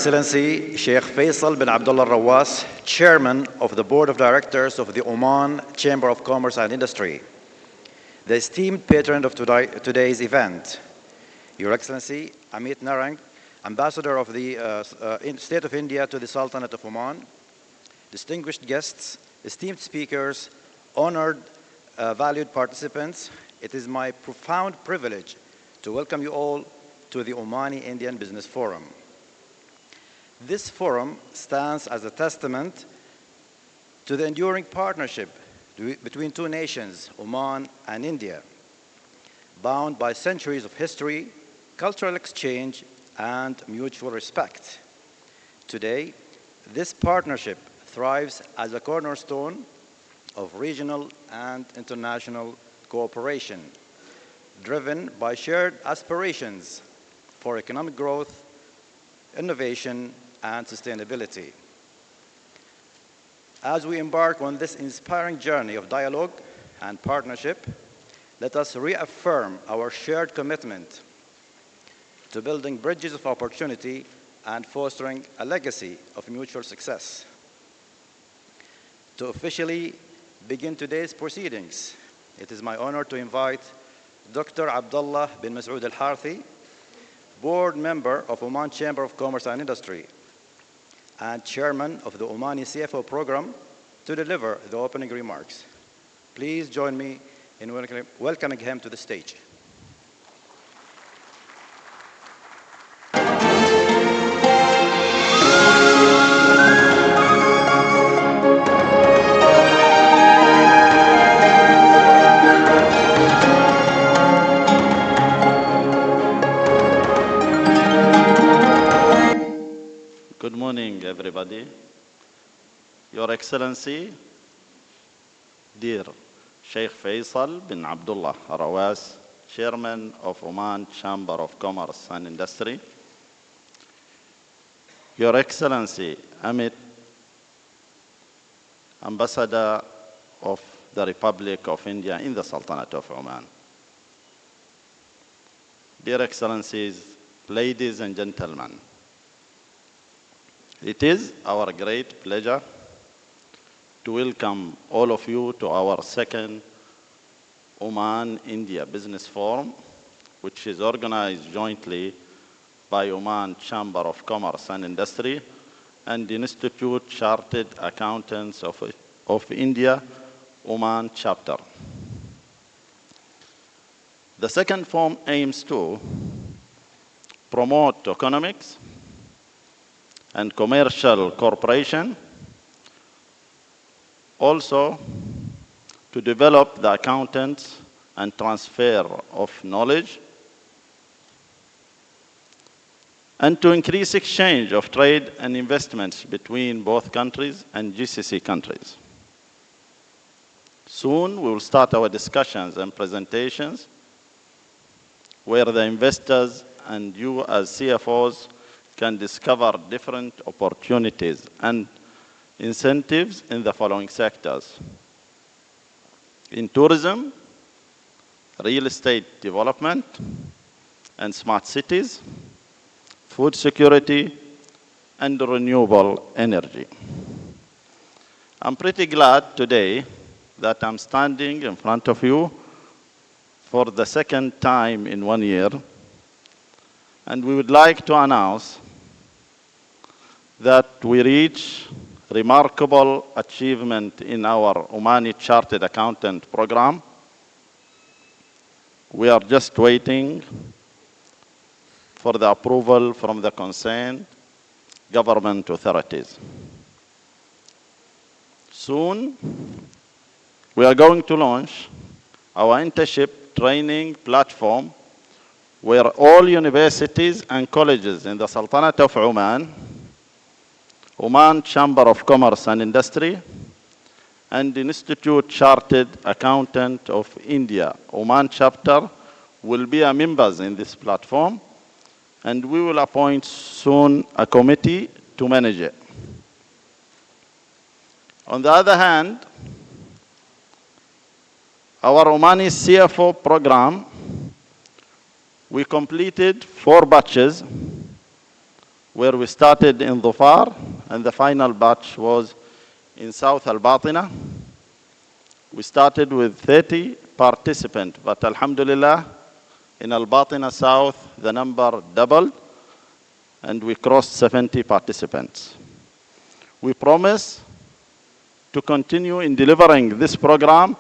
Excellency Sheikh Faisal bin Abdullah Rawas, Chairman of the Board of Directors of the Oman Chamber of Commerce and Industry, the esteemed patron of today's event, Your Excellency Amit Narang, Ambassador of the State of India to the Sultanate of Oman, distinguished guests, esteemed speakers, honored, valued participants, it is my profound privilege to welcome you all to the Omani Indian Business Forum. This forum stands as a testament to the enduring partnership between two nations, Oman and India, bound by centuries of history, cultural exchange, and mutual respect. Today, this partnership thrives as a cornerstone of regional and international cooperation, driven by shared aspirations for economic growth, innovation, and sustainability. As we embark on this inspiring journey of dialogue and partnership, let us reaffirm our shared commitment to building bridges of opportunity and fostering a legacy of mutual success. To officially begin today's proceedings, it is my honor to invite Dr. Abdullah bin Masoud Al-Harthi, Board Member of Oman Chamber of Commerce and Industry, and Chairman of the Omani CFO Program, to deliver the opening remarks. Please join me in welcoming him to the stage. Good morning, everybody. Your Excellency, dear Sheikh Faisal bin Abdullah Rawas, Chairman of Oman Chamber of Commerce and Industry, Your Excellency Amit, Ambassador of the Republic of India in the Sultanate of Oman, dear Excellencies, ladies and gentlemen, it is our great pleasure to welcome all of you to our second Oman-India Business Forum, which is organized jointly by Oman Chamber of Commerce and Industry and the Institute Chartered Accountants of India, Oman Chapter. The second forum aims to promote economics and commercial cooperation, also to develop the accountants and transfer of knowledge, and to increase exchange of trade and investments between both countries and GCC countries. Soon we will start our discussions and presentations where the investors and you as CFOs can discover different opportunities and incentives in the following sectors: in tourism, real estate development and smart cities, food security, and renewable energy. I'm pretty glad today that I'm standing in front of you for the second time in 1 year, and we would like to announce that we reach remarkable achievement in our Omani Chartered Accountant program. We are just waiting for the approval from the concerned government authorities. Soon, we are going to launch our internship training platform where all universities and colleges in the Sultanate of Oman, Oman Chamber of Commerce and Industry, and the Institute Chartered Accountant of India, Oman Chapter, will be members in this platform, and we will appoint soon a committee to manage it. On the other hand, our Omani CFO program, we completed 4 batches where we started in Dhofar, and the final batch was in South Al-Batina. We started with 30 participants, but Alhamdulillah, in Al-Batina South, the number doubled, and we crossed 70 participants. We promise to continue in delivering this program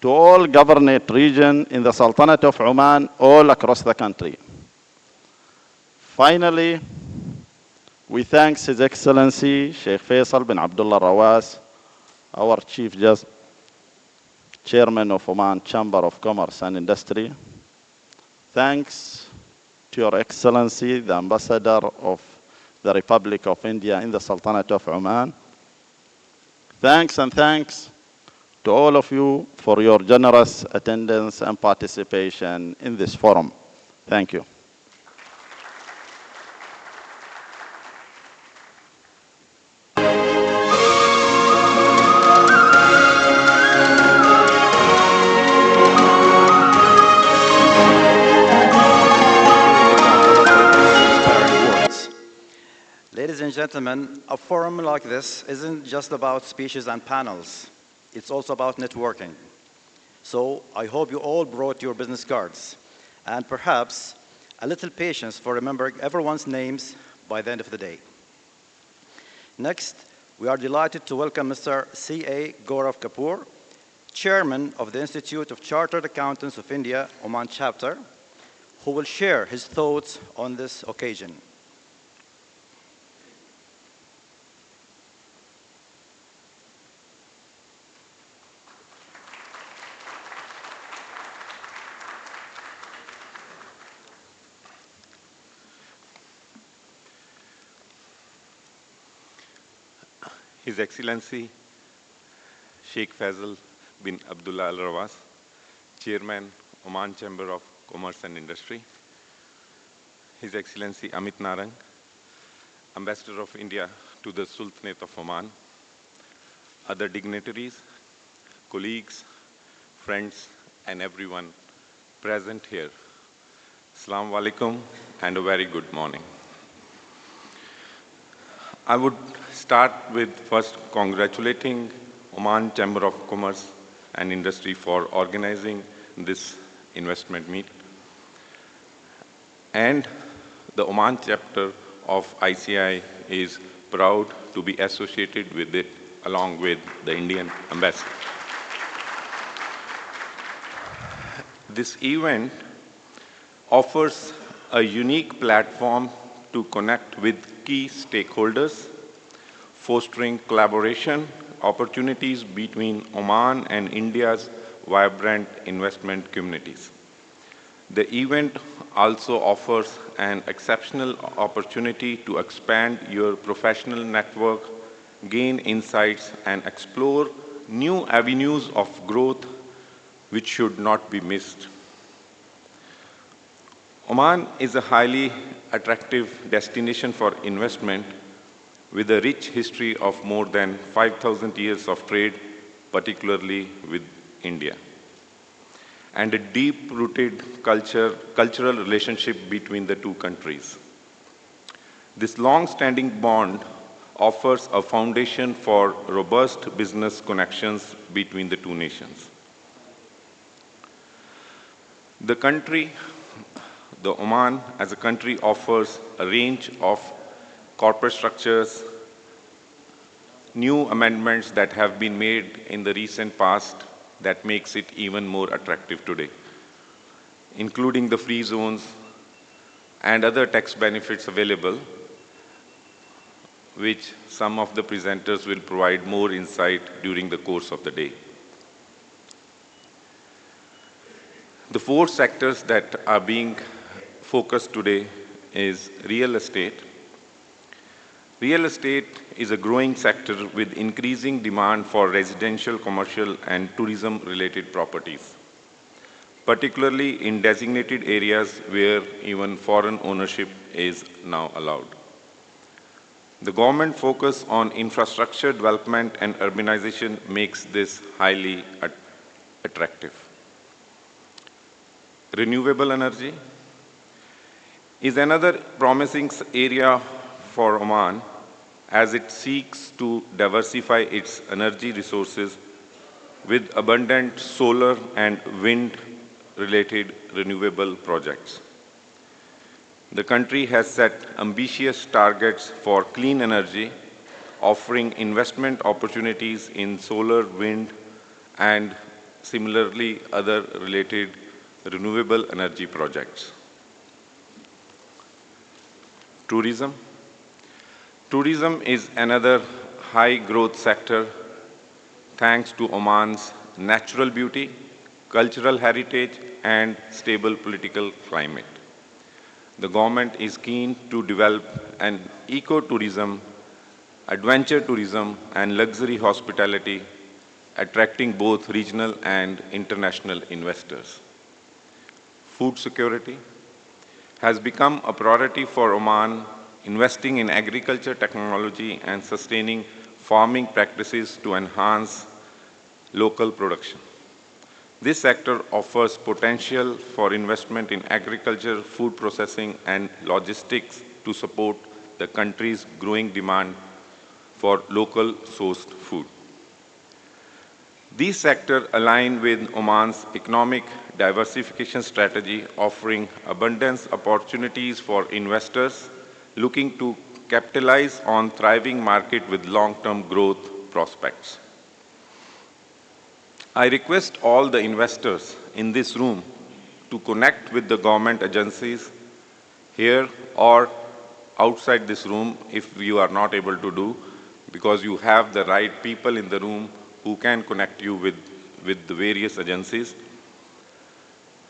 to all governorate region in the Sultanate of Oman all across the country. Finally, we thank His Excellency Sheikh Faisal bin Abdullah Rawas, our Chief Justice, Chairman of Oman Chamber of Commerce and Industry. Thanks to Your Excellency, the Ambassador of the Republic of India in the Sultanate of Oman. Thanks to all of you for your generous attendance and participation in this forum. Thank you. Ladies and gentlemen, a forum like this isn't just about speeches and panels. It's also about networking. So I hope you all brought your business cards and perhaps a little patience for remembering everyone's names by the end of the day. Next, we are delighted to welcome Mr. C.A. Gaurav Kapoor, Chairman of the Institute of Chartered Accountants of India, Oman Chapter, who will share his thoughts on this occasion. His Excellency Sheikh Faisal bin Abdullah Al Rawas, Chairman, Oman Chamber of Commerce and Industry, His Excellency Amit Narang, Ambassador of India to the Sultanate of Oman, other dignitaries, colleagues, friends, and everyone present here. Assalamu alaikum and a very good morning. I would start with first congratulating Oman Chamber of Commerce and Industry for organizing this investment meet, and the Oman chapter of ICI is proud to be associated with it along with the Indian Embassy. This event offers a unique platform to connect with key stakeholders, fostering collaboration opportunities between Oman and India's vibrant investment communities. The event also offers an exceptional opportunity to expand your professional network, gain insights, and explore new avenues of growth which should not be missed. Oman is a highly attractive destination for investment with a rich history of more than 5,000 years of trade, particularly with India, and a deep-rooted cultural relationship between the two countries. This long-standing bond offers a foundation for robust business connections between the two nations. The Oman as a country offers a range of corporate structures, new amendments that have been made in the recent past that makes it even more attractive today, including the free zones and other tax benefits available, which some of the presenters will provide more insight during the course of the day. The four sectors that are being focused today is real estate. Real estate is a growing sector with increasing demand for residential, commercial, and tourism-related properties, particularly in designated areas where even foreign ownership is now allowed. The government focus on infrastructure development and urbanization makes this highly attractive. Renewable energy. is another promising area for Oman as it seeks to diversify its energy resources with abundant solar and wind-related renewable projects. The country has set ambitious targets for clean energy, offering investment opportunities in solar, wind, and similarly other related renewable energy projects. Tourism. Tourism is another high-growth sector thanks to Oman's natural beauty, cultural heritage, and stable political climate. The government is keen to develop an eco-tourism, adventure tourism, and luxury hospitality, attracting both regional and international investors. Food security has become a priority for Oman, investing in agriculture technology and sustaining farming practices to enhance local production. This sector offers potential for investment in agriculture, food processing, and logistics to support the country's growing demand for local sourced food. These sectors align with Oman's economic diversification strategy, offering abundant opportunities for investors looking to capitalize on thriving market with long-term growth prospects. I request all the investors in this room to connect with the government agencies here or outside this room if you are not able to do, because you have the right people in the room who can connect you with the various agencies.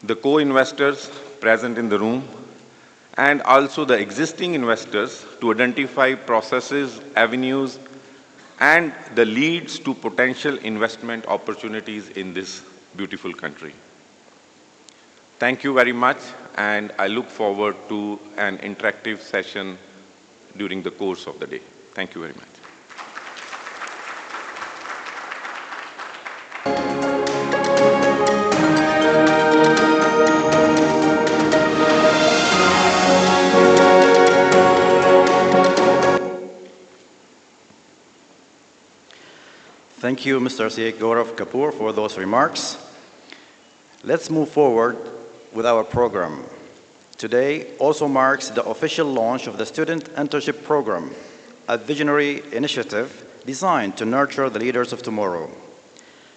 The co-investors present in the room, and also the existing investors to identify processes, avenues, and the leads to potential investment opportunities in this beautiful country. Thank you very much, and I look forward to an interactive session during the course of the day. Thank you very much. Thank you, Mr. Sheikh Gaurav Kapoor, for those remarks. Let's move forward with our program. Today also marks the official launch of the Student Internship Program, a visionary initiative designed to nurture the leaders of tomorrow.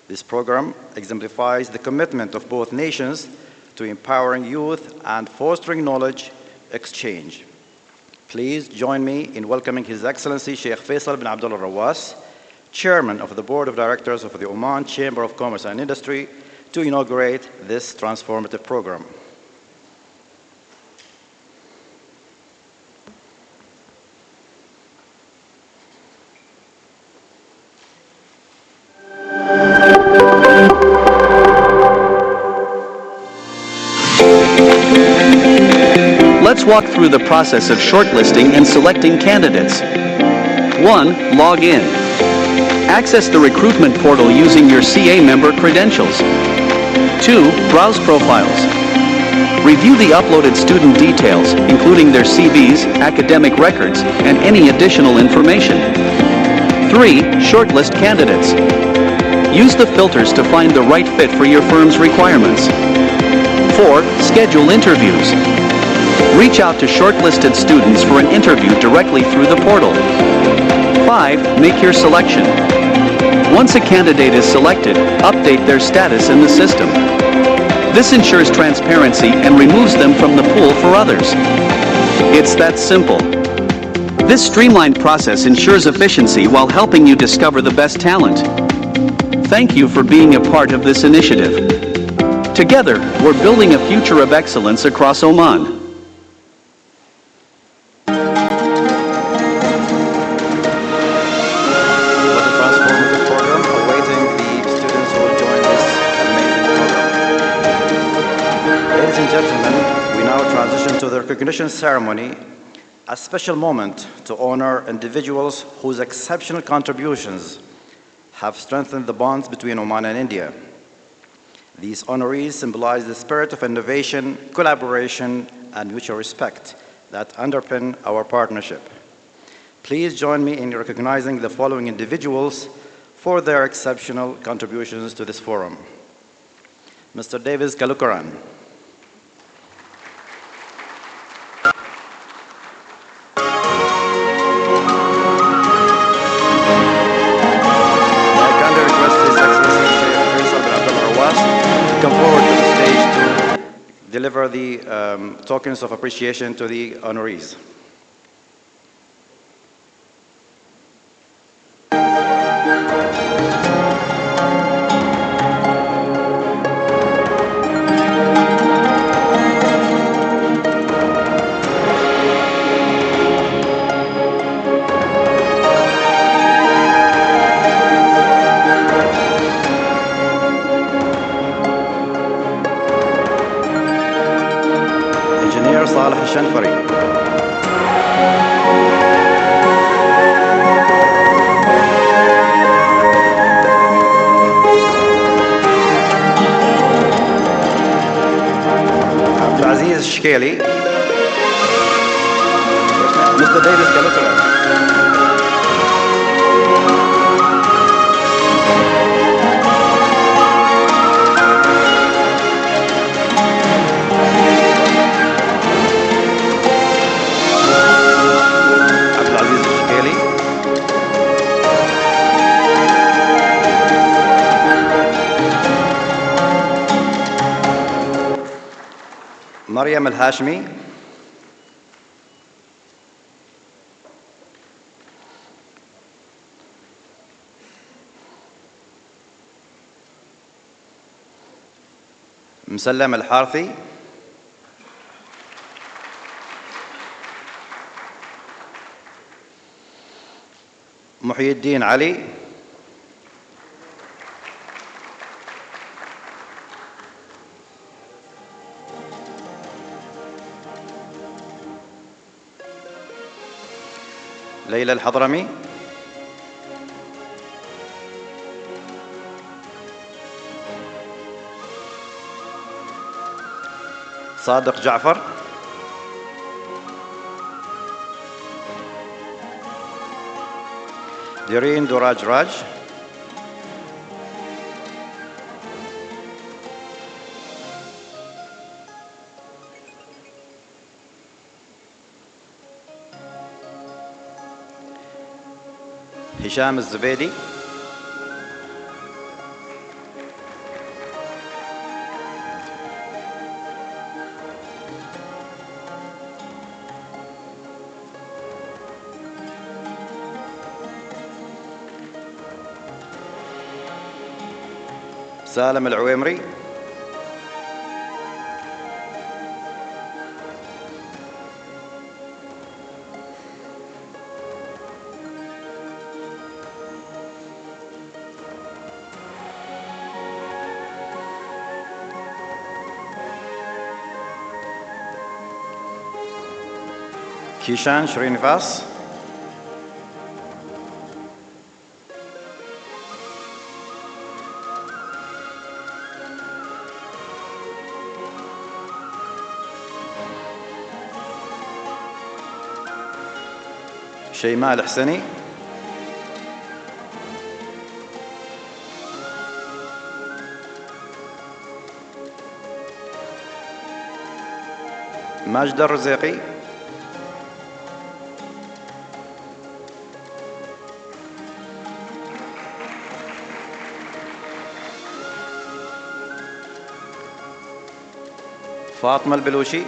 This program exemplifies the commitment of both nations to empowering youth and fostering knowledge exchange. Please join me in welcoming His Excellency Sheikh Faisal bin Abdullah Rawas, Chairman of the Board of Directors of the Oman Chamber of Commerce and Industry, to inaugurate this transformative program. Let's walk through the process of shortlisting and selecting candidates. 1. Log in. Access the recruitment portal using your CA member credentials. 2. Browse profiles. Review the uploaded student details, including their CVs, academic records, and any additional information. 3. Shortlist candidates. Use the filters to find the right fit for your firm's requirements. 4. Schedule interviews. Reach out to shortlisted students for an interview directly through the portal. 5. Make your selection. Once a candidate is selected, update their status in the system. This ensures transparency and removes them from the pool for others. It's that simple. This streamlined process ensures efficiency while helping you discover the best talent. Thank you for being a part of this initiative. Together, we're building a future of excellence across Oman. Recognition ceremony, a special moment to honor individuals whose exceptional contributions have strengthened the bonds between Oman and India. These honorees symbolize the spirit of innovation, collaboration, and mutual respect that underpin our partnership. Please join me in recognizing the following individuals for their exceptional contributions to this forum. Mr. Davis Kalukaran. Come forward to the stage to deliver the tokens of appreciation to the honorees. Engineer Saleh Shanfari. Abdulaziz Shkeli. Mr. Davis Kalukaran. مريم الهاشمي. مسلم الحارثي. محي الدين علي. ليلى الحضرمي. صادق جعفر. ديرين دراج راج. هشام الزبيدي. سالم العويمري. كيشان شرينيفاس. شيماء الحسني. ماجدة الرزيقي. فاطمة البلوشي.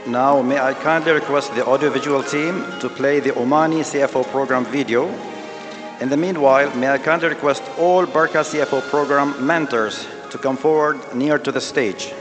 Now, may I kindly request the audiovisual team to play the Omani CFO program video. In the meanwhile, may I kindly request all Barca CFO program mentors to come forward near to the stage.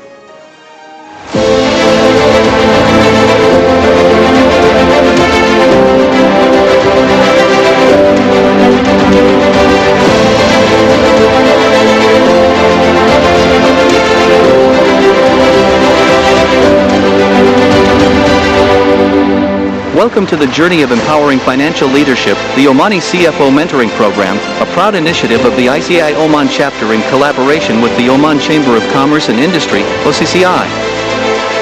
Welcome to the journey of empowering financial leadership, the Omani CFO Mentoring Program, a proud initiative of the ICAI Oman chapter in collaboration with the Oman Chamber of Commerce and Industry, OCCI.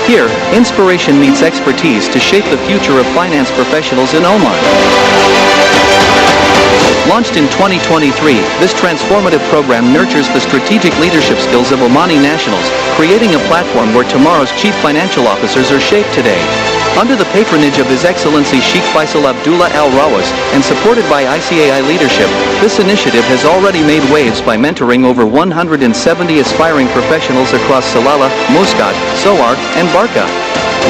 Here, inspiration meets expertise to shape the future of finance professionals in Oman. Launched in 2023, this transformative program nurtures the strategic leadership skills of Omani nationals, creating a platform where tomorrow's chief financial officers are shaped today. Under the patronage of His Excellency Sheikh Faisal Abdullah Al Rawas and supported by ICAI leadership, this initiative has already made waves by mentoring over 170 aspiring professionals across Salalah, Muscat, Soar, and Barca.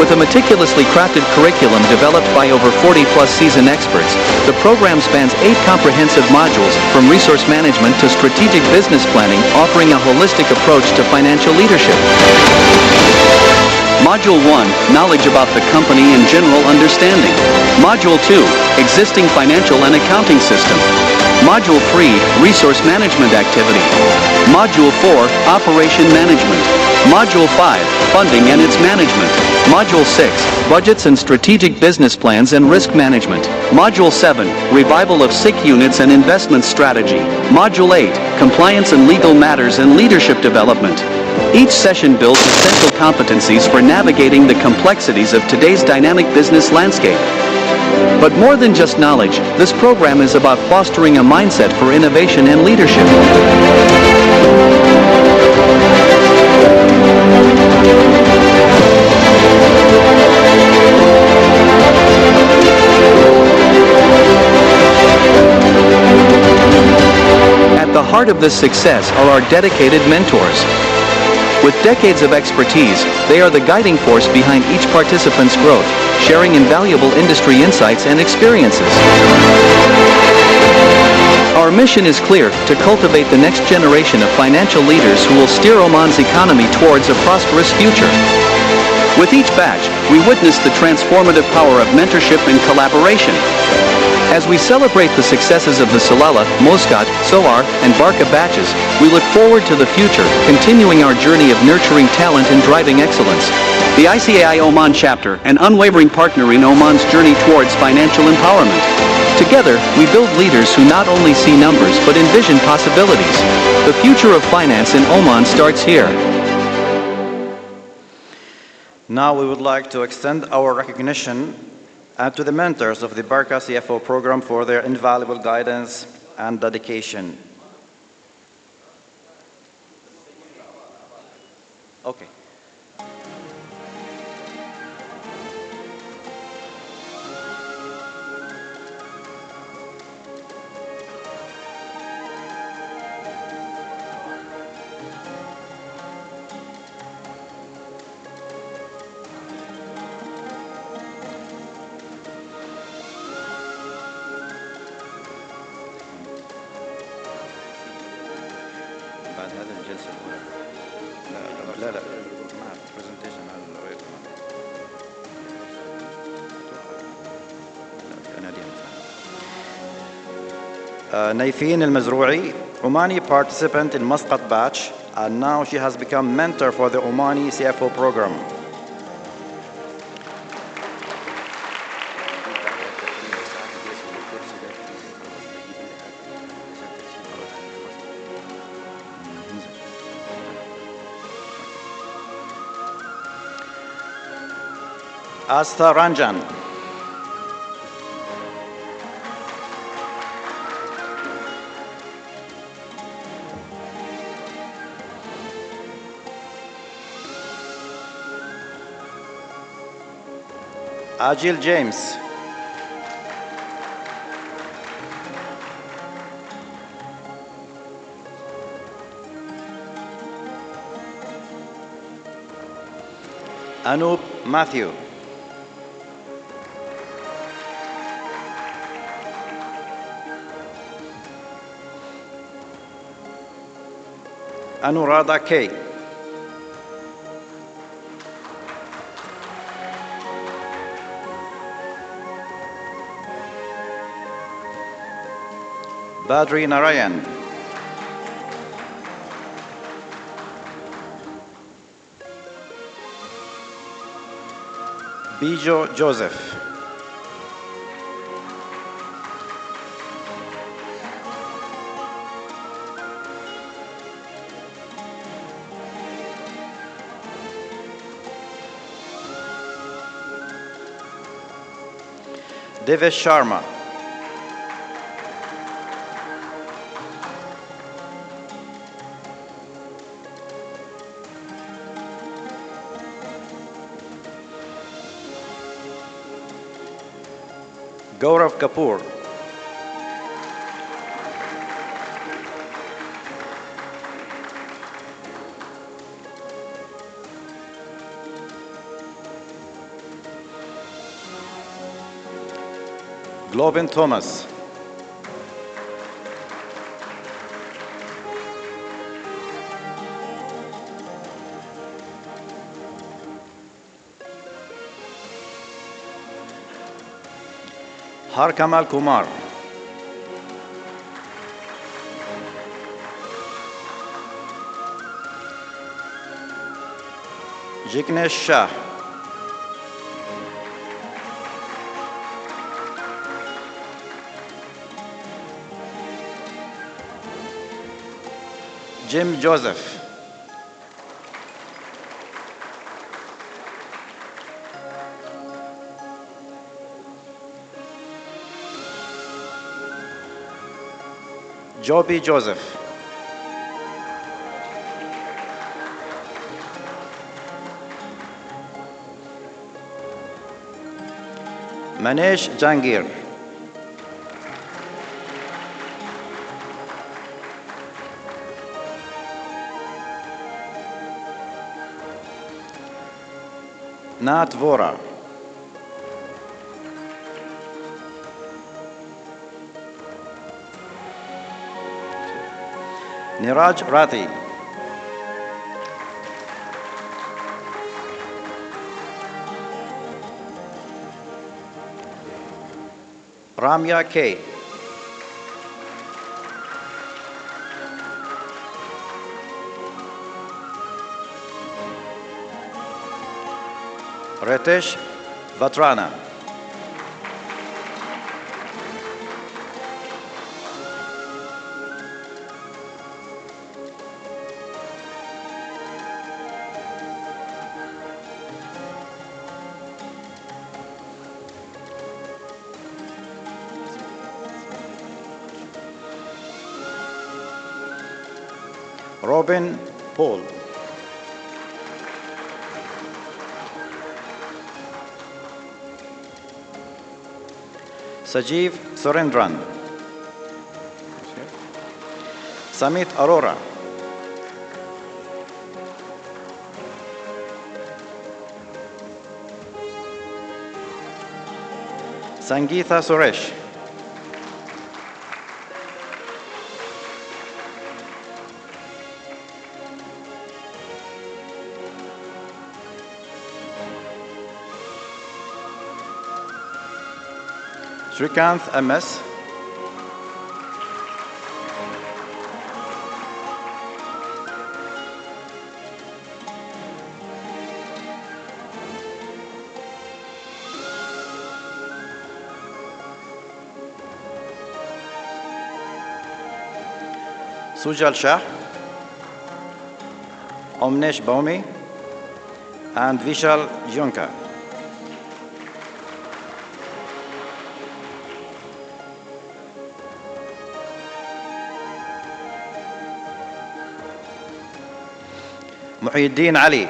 With a meticulously crafted curriculum developed by over 40-plus seasoned experts, the program spans 8 comprehensive modules, from resource management to strategic business planning, offering a holistic approach to financial leadership. Module 1, Knowledge about the company and general understanding. Module 2, Existing financial and accounting system. Module 3, Resource management activity. Module 4, Operation management. Module 5, Funding and its management. Module 6, Budgets and strategic business plans and risk management. Module 7, Revival of SIC units and investment strategy. Module 8, Compliance and legal matters and leadership development. Each session builds essential competencies for navigating the complexities of today's dynamic business landscape. But more than just knowledge, this program is about fostering a mindset for innovation and leadership. At the heart of this success are our dedicated mentors. With decades of expertise, they are the guiding force behind each participant's growth, sharing invaluable industry insights and experiences. Our mission is clear: to cultivate the next generation of financial leaders who will steer Oman's economy towards a prosperous future. With each batch, we witness the transformative power of mentorship and collaboration. As we celebrate the successes of the Salalah, Muscat, Soar, and Barca batches, we look forward to the future, continuing our journey of nurturing talent and driving excellence. The ICAI Oman chapter, an unwavering partner in Oman's journey towards financial empowerment. Together, we build leaders who not only see numbers but envision possibilities. The future of finance in Oman starts here. Now we would like to extend our recognition to the mentors of the Barca CFO program for their invaluable guidance and dedication. Okay. بعد هذه الجلسة الأولى لا ما برزنتيشن هذا Naifeen al-Mazroui, Omani participant in Muscat batch, and now she has become mentor for the Omani CFO program. Asta Ranjan. Agil James. Anup Matthew. Anurada K. Badri Narayan. Bijo Joseph. Devesh Sharma. Gaurav Kapoor. Globin Thomas. Har Kamal Kumar. Jignesh Shah. Jim Joseph. Joby Joseph. Manesh Jangir. Nat Vora. Niraj Rathi. Ramya K. Ritesh Vatrana. Robin Paul. Sajeev Surendran. Samit Arora. Sangeetha Suresh. Srikanth MS. Sujal Shah, Omnesh Baumi, and Vishal Junka. Muhyiddin Ali.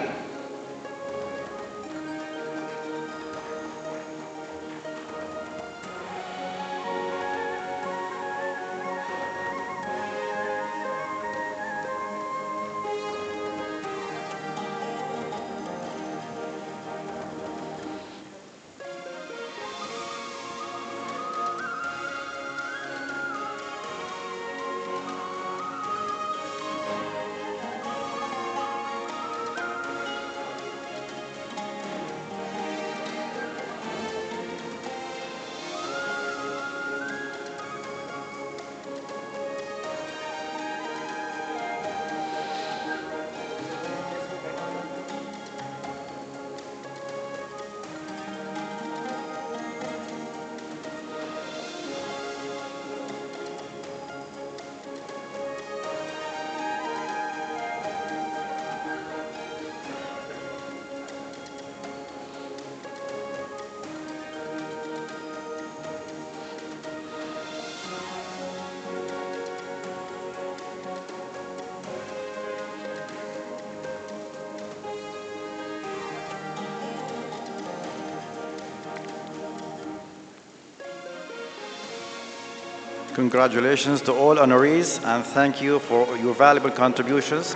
Congratulations to all honorees and thank you for your valuable contributions.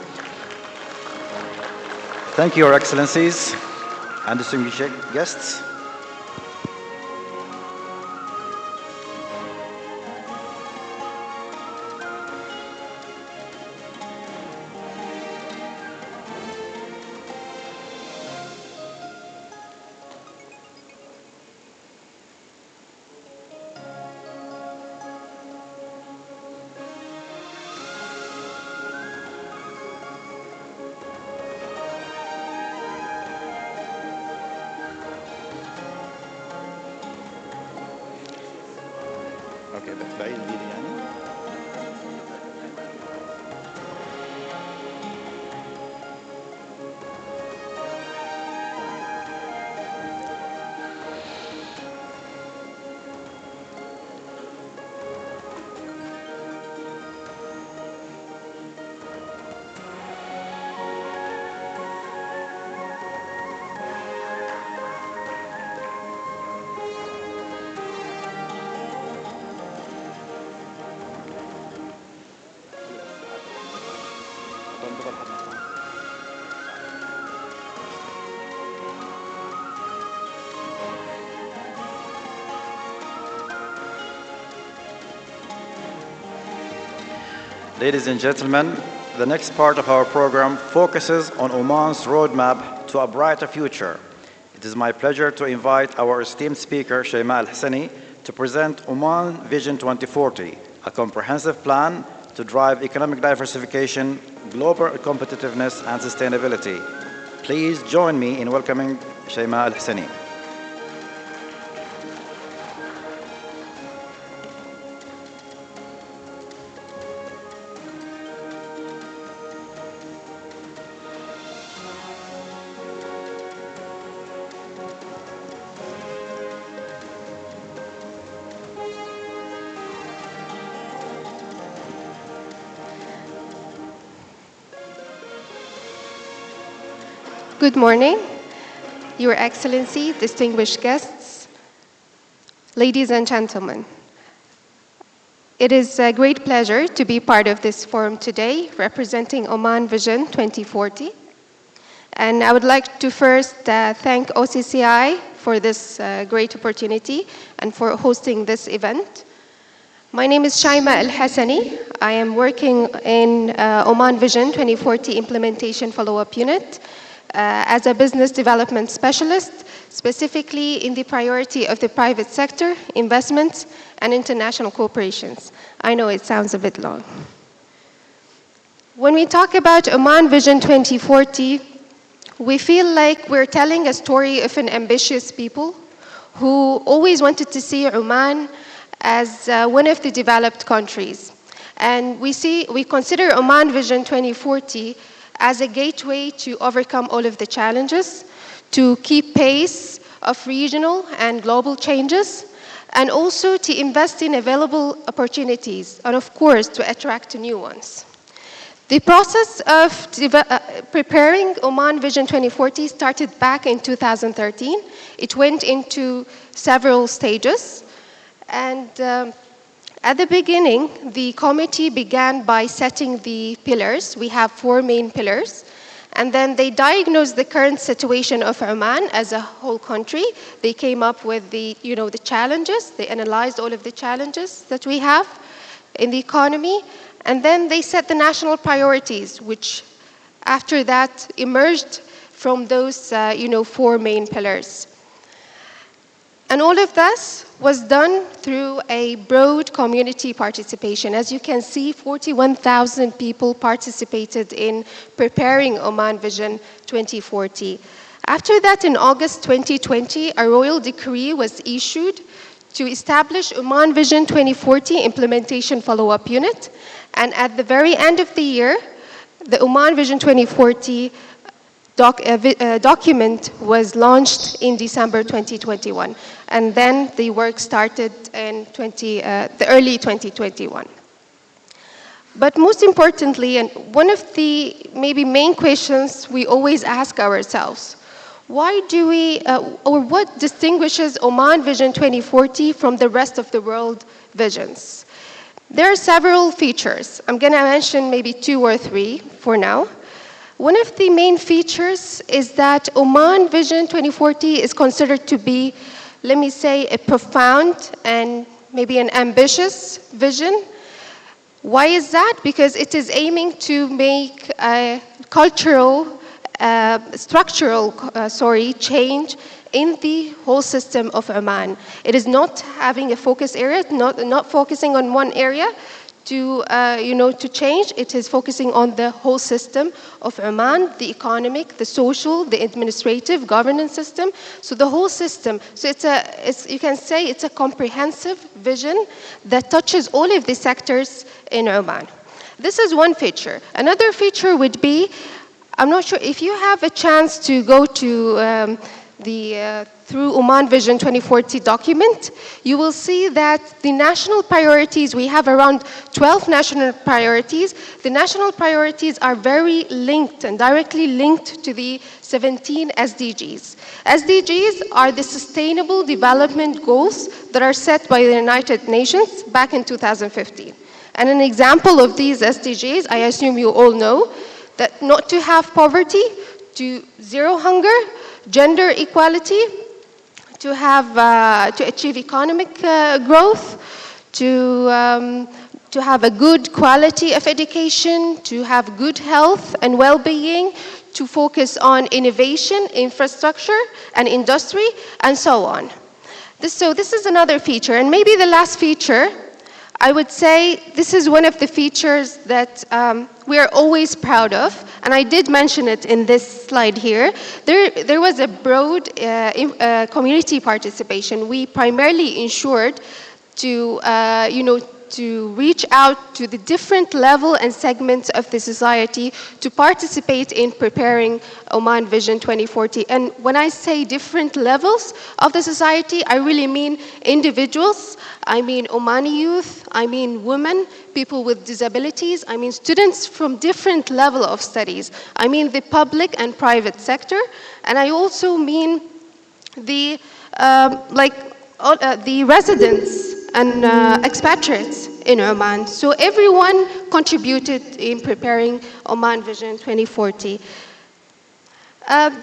Thank you, Your Excellencies and distinguished guests. Ladies and gentlemen, the next part of our program focuses on Oman's roadmap to a brighter future. It is my pleasure to invite our esteemed speaker, Shayma Al-Hassani, to present Oman Vision 2040, a comprehensive plan to drive economic diversification, global competitiveness, and sustainability. Please join me in welcoming Shayma Al-Hassani. Good morning, Your Excellency, distinguished guests, ladies and gentlemen. It is a great pleasure to be part of this forum today, representing Oman Vision 2040. And I would like to first thank OCCI for this great opportunity and for hosting this event. My name is Shayma Al-Hassani. I am working in Oman Vision 2040 Implementation Follow-up Unit as a business development specialist, specifically in the priority of the private sector, investments, and international cooperations. I know it sounds a bit long. When we talk about Oman Vision 2040, we feel like we're telling a story of an ambitious people who always wanted to see Oman as one of the developed countries. And we consider Oman Vision 2040 as a gateway to overcome all of the challenges, to keep pace of regional and global changes, and also to invest in available opportunities, and of course, to attract new ones. The process of preparing Oman Vision 2040 started back in 2013. It went into several stages, and at the beginning, the committee began by setting the pillars. We have 4 main pillars. And then they diagnosed the current situation of Oman as a whole country. They came up with the challenges. They analyzed all of the challenges that we have in the economy. And then they set the national priorities, which after that emerged from those 4 main pillars. And all of this was done through a broad community participation. As you can see, 41,000 people participated in preparing Oman Vision 2040. After that, in August 2020, a royal decree was issued to establish Oman Vision 2040 Implementation Follow-up Unit. And at the very end of the year, the Oman Vision 2040 document was launched in December 2021, and then the work started in the early 2021. But most importantly, and one of the maybe main questions we always ask ourselves, why do we, or what distinguishes Oman Vision 2040 from the rest of the world visions? There are several features. I'm going to mention maybe 2 or 3 for now. One of the main features is that Oman Vision 2040 is considered to be, let me say, a profound and maybe an ambitious vision. Why is that? Because it is aiming to make a structural change in the whole system of Oman. It is not having a focus area, not focusing on one area to change. It is focusing on the whole system of Oman, the economic, the social, the administrative, governance system. So the whole system. So you can say it's a comprehensive vision that touches all of the sectors in Oman. This is one feature. Another feature would be, I'm not sure if you have a chance to go to through Oman Vision 2040 document, you will see that the national priorities, we have around 12 national priorities. The national priorities are very linked and directly linked to the 17 SDGs. SDGs are the Sustainable Development Goals that are set by the United Nations back in 2015. And an example of these SDGs, I assume you all know, that not to have poverty, to zero hunger, gender equality, to achieve economic growth, to have a good quality of education, to have good health and well-being, to focus on innovation, infrastructure, and industry, and so on. So this is another feature. And maybe the last feature, I would say this is one of the features that we are always proud of, and I did mention it in this slide here. There was a broad community participation. We primarily ensured to reach out to the different level and segments of the society to participate in preparing Oman Vision 2040. And when I say different levels of the society, I really mean individuals, I mean Omani youth, I mean women, people with disabilities, I mean students from different level of studies, I mean the public and private sector, and I also mean the residents and expatriates in Oman. So everyone contributed in preparing Oman Vision 2040.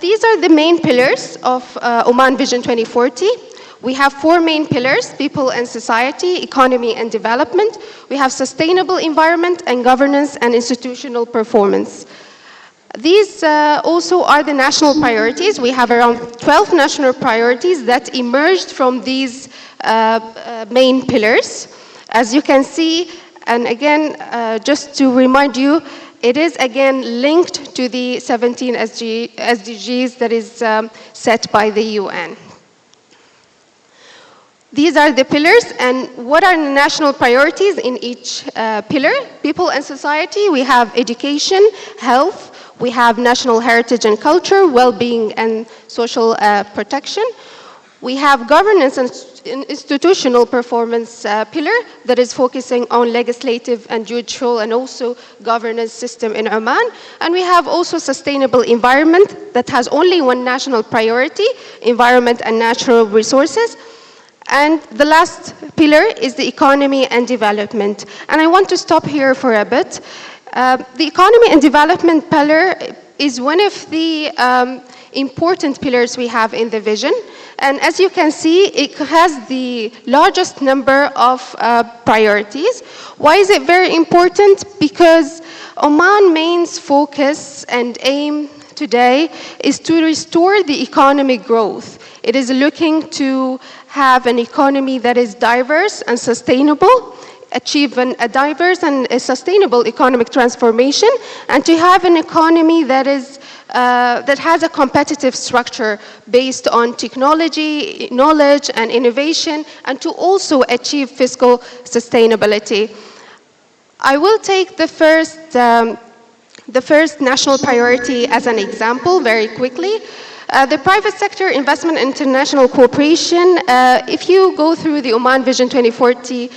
These are the main pillars of Oman Vision 2040. We have 4 main pillars: people and society, economy and development. We have sustainable environment and governance and institutional performance. These also are the national priorities. We have around 12 national priorities that emerged from these main pillars. As you can see, and again, just to remind you, it is again linked to the 17 SDGs that is set by the UN. These are the pillars, and what are the national priorities in each pillar? People and society, we have education, health, we have national heritage and culture, well-being and social protection. We have governance and institutional performance pillar that is focusing on legislative and judicial and also governance system in Oman. And we have also sustainable environment that has only one national priority, environment and natural resources. And the last pillar is the economy and development. And I want to stop here for a bit. The economy and development pillar is one of the important pillars we have in the vision. And as you can see, it has the largest number of priorities. Why is it very important? Because Oman's main focus and aim today is to restore the economic growth. It is looking to have an economy that is diverse and sustainable, achieve a diverse and a sustainable economic transformation, and to have an economy that is that has a competitive structure based on technology, knowledge, and innovation, and to also achieve fiscal sustainability. I will take the first national priority as an example very quickly. The private sector investment and international cooperation, if you go through the Oman Vision 2040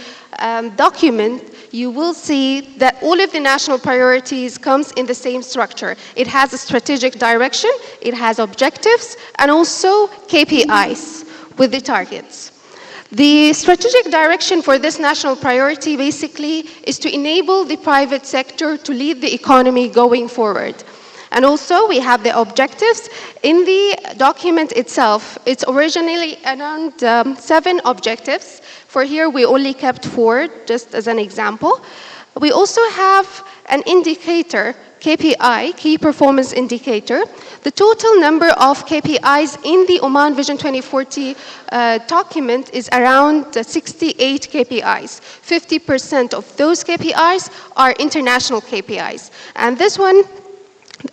document, you will see that all of the national priorities comes in the same structure. It has a strategic direction, it has objectives, and also KPIs with the targets. The strategic direction for this national priority basically is to enable the private sector to lead the economy going forward. And also we have the objectives. In the document itself, it's originally around 7 objectives. For here we only kept 4, just as an example. We also have an indicator, KPI, Key Performance Indicator. The total number of KPIs in the Oman Vision 2040 document is around 68 KPIs. 50% of those KPIs are international KPIs. And this one,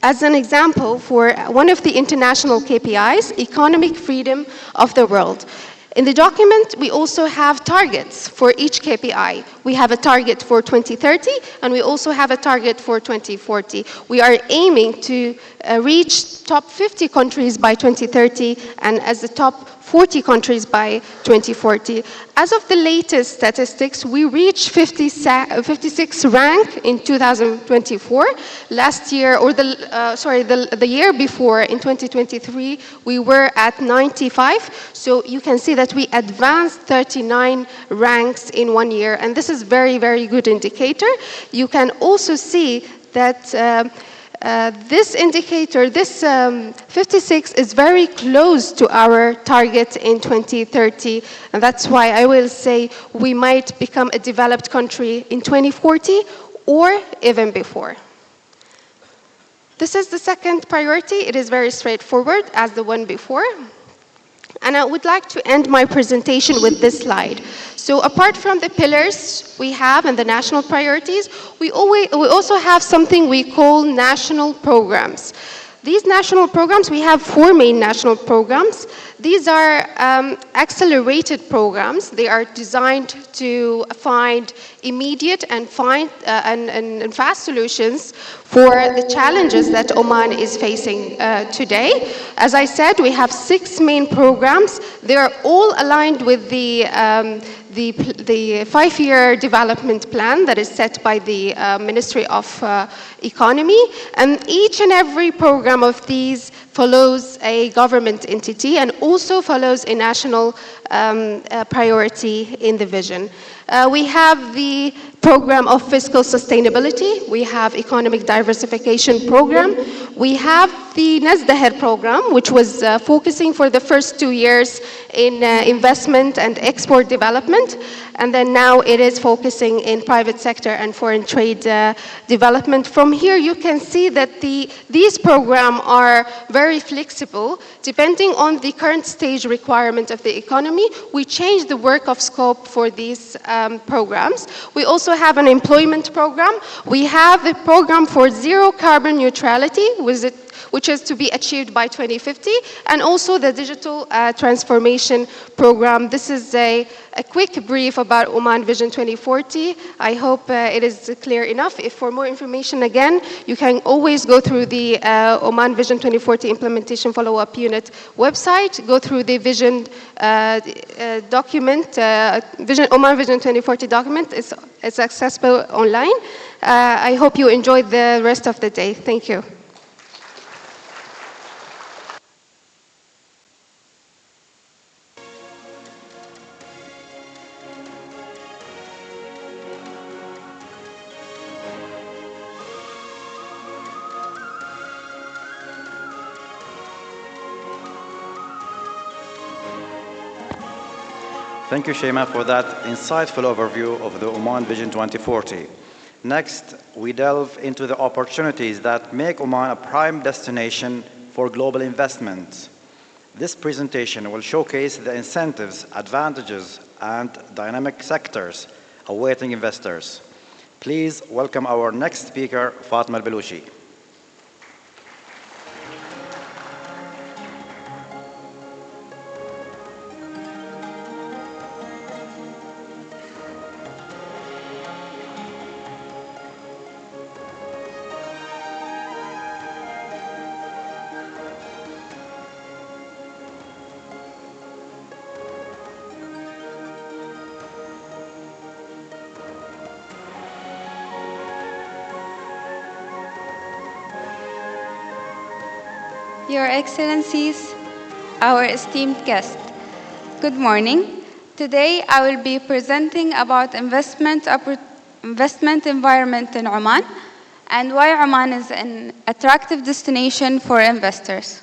as an example, for one of the international KPIs, economic freedom of the world. In the document, we also have targets for each KPI. We have a target for 2030, and we also have a target for 2040. We are aiming to reach top 50 countries by 2030, and as the top 40 countries by 2040. As of the latest statistics, we reached 56 rank in 2024. Last year, or the year before, in 2023, we were at 95. So you can see that we advanced 39 ranks in 1 year, and this is very, very good indicator. You can also see that this indicator, this 56 is very close to our target in 2030. And that's why I will say we might become a developed country in 2040 or even before. This is the second priority. It is very straightforward as the one before. And I would like to end my presentation with this slide. So apart from the pillars we have and the national priorities, we also have something we call national programs. These national programs, we have 4 main national programs. These are accelerated programs. They are designed to find immediate and fast solutions for the challenges that Oman is facing today. As I said, we have 6 main programs. They are all aligned with the 5-year development plan that is set by the Ministry of Economy. And each and every program of these follows a government entity and also follows a national priority in the vision. We have the program of fiscal sustainability. We have economic diversification program. We have the Nazdaher program, which was focusing for the first 2 years in investment and export development. And then now it is focusing in private sector and foreign trade development. From here, you can see that these programs are very flexible. Depending on the current stage requirement of the economy, we change the work of scope for these programs. We also have an employment program. We have the program for zero carbon neutrality, which is to be achieved by 2050, and also the digital transformation program. This is a quick brief about Oman Vision 2040. I hope it is clear enough. If for more information, again, you can always go through the Oman Vision 2040 Implementation Follow-Up Unit website, go through the vision document, Oman Vision 2040 document. It's accessible online. I hope you enjoyed the rest of the day. Thank you. Thank you, Shema, for that insightful overview of the Oman Vision 2040. Next, we delve into the opportunities that make Oman a prime destination for global investment. This presentation will showcase the incentives, advantages, and dynamic sectors awaiting investors. Please welcome our next speaker, Fatma Al-Baluchi. Your Excellencies, our esteemed guests, good morning. Today, I will be presenting about investment environment in Oman and why Oman is an attractive destination for investors.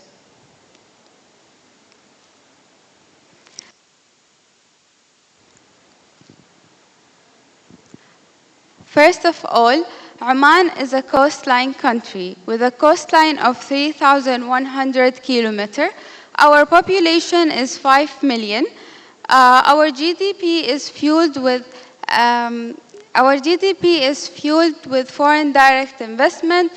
First of all, Oman is a coastline country with a coastline of 3,100 kilometers. Our population is 5 million. Our GDP is fueled with foreign direct investment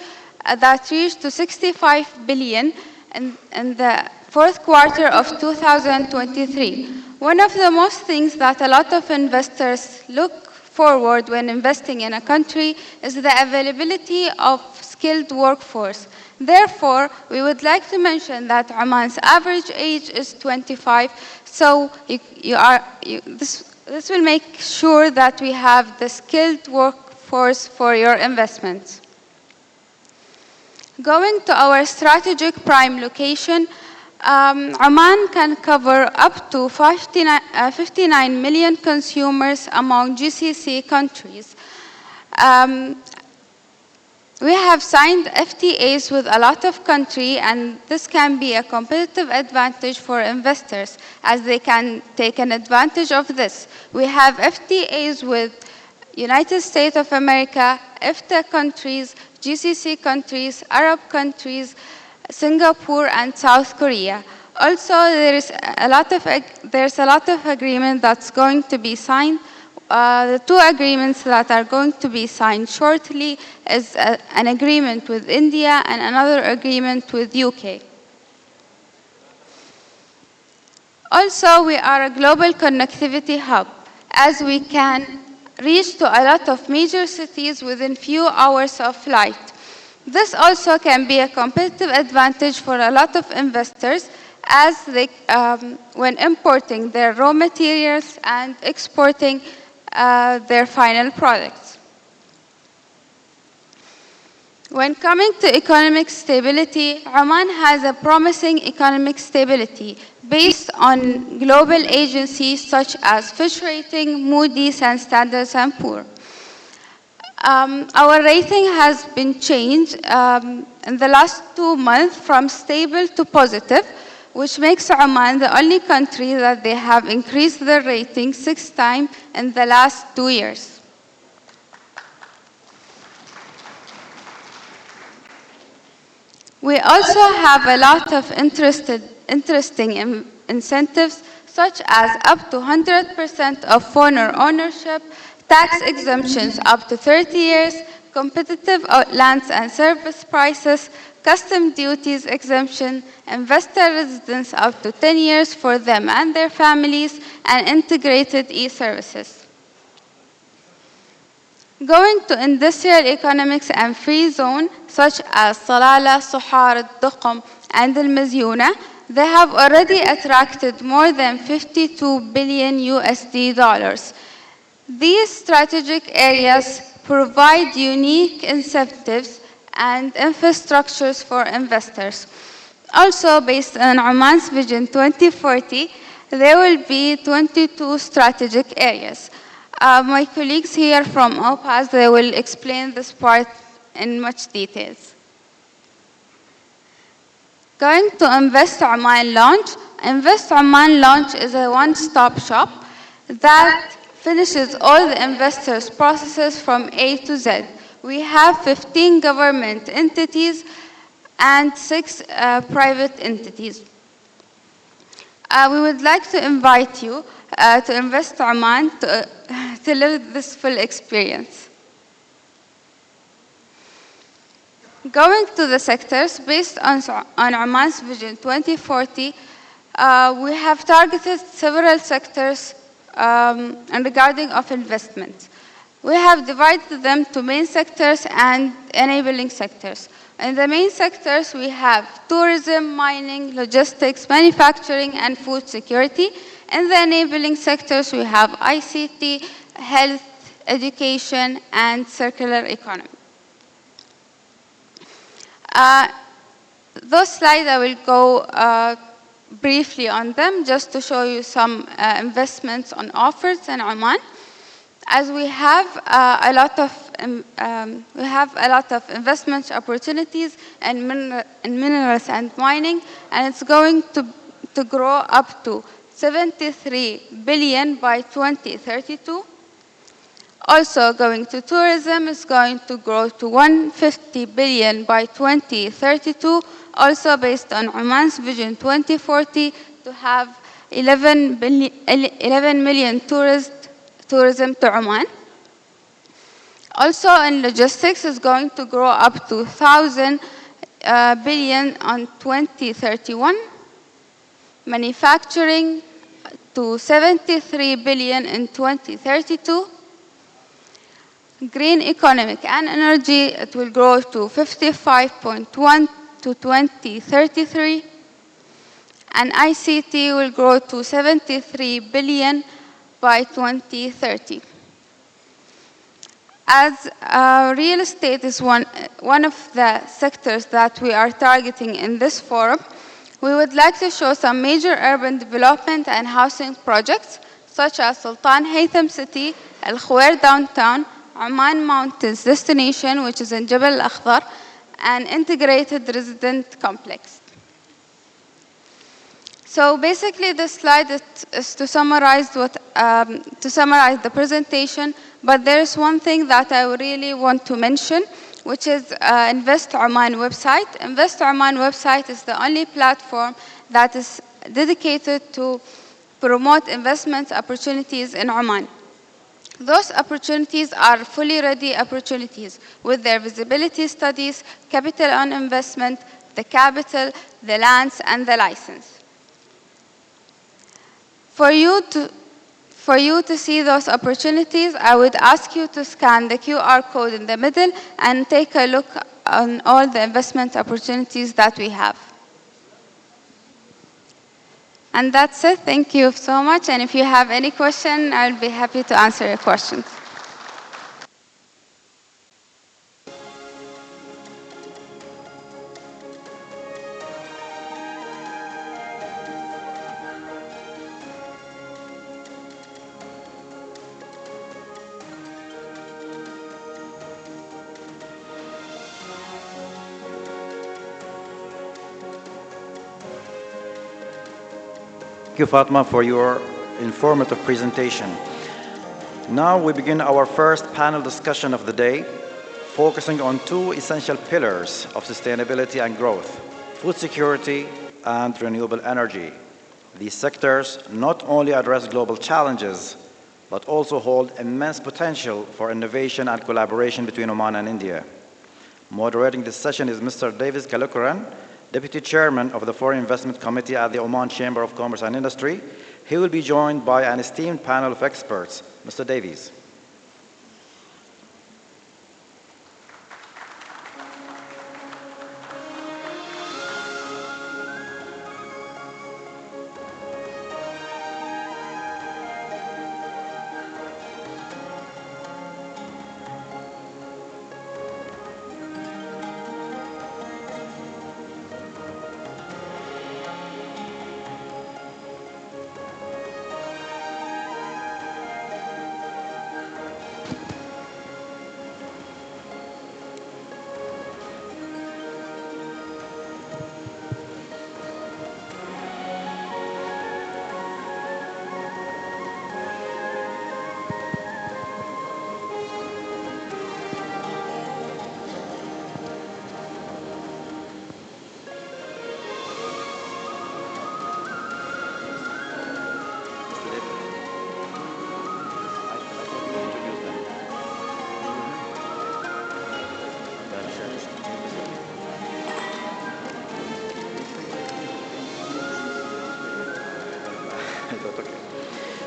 that reached to 65 billion in the fourth quarter of 2023. One of the most things that a lot of investors look forward when investing in a country is the availability of skilled workforce. Therefore, we would like to mention that Oman's average age is 25, so this will make sure that we have the skilled workforce for your investments. Going to our strategic prime location, Oman can cover up to 59 million consumers among GCC countries. We have signed FTAs with a lot of countries, and this can be a competitive advantage for investors as they can take an advantage of this. We have FTAs with United States of America, EFTA countries, GCC countries, Arab countries, Singapore, and South Korea. Also, there's a lot of agreement that's going to be signed. The two agreements that are going to be signed shortly is an agreement with India and another agreement with UK. Also, we are a global connectivity hub, as we can reach to a lot of major cities within few hours of flight. This also can be a competitive advantage for a lot of investors as they, when importing their raw materials and exporting their final products. When coming to economic stability, Oman has a promising economic stability based on global agencies such as Fitch Rating, Moody's, and Standard & Poor's. Our rating has been changed in the last 2 months from stable to positive, which makes Oman the only country that they have increased their rating 6 times in the last 2 years. We also have a lot of interesting incentives, such as up to 100% of foreign ownership, tax exemptions up to 30 years, competitive lands and service prices, custom duties exemption, investor residence up to 10 years for them and their families, and integrated e-services. Going to industrial economics and free zone, such as Salalah, Suhar, Duqm, and Al-Mazyuna, they have already attracted more than 52 billion USD dollars. These strategic areas provide unique incentives and infrastructures for investors. Also, based on Oman's Vision 2040, there will be 22 strategic areas. My colleagues here from OPAS, they will explain this part in much details. Going to Invest Oman launch. Invest Oman launch is a one-stop shop that finishes all the investors' processes from A to Z. We have 15 government entities and 6 private entities. We would like to invite you to Invest Oman to live this full experience. Going to the sectors, based on Oman's Vision 2040, we have targeted several sectors regarding of investment. We have divided them to main sectors and enabling sectors. In the main sectors, we have tourism, mining, logistics, manufacturing, and food security. In the enabling sectors, we have ICT, health, education, and circular economy. Those slides I will go briefly on them just to show you some investments on offers in Oman. As we have a lot of investment opportunities in minerals and mining, and it's going to grow up to 73 billion by 2032. Also going to tourism is going to grow to 150 billion by 2032, also based on Oman's Vision 2040 to have 11 million tourism to Oman. Also in logistics is going to grow up to 1,000 billion on 2031. Manufacturing to 73 billion in 2032. Green economic and energy, it will grow to 55.1 to 2033. And ICT will grow to 73 billion by 2030. As real estate is one of the sectors that we are targeting in this forum, we would like to show some major urban development and housing projects, such as Sultan Haytham City, Al Khuwair Downtown, Oman Mountains Destination, which is in Jabal Al Akhdar, and integrated resident complex. So basically, this slide is to summarize the presentation. But there is one thing that I really want to mention, which is Invest Oman website. Invest Oman website is the only platform that is dedicated to promote investment opportunities in Oman. Those opportunities are fully ready opportunities with their visibility studies, capital on investment, the capital, the lands, and the license. For you to see those opportunities, I would ask you to scan the QR code in the middle and take a look on all the investment opportunities that we have. And that's it. Thank you so much. And if you have any question, I'll be happy to answer your questions. Thank you, Fatma, for your informative presentation. Now we begin our first panel discussion of the day, focusing on two essential pillars of sustainability and growth: food security and renewable energy. These sectors not only address global challenges, but also hold immense potential for innovation and collaboration between Oman and India. Moderating this session is Mr. Davis Kalukuran, Deputy Chairman of the Foreign Investment Committee at the Oman Chamber of Commerce and Industry. He will be joined by an esteemed panel of experts. Mr. Davies.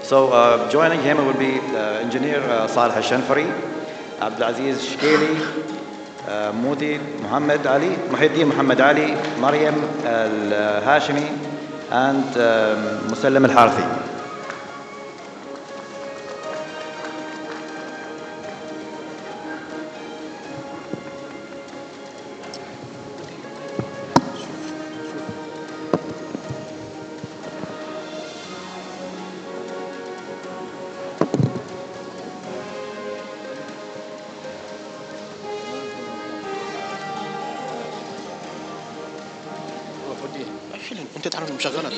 So joining him will be Engineer Saleh Al-Shanfari, Abdulaziz Shkeli, Mudi Muhammad Ali, Muhyiddin Muhammad Ali, Mariam Al-Hashimi, and Musallam Al-Harthi. حلو انت تعرف مشغلك.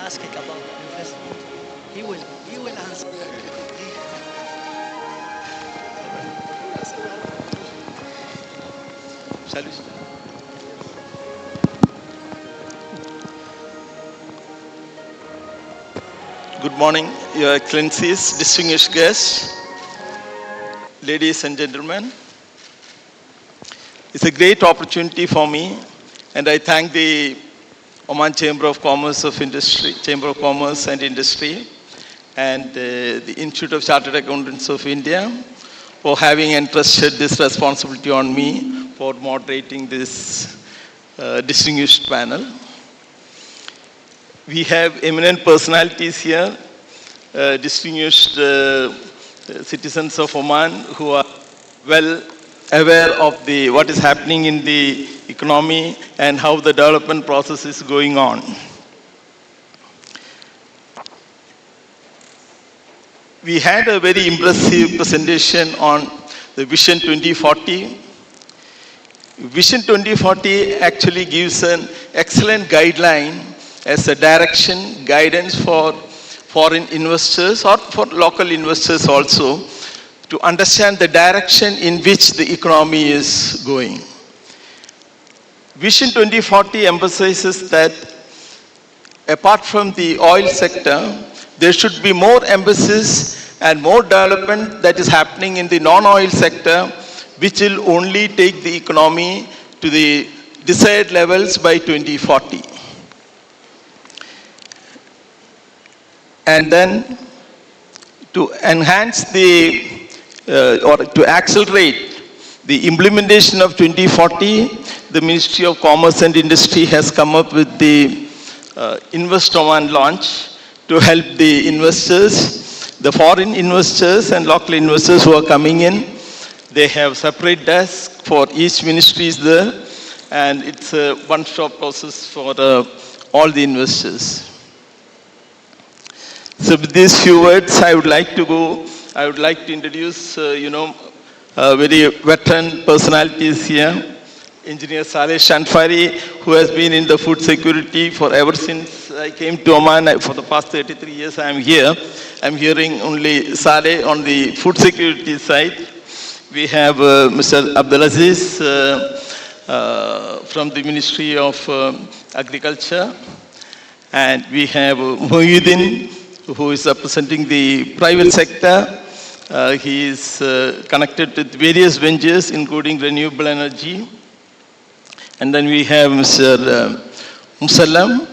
Asking about investment, he will answer. Shall we start? Good morning, Your Excellencies, distinguished guests, ladies and gentlemen. It's a great opportunity for me, and I thank the Oman Chamber of Commerce and Industry, and the Institute of Chartered Accountants of India for having entrusted this responsibility on me for moderating this distinguished panel. We have eminent personalities here, distinguished citizens of Oman who are well aware of what is happening in the economy and how the development process is going on. We had a very impressive presentation on the Vision 2040. Vision 2040 actually gives an excellent guideline as a direction, guidance for foreign investors or for local investors also to understand the direction in which the economy is going. Vision 2040 emphasizes that apart from the oil sector, there should be more emphasis and more development that is happening in the non-oil sector, which will only take the economy to the desired levels by 2040. And then to enhance or to accelerate the implementation of 2040, the Ministry of Commerce and Industry has come up with the Invest Oman launch to help the investors, the foreign investors and local investors who are coming in. They have separate desks for each ministry there, and it's a one-stop process for all the investors. So with these few words, I would like to introduce, very veteran personalities here. Engineer Saleh Shanfari, who has been in the food security for ever since I came to Oman. For the past 33 years, I am here. I'm hearing only Saleh on the food security side. We have Mr. Abdulaziz from the Ministry of Agriculture. And we have Mohyuddin, who is representing the private sector. He is connected with various ventures, including renewable energy. And then we have Mr. Musallam,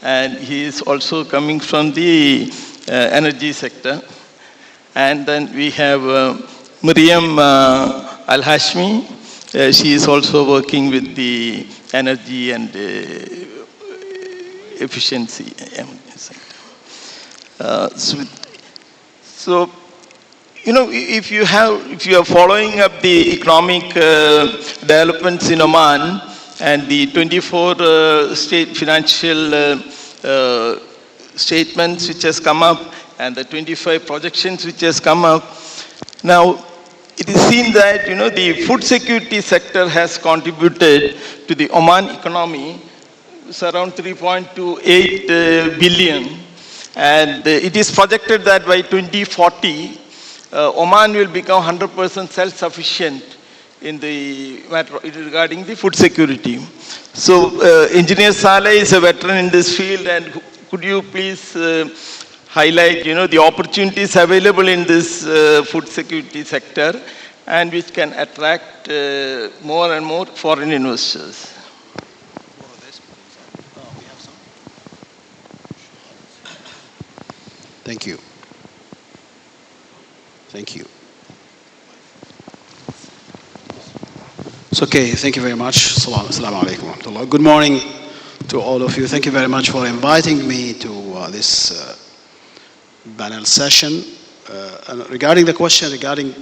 and he is also coming from the energy sector. And then we have Miriam Al-Hashmi. She is also working with the energy and efficiency. So, if you are following up the economic developments in Oman and the 24 state financial statements which has come up and the 25 projections which has come up, now it is seen that the food security sector has contributed to the Oman economy. It's around 3.28 billion. And it is projected that by 2040, Oman will become 100% self-sufficient in the matter regarding the food security. So, Engineer Saleh is a veteran in this field, and could you please highlight, the opportunities available in this food security sector, and which can attract more and more foreign investors? Thank you. Thank you. It's okay. Thank you very much. Assalamu alaikum wa rahmatullah. Good morning to all of you. Thank you very much for inviting me to this panel session. Regarding the question regarding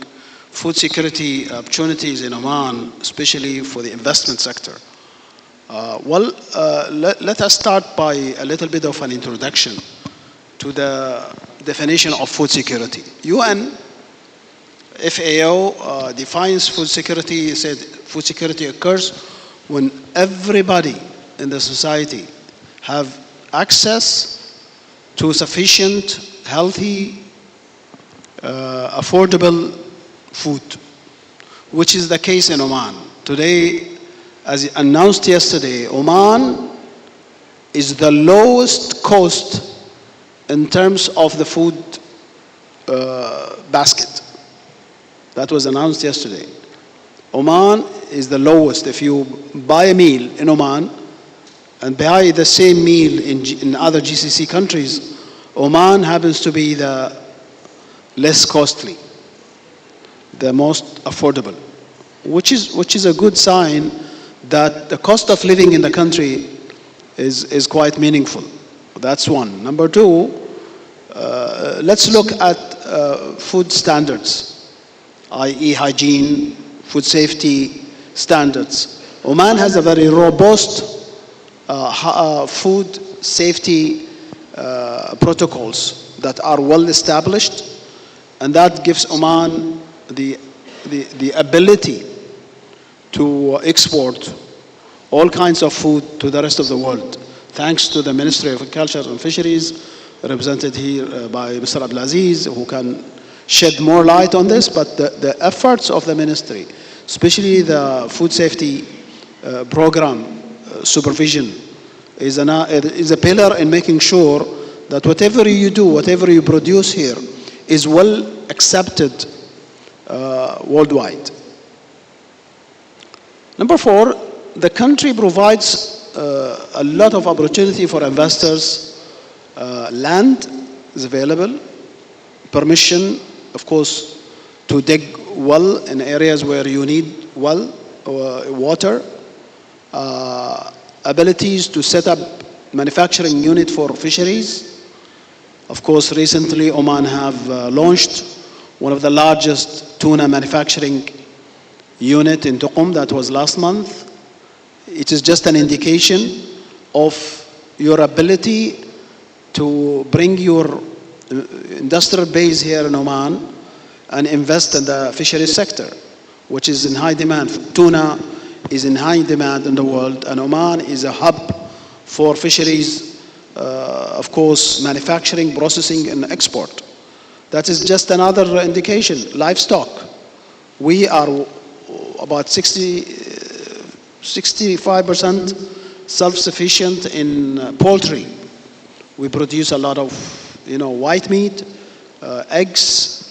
food security opportunities in Oman, especially for the investment sector. Let us start by a little bit of an introduction to the definition of food security. UN FAO defines food security, said food security occurs when everybody in the society have access to sufficient, healthy, affordable food, which is the case in Oman. Today, as announced yesterday, Oman is the lowest cost in terms of the food basket. That was announced yesterday. Oman is the lowest. If you buy a meal in Oman and buy the same meal in other GCC countries, Oman happens to be the less costly, the most affordable, which is a good sign that the cost of living in the country is quite meaningful. That's one. Number two, let's look at food standards, i.e. hygiene, food safety standards. Oman has a very robust food safety protocols that are well established, and that gives Oman the ability to export all kinds of food to the rest of the world, thanks to the Ministry of Agriculture and Fisheries, represented here by Mr. Abdulaziz, who can shed more light on this. But the efforts of the ministry, especially the food safety program supervision, is a pillar in making sure that whatever you do, whatever you produce here, is well accepted worldwide. Number four, the country provides a lot of opportunity for investors. Land is available, permission, of course, to dig well in areas where you need well water, abilities to set up manufacturing unit for fisheries. Of course, recently Oman have launched one of the largest tuna manufacturing unit in Tuqum. That was last month. It is just an indication of your ability to bring your industrial base here in Oman and invest in the fisheries sector, which is in high demand. Tuna is in high demand in the world, and Oman is a hub for fisheries, of course, manufacturing, processing, and export. That is just another indication. Livestock. We are about 65% self-sufficient in poultry. We produce a lot of, white meat, eggs,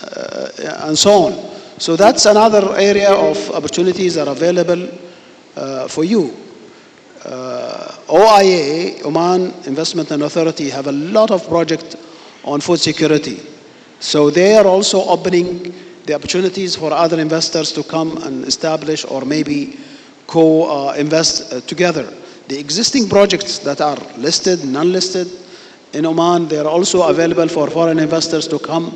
and so on. So that's another area of opportunities that are available for you. OIA, Oman Investment and Authority, have a lot of projects on food security. So they are also opening the opportunities for other investors to come and establish or maybe co-invest together. The existing projects that are listed, non-listed in Oman, they are also available for foreign investors to come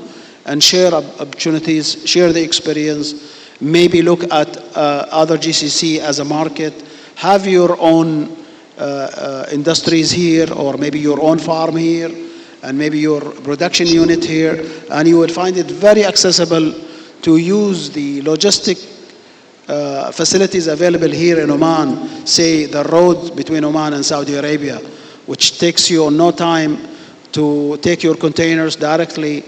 and share opportunities, share the experience, maybe look at other GCC as a market, have your own industries here, or maybe your own farm here, and maybe your production unit here, and you will find it very accessible to use the logistic facilities available here in Oman, say the road between Oman and Saudi Arabia, which takes you no time to take your containers directly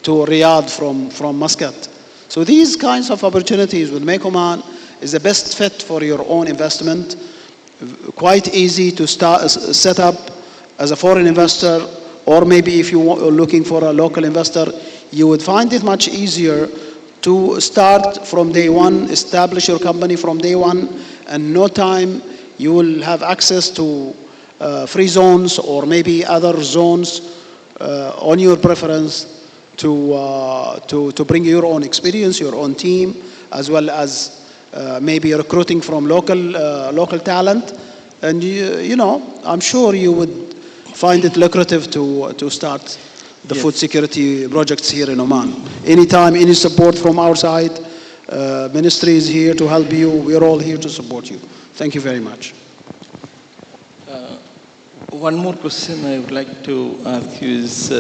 to Riyadh from Muscat. So these kinds of opportunities will make Oman is the best fit for your own investment. Quite easy to set up as a foreign investor, or maybe if you're looking for a local investor, you would find it much easier to start from day one, establish your company from day one, and no time you will have access to free zones or maybe other zones on your preference to bring your own experience, your own team, as well as maybe recruiting from local talent. And you know, I'm sure you would find it lucrative to start the food security projects here in Oman. Anytime, any support from our side, ministry is here to help you. We're all here to support you. Thank you very much. One more question I would like to ask you is,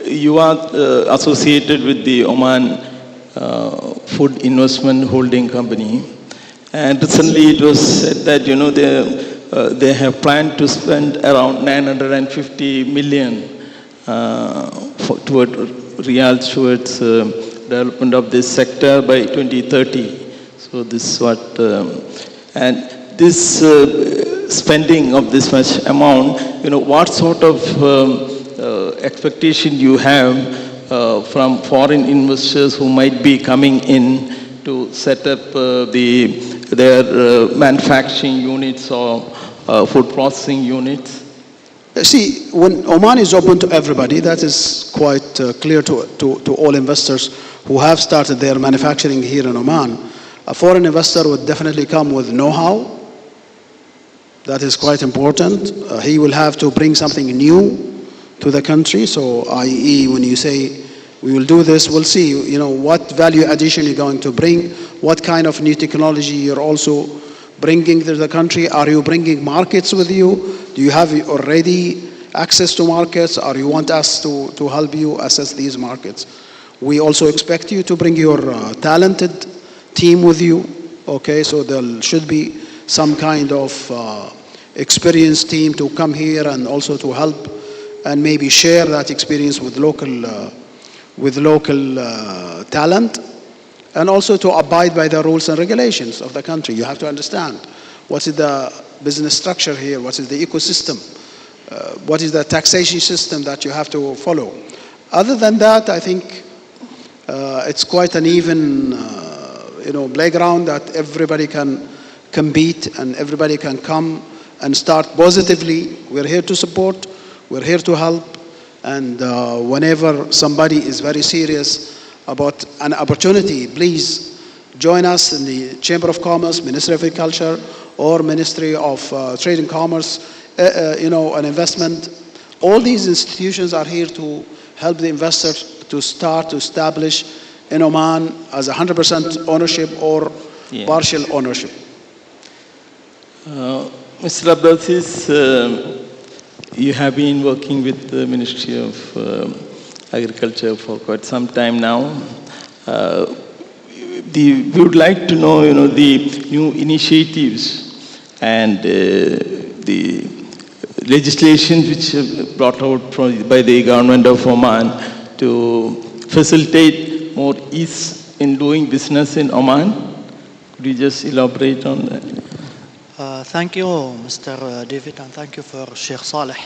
you are associated with the Oman Food Investment Holding Company, and recently it was said that, you know, they have planned to spend around 950 million towards development of this sector by 2030. So this is what, and this spending of this much amount, you know, what sort of expectation you have from foreign investors who might be coming in to set up their manufacturing units or food processing units? See, when Oman is open to everybody, that is quite clear to all investors who have started their manufacturing here in Oman. A foreign investor would definitely come with know-how. That is quite important. He will have to bring something new to the country. So, i.e., when you say we will do this, we'll see, you know, what value addition you're going to bring, what kind of new technology you're also bringing to the country. Are you bringing markets with you? Do you have already access to markets, or you want us to help you assess these markets? We also expect you to bring your talented team with you. Okay, so there should be some kind of experienced team to come here and also to help and maybe share that experience with local talent, and also to abide by the rules and regulations of the country. You have to understand what is the business structure here, what is the ecosystem, what is the taxation system that you have to follow. Other than that, I think it's quite an even playground that everybody can compete and everybody can come and start positively. We're here to support, we're here to help, and whenever somebody is very serious about an opportunity, please join us in the Chamber of Commerce, Ministry of Agriculture, or Ministry of Trade and Commerce, and Investment. All these institutions are here to help the investor to start to establish in Oman as 100% ownership or partial ownership. Mr. Abdulaziz, you have been working with the Ministry of Agriculture for quite some time now. We would like to know, the new initiatives and the legislation which brought out by the government of Oman to facilitate more ease in doing business in Oman. Could you just elaborate on that? Thank you, Mr. David, and thank you for Sheikh Saleh.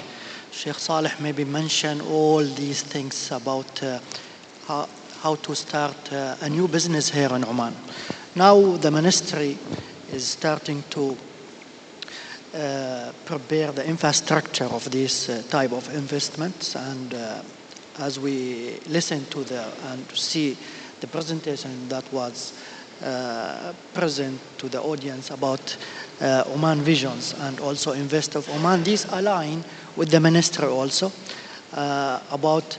Sheikh Saleh maybe mentioned all these things about how to start a new business here in Oman. Now the ministry is starting to prepare the infrastructure of this type of investments, and as we listen to and see the presentation that was present to the audience about Oman visions and also Invest of Oman, these align with the ministry also about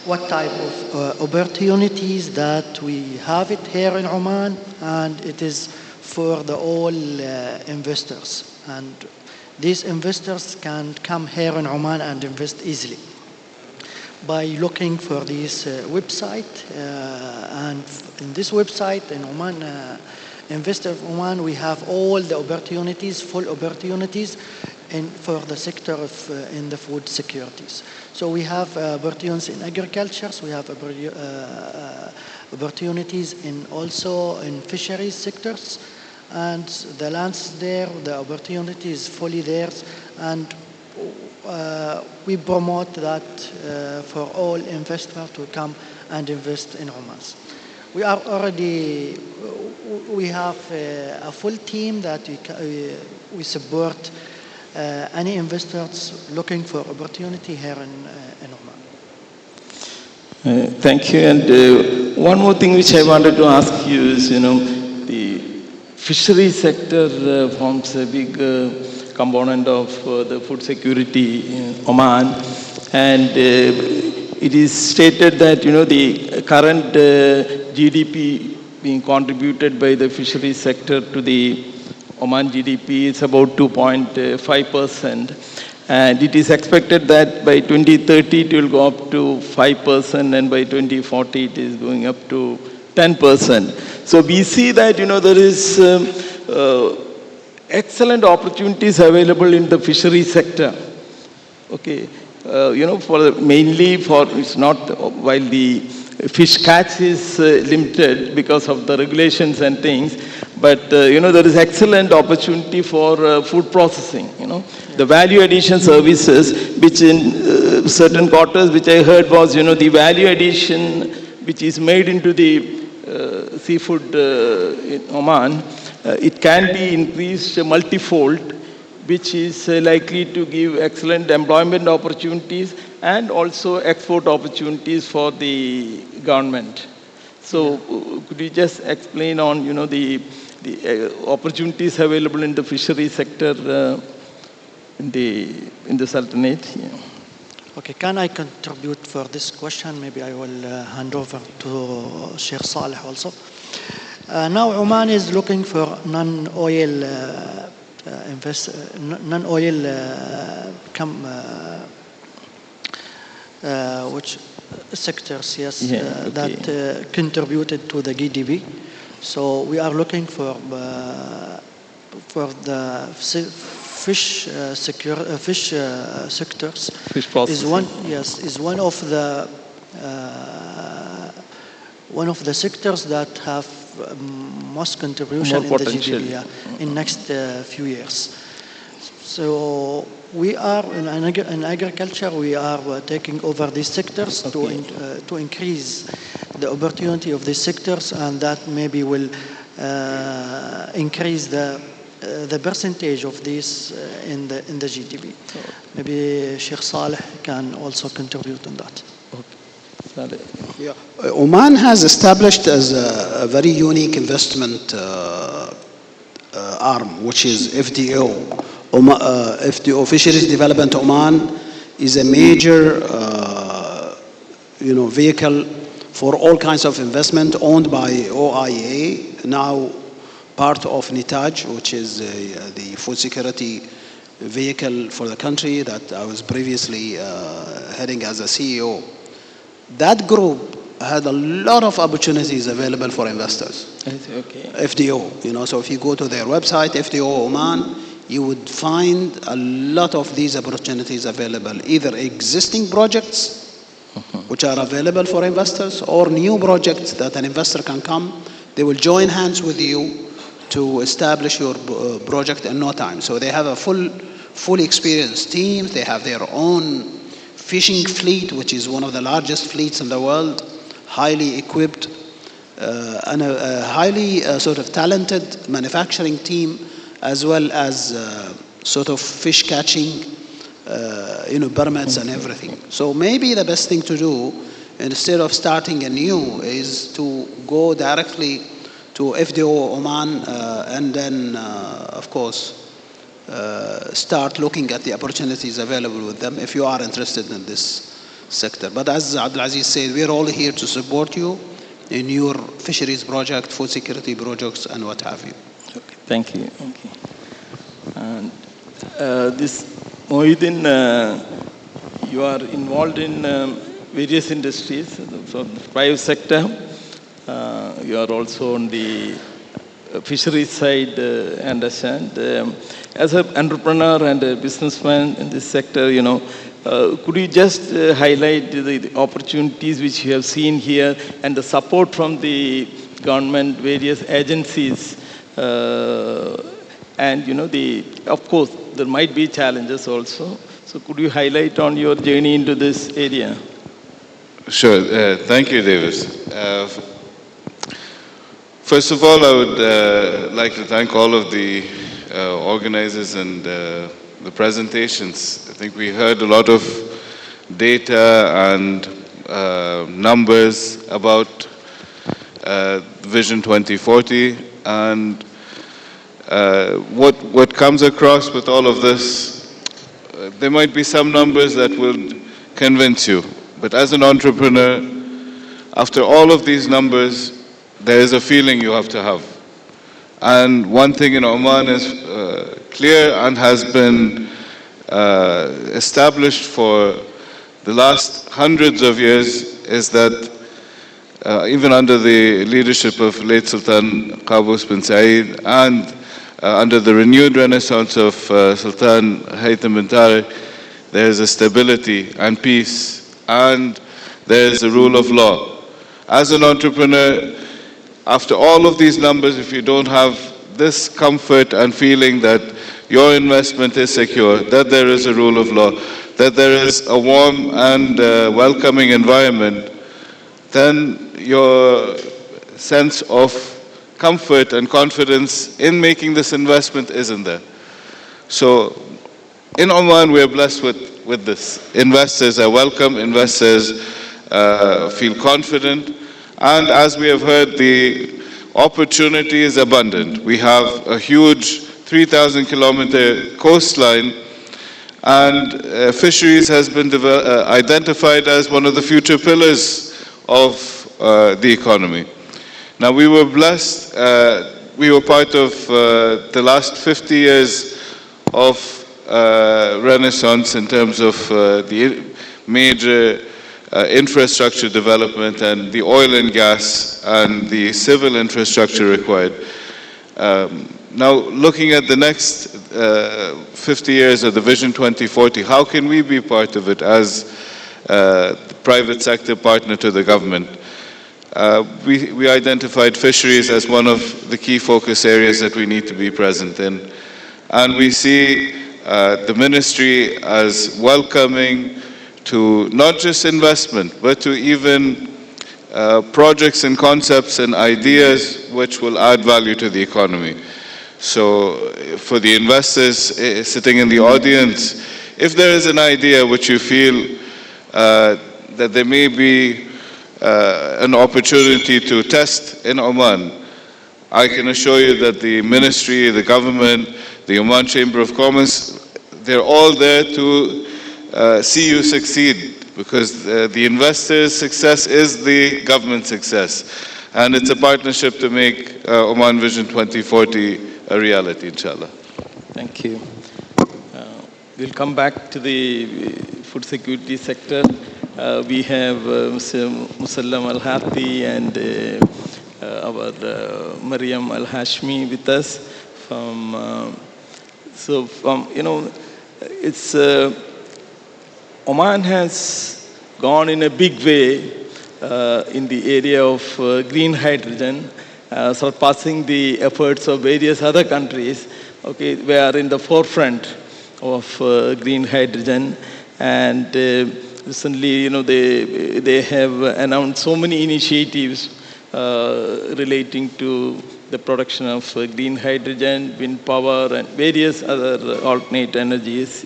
what type of opportunities that we have it here in Oman, and it is for the all investors, and these investors can come here in Oman and invest easily by looking for this website, and in this website in Oman, Invest of Oman, we have all the opportunities, full opportunities for the sector of in the food securities. So we have opportunities in agriculture, so we have opportunities in also in fisheries sectors, and the lands there, the opportunity is fully theirs, and we promote that for all investors to come and invest in Oman. We are already, we have a full team that we support any investors looking for opportunity here in Oman. Thank you. And one more thing which I wanted to ask you is, the fishery sector forms a big component of the food security in Oman. And it is stated that, the current GDP being contributed by the fishery sector to the Oman GDP is about 2.5%. And it is expected that by 2030 it will go up to 5%, and by 2040 it is going up to 10%. So we see that, there is excellent opportunities available in the fishery sector. Okay, mainly for, it's not, while the fish catch is limited because of the regulations and things, but there is excellent opportunity for food processing. The value addition services, which in certain quarters, which I heard was, the value addition which is made into the seafood in Oman, it can be increased multifold, which is likely to give excellent employment opportunities and also export opportunities for the government. So could you just explain on, the opportunities available in the fishery sector in the Sultanate? Yeah. Okay, can I contribute for this question? Maybe I will hand over to Sheikh Saleh also. Now Oman is looking for non-oil which sectors, yes, that contributed to the GDP. So we are looking for the fish sectors. Fish processing is one of the sectors that have most contribution more in the GDP in next few years. So we are in agriculture. We are taking over these sectors to increase the opportunity of these sectors, and that maybe will increase the percentage of this in the GDP. Maybe Sheikh Saleh can also contribute on that. Yeah. Oman has established as a very unique investment arm, which is FDO. FDO, Fisheries Development Oman, is a major vehicle for all kinds of investment owned by OIA, now part of NITAJ, which is the food security vehicle for the country that I was previously heading as a CEO. That group had a lot of opportunities available for investors. Okay. FDO, so if you go to their website, FDO Oman, you would find a lot of these opportunities available, either existing projects which are available for investors, or new projects that an investor can come. They will join hands with you to establish your project in no time. So they have a fully experienced team. They have their own fishing fleet, which is one of the largest fleets in the world, highly equipped, and a highly sort of talented manufacturing team, as well as sort of fish catching, permits and everything. So maybe the best thing to do, instead of starting anew, is to go directly to FDO Oman and then, of course, start looking at the opportunities available with them if you are interested in this sector. But as Abdulaziz said, we are all here to support you in your fisheries project, food security projects, and what have you. Okay. Thank you. Okay. And this Mohideen, you are involved in various industries, so the private sector. You are also on the fisheries side, I understand. As an entrepreneur and a businessman in this sector, could you just highlight the opportunities which you have seen here and the support from the government, various agencies, and of course there might be challenges also. So could you highlight on your journey into this area? Sure. Thank you, Davis. First of all, I would like to thank all of the organizers and the presentations. I think we heard a lot of data and numbers about Vision 2040, and what comes across with all of this, there might be some numbers that will convince you, but as an entrepreneur, after all of these numbers, there is a feeling you have to have. And one thing in Oman is clear and has been established for the last hundreds of years is that even under the leadership of late Sultan Qaboos bin Said and under the renewed renaissance of Sultan Haytham bin Tariq, there is a stability and peace, and there is a rule of law. As an entrepreneur, after all of these numbers, if you don't have this comfort and feeling that your investment is secure, that there is a rule of law, that there is a warm and welcoming environment, then your sense of comfort and confidence in making this investment isn't there. So in Oman, we are blessed with this. Investors are welcome, investors feel confident, and as we have heard, the opportunity is abundant. We have a huge 3,000 kilometer coastline, and fisheries has been identified as one of the future pillars of the economy. Now, we were blessed, we were part of the last 50 years of renaissance in terms of the major infrastructure development and the oil and gas and the civil infrastructure required. Now, looking at the next 50 years of the Vision 2040, how can we be part of it as the private sector partner to the government? We identified fisheries as one of the key focus areas that we need to be present in. And we see the ministry as welcoming to not just investment, but to even projects and concepts and ideas which will add value to the economy. So for the investors sitting in the audience, if there is an idea which you feel that there may be an opportunity to test in Oman, I can assure you that the ministry, the government, the Oman Chamber of Commerce, they're all there to see you succeed, because the investor's success is the government's success. And it's a partnership to make Oman Vision 2040 a reality, inshallah. Thank you. We'll come back to the food security sector. We have Mr. Musallam Al-Hati and our Mariam Al-Hashmi with us from, it's, Oman has gone in a big way in the area of green hydrogen, surpassing the efforts of various other countries. Okay, we are in the forefront of green hydrogen, and recently, they have announced so many initiatives relating to the production of green hydrogen, wind power, and various other alternate energies.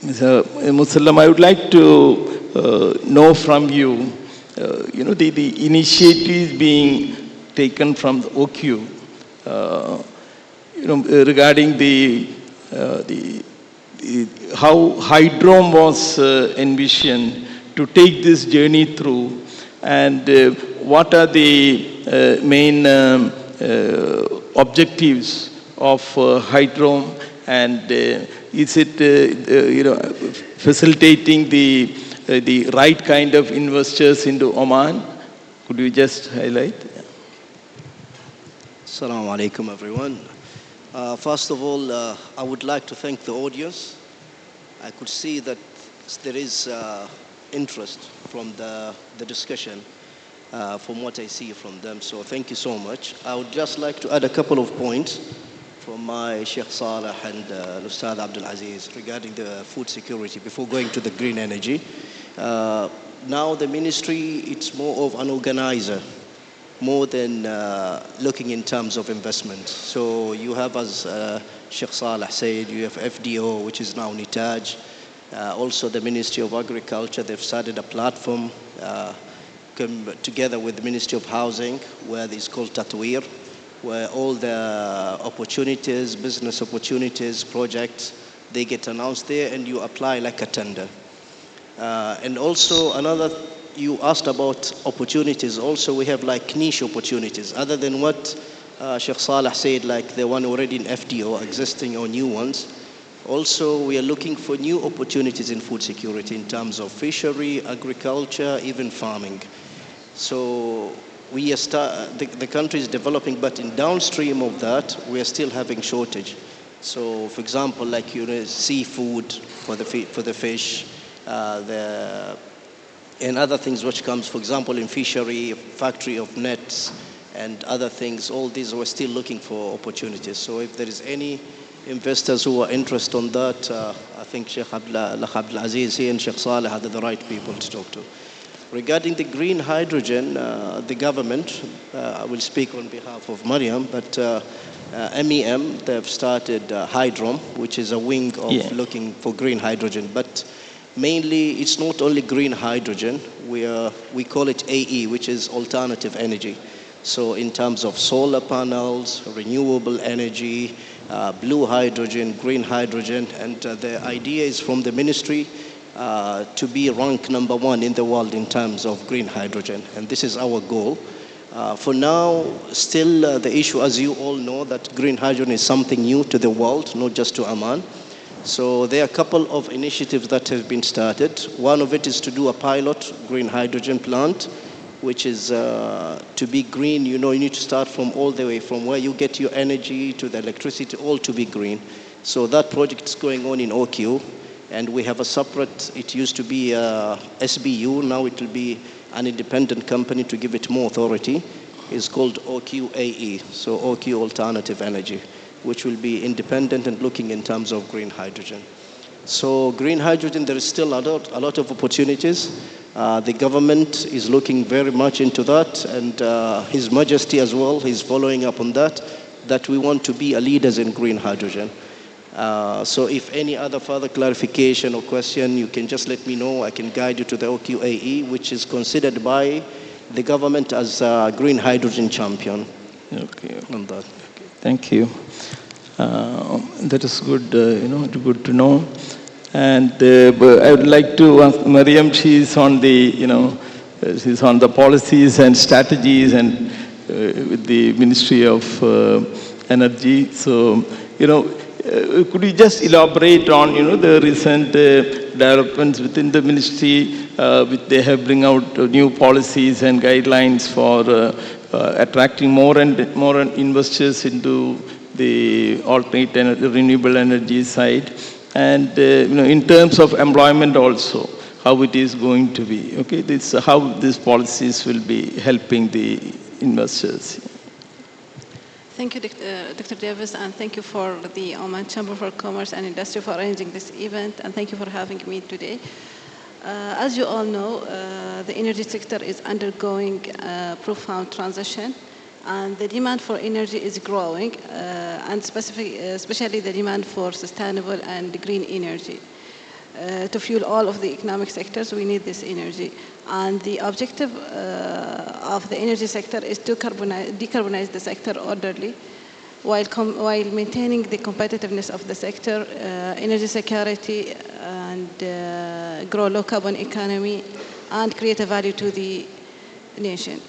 Mr. Musallam, I would like to know from you, the initiatives being taken from the OQ, regarding how Hydrome was envisioned to take this journey through, and what are the main objectives of Hydrome, and is it facilitating the right kind of investors into Oman? Could you just highlight? Assalamu alaikum, everyone. First of all, I would like to thank the audience. I could see that there is interest from the discussion, from what I see from them. So thank you so much. I would just like to add a couple of points from my Sheikh Saleh and Ustad Abdul Aziz regarding the food security before going to the green energy. Now the ministry, it's more of an organizer, more than looking in terms of investment. So you have, as Sheikh Saleh said, you have FDO, which is now Nitaj. Also, the Ministry of Agriculture, they've started a platform together with the Ministry of Housing, where it's called Tatweer, where all the opportunities, business opportunities, projects, they get announced there and you apply like a tender. And also you asked about opportunities. Also, we have like niche opportunities, other than what Sheikh Saleh said, like the one already in FDO, existing or new ones. Also, we are looking for new opportunities in food security in terms of fishery, agriculture, even farming. So the country is developing, but in downstream of that, we are still having shortage. So, for example, like seafood for the fish, and other things which comes, for example, in fishery, factory of nets, and other things. All these we're still looking for opportunities. So, if there is any investors who are interested on that, I think Sheikh Abdul Aziz and Sheikh Saleh are the right people to talk to. Regarding the green hydrogen, the government, I will speak on behalf of Mariam, but MEM, they've started Hydrom, which is a wing of looking for green hydrogen. But mainly, it's not only green hydrogen. We call it AE, which is alternative energy. So in terms of solar panels, renewable energy, blue hydrogen, green hydrogen, and the idea is from the ministry to be ranked #1 in the world in terms of green hydrogen. And this is our goal. For now, still the issue, as you all know, that green hydrogen is something new to the world, not just to Oman. So there are a couple of initiatives that have been started. One of it is to do a pilot green hydrogen plant, which is to be green. You know, you need to start from all the way from where you get your energy to the electricity, all to be green. So that project is going on in OQ. And we have a separate, it used to be SBU, now it will be an independent company to give it more authority. It's called OQAE, so OQ Alternative Energy, which will be independent and looking in terms of green hydrogen. So green hydrogen, there is still a lot of opportunities. The government is looking very much into that, and His Majesty as well, he's following up on that we want to be a leaders in green hydrogen. So if any other further clarification or question, you can just let me know. I can guide you to the OQAE, which is considered by the government as a green hydrogen champion. Okay. On that. Thank you. That is good, good to know. And I would like to ask Mariam, she's on she's on the policies and strategies and with the Ministry of Energy. So, could you just elaborate on, the recent developments within the ministry, which they have bring out new policies and guidelines for attracting more and more investors into the alternate and renewable energy side, and in terms of employment also, how it is going to be. Okay, how these policies will be helping the investors. Thank you, Dr. Davis, and thank you for the Oman Chamber for Commerce and Industry for arranging this event, and thank you for having me today. As you all know, the energy sector is undergoing a profound transition, and the demand for energy is growing, and especially the demand for sustainable and green energy. To fuel all of the economic sectors, we need this energy. And the objective of the energy sector is to decarbonize the sector orderly while maintaining the competitiveness of the sector, energy security, and grow low carbon economy, and create a value to the nation.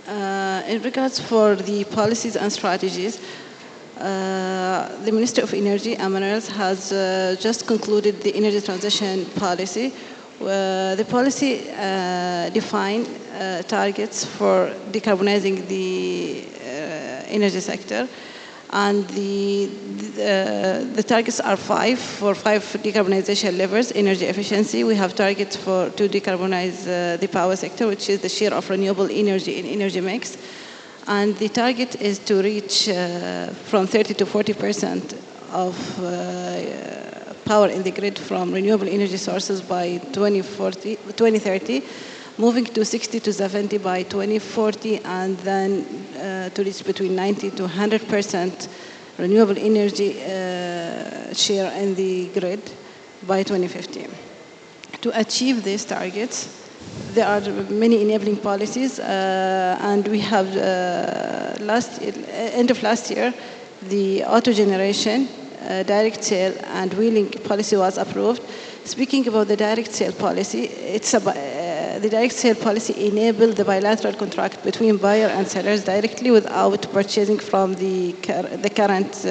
In regards for the policies and strategies, the Ministry of Energy and Minerals has just concluded the energy transition policy. The policy defined targets for decarbonizing the energy sector, and the targets are for five decarbonization levels. Energy efficiency, we have targets to decarbonize the power sector, which is the share of renewable energy in energy mix. And the target is to reach from 30 to 40% of power in the grid from renewable energy sources by 2030, moving to 60 to 70 by 2040, and then to reach between 90 to 100% renewable energy share in the grid by 2050. To achieve these targets, there are many enabling policies, and we have end of last year, the auto generation, direct sale, and wheeling policy was approved. Speaking about the direct sale policy, the direct sale policy enabled the bilateral contract between buyer and sellers directly without purchasing from the current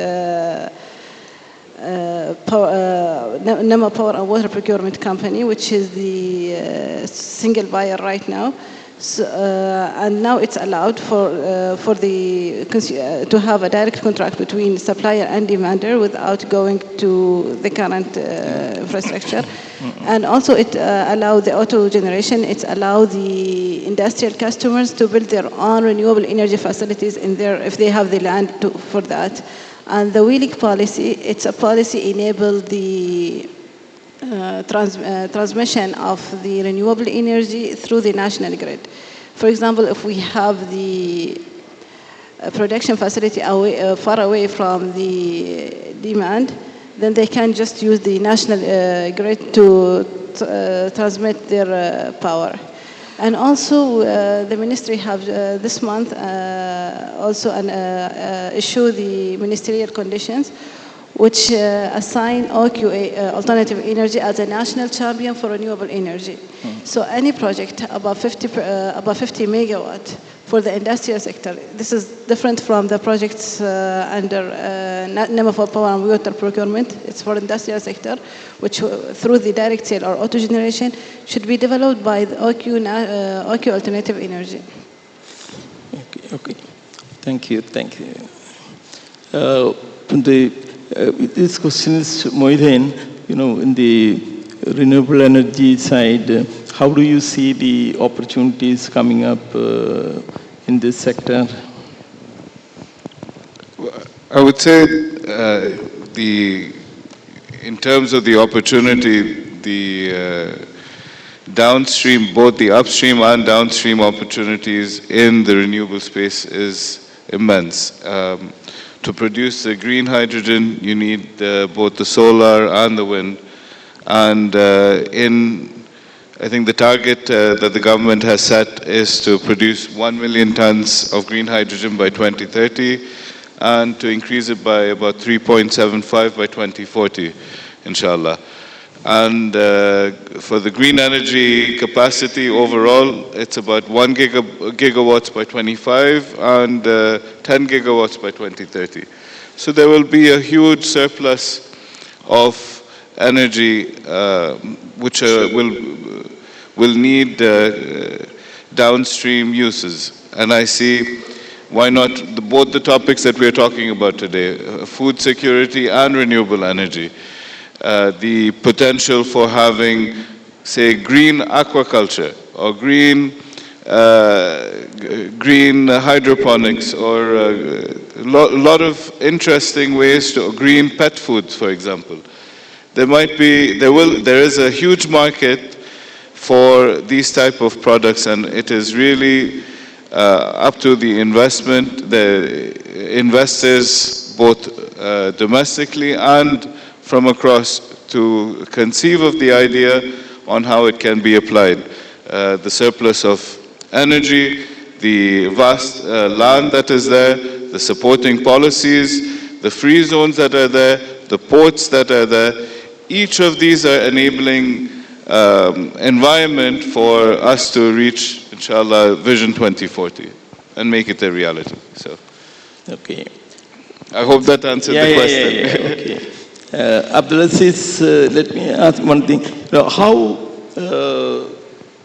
NEMA Power and Water Procurement Company, which is the single buyer right now. So, and now it's allowed for to have a direct contract between supplier and demander without going to the current infrastructure. And also it allows the auto generation, it allows the industrial customers to build their own renewable energy facilities in there if they have the land for that. And the wheeling policy, it's a policy enable the transmission of the renewable energy through the national grid. For example, if we have the production facility far away from the demand, then they can just use the national grid to transmit their power. And also, the ministry have this month also issue the ministerial conditions, which assign OQA, alternative energy, as a national champion for renewable energy. So any project above 50 megawatt for the industrial sector, this is different from the projects under NEMA for Power and Water Procurement. It's for industrial sector, which through the direct sale or auto generation should be developed by the OQ alternative energy. Okay. Thank you. This question is Moideen, in the renewable energy side, how do you see the opportunities coming up in this sector? I would say in terms of the opportunity, the downstream, both the upstream and downstream opportunities in the renewable space is immense. To produce the green hydrogen, you need both the solar and the wind. And I think the target that the government has set is to produce 1 million tons of green hydrogen by 2030 and to increase it by about 3.75 by 2040, inshallah. And for the green energy capacity overall, it's about 1 gigawatts by 25 and 10 gigawatts by 2030. So there will be a huge surplus of energy which will need downstream uses. And I see why not both the topics that we're talking about today, food security and renewable energy. The potential for having, say, green aquaculture or green hydroponics or a lot of interesting ways to green pet foods, for example. There is a huge market for these type of products, and it is really up to the investors, both domestically and from across, to conceive of the idea on how it can be applied. The surplus of energy, the vast land that is there, the supporting policies, the free zones that are there, the ports that are there, each of these are enabling environment for us to reach, inshallah, Vision 2040 and make it a reality. So, okay. I hope that answered the question. Yeah, okay. Abdulaziz, let me ask one thing. How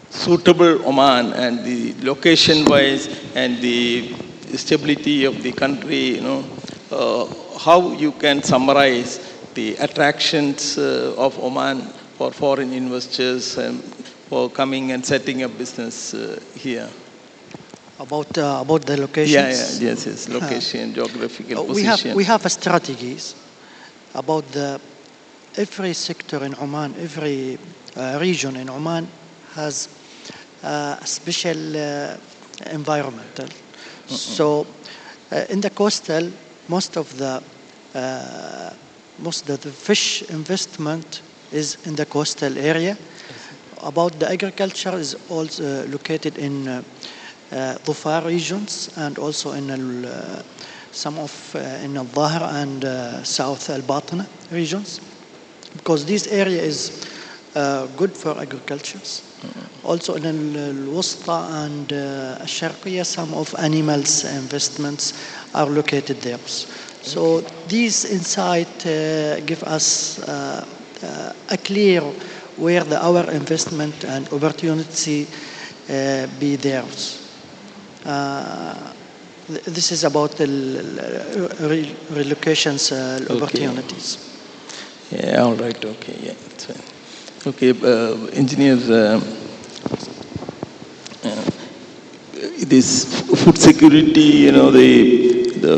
suitable Oman and the location-wise and the stability of the country, how you can summarize the attractions of Oman for foreign investors for coming and setting up business here? About the locations? Yes, location, geographical position. We have strategies about every sector in Oman, every region in Oman has a special environmental. So in the coastal, most of the fish investment is in the coastal area. About the agriculture is also located in Dhofar regions and also in some of in Al-Dhahra and South Al-Batna regions, because this area is good for agriculture. Also in Al-Wusta and Al-Sharqiyya, some of animals investments are located there. So these insights give us a clear where our investment and opportunity be there. This is about the relocations opportunities. Yeah, all right, okay, yeah, that's fine. Okay, engineers, this food security, the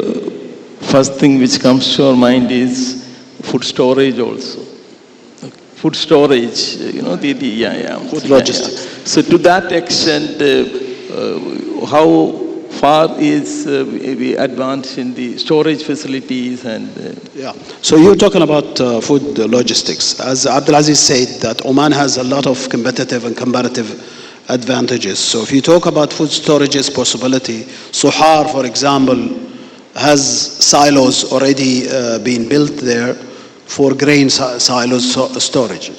first thing which comes to our mind is food storage also. Food storage, food logistics. So to that extent, how far is we advanced in the storage facilities and... Yeah, so you're talking about food logistics. As Abdulaziz said, that Oman has a lot of competitive and comparative advantages. So if you talk about food storage's possibility, Suhar, for example, has silos already being built there for grain silos storage.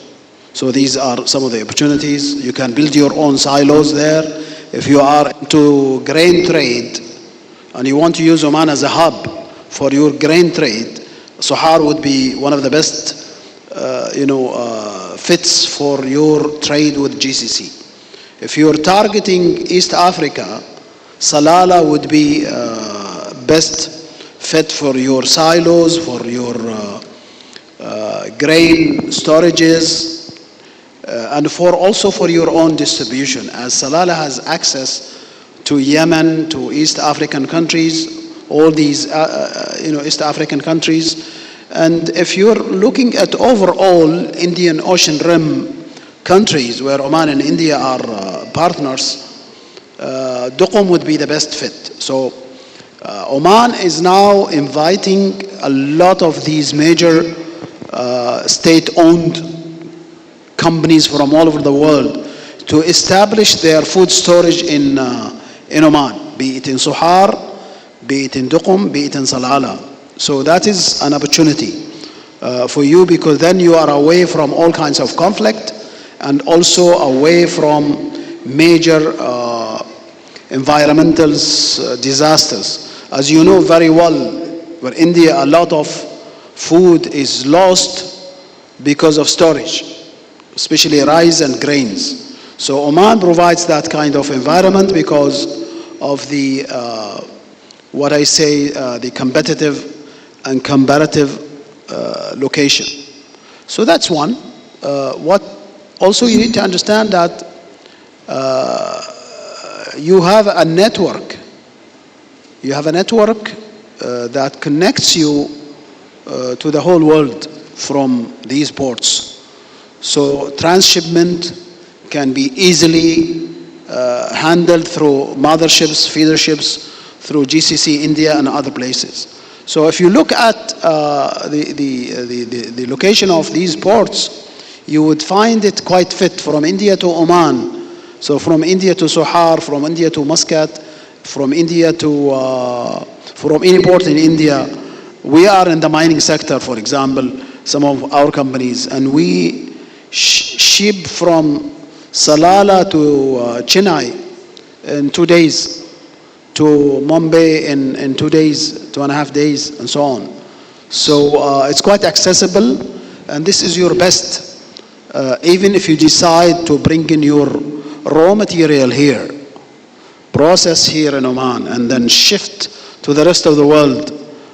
So these are some of the opportunities. You can build your own silos there. If you are into grain trade and you want to use Oman as a hub for your grain trade, Suhar would be one of the best fits for your trade with GCC. If you're targeting East Africa, Salalah would be best fit for your silos, for your grain storages, and also for your own distribution, as Salalah has access to Yemen, to East African countries, all these East African countries. And if you're looking at overall Indian Ocean Rim countries where Oman and India are partners, Duqm would be the best fit. So Oman is now inviting a lot of these major state-owned companies from all over the world to establish their food storage in Oman, be it in Suhar, be it in Duqm, be it in Salalah. So that is an opportunity for you, because then you are away from all kinds of conflict and also away from major environmental disasters. As you know very well, where India, a lot of food is lost because of storage, especially rice and grains. So Oman provides that kind of environment because of the, the competitive and comparative location. So that's one. What also you need to understand that you have a network. You have a network that connects you to the whole world from these ports. So transshipment can be easily handled through motherships, feederships, through GCC, India, and other places. So if you look at the location of these ports, you would find it quite fit from India to Oman. So from India to Suhar, from India to Muscat, from India to from any port in India. We are in the mining sector, for example, some of our companies, and we ship from Salalah to Chennai in 2 days, to Mumbai in 2 days, 2.5 days, and so on. So it's quite accessible, and this is your best. Even if you decide to bring in your raw material here, process here in Oman, and then shift to the rest of the world,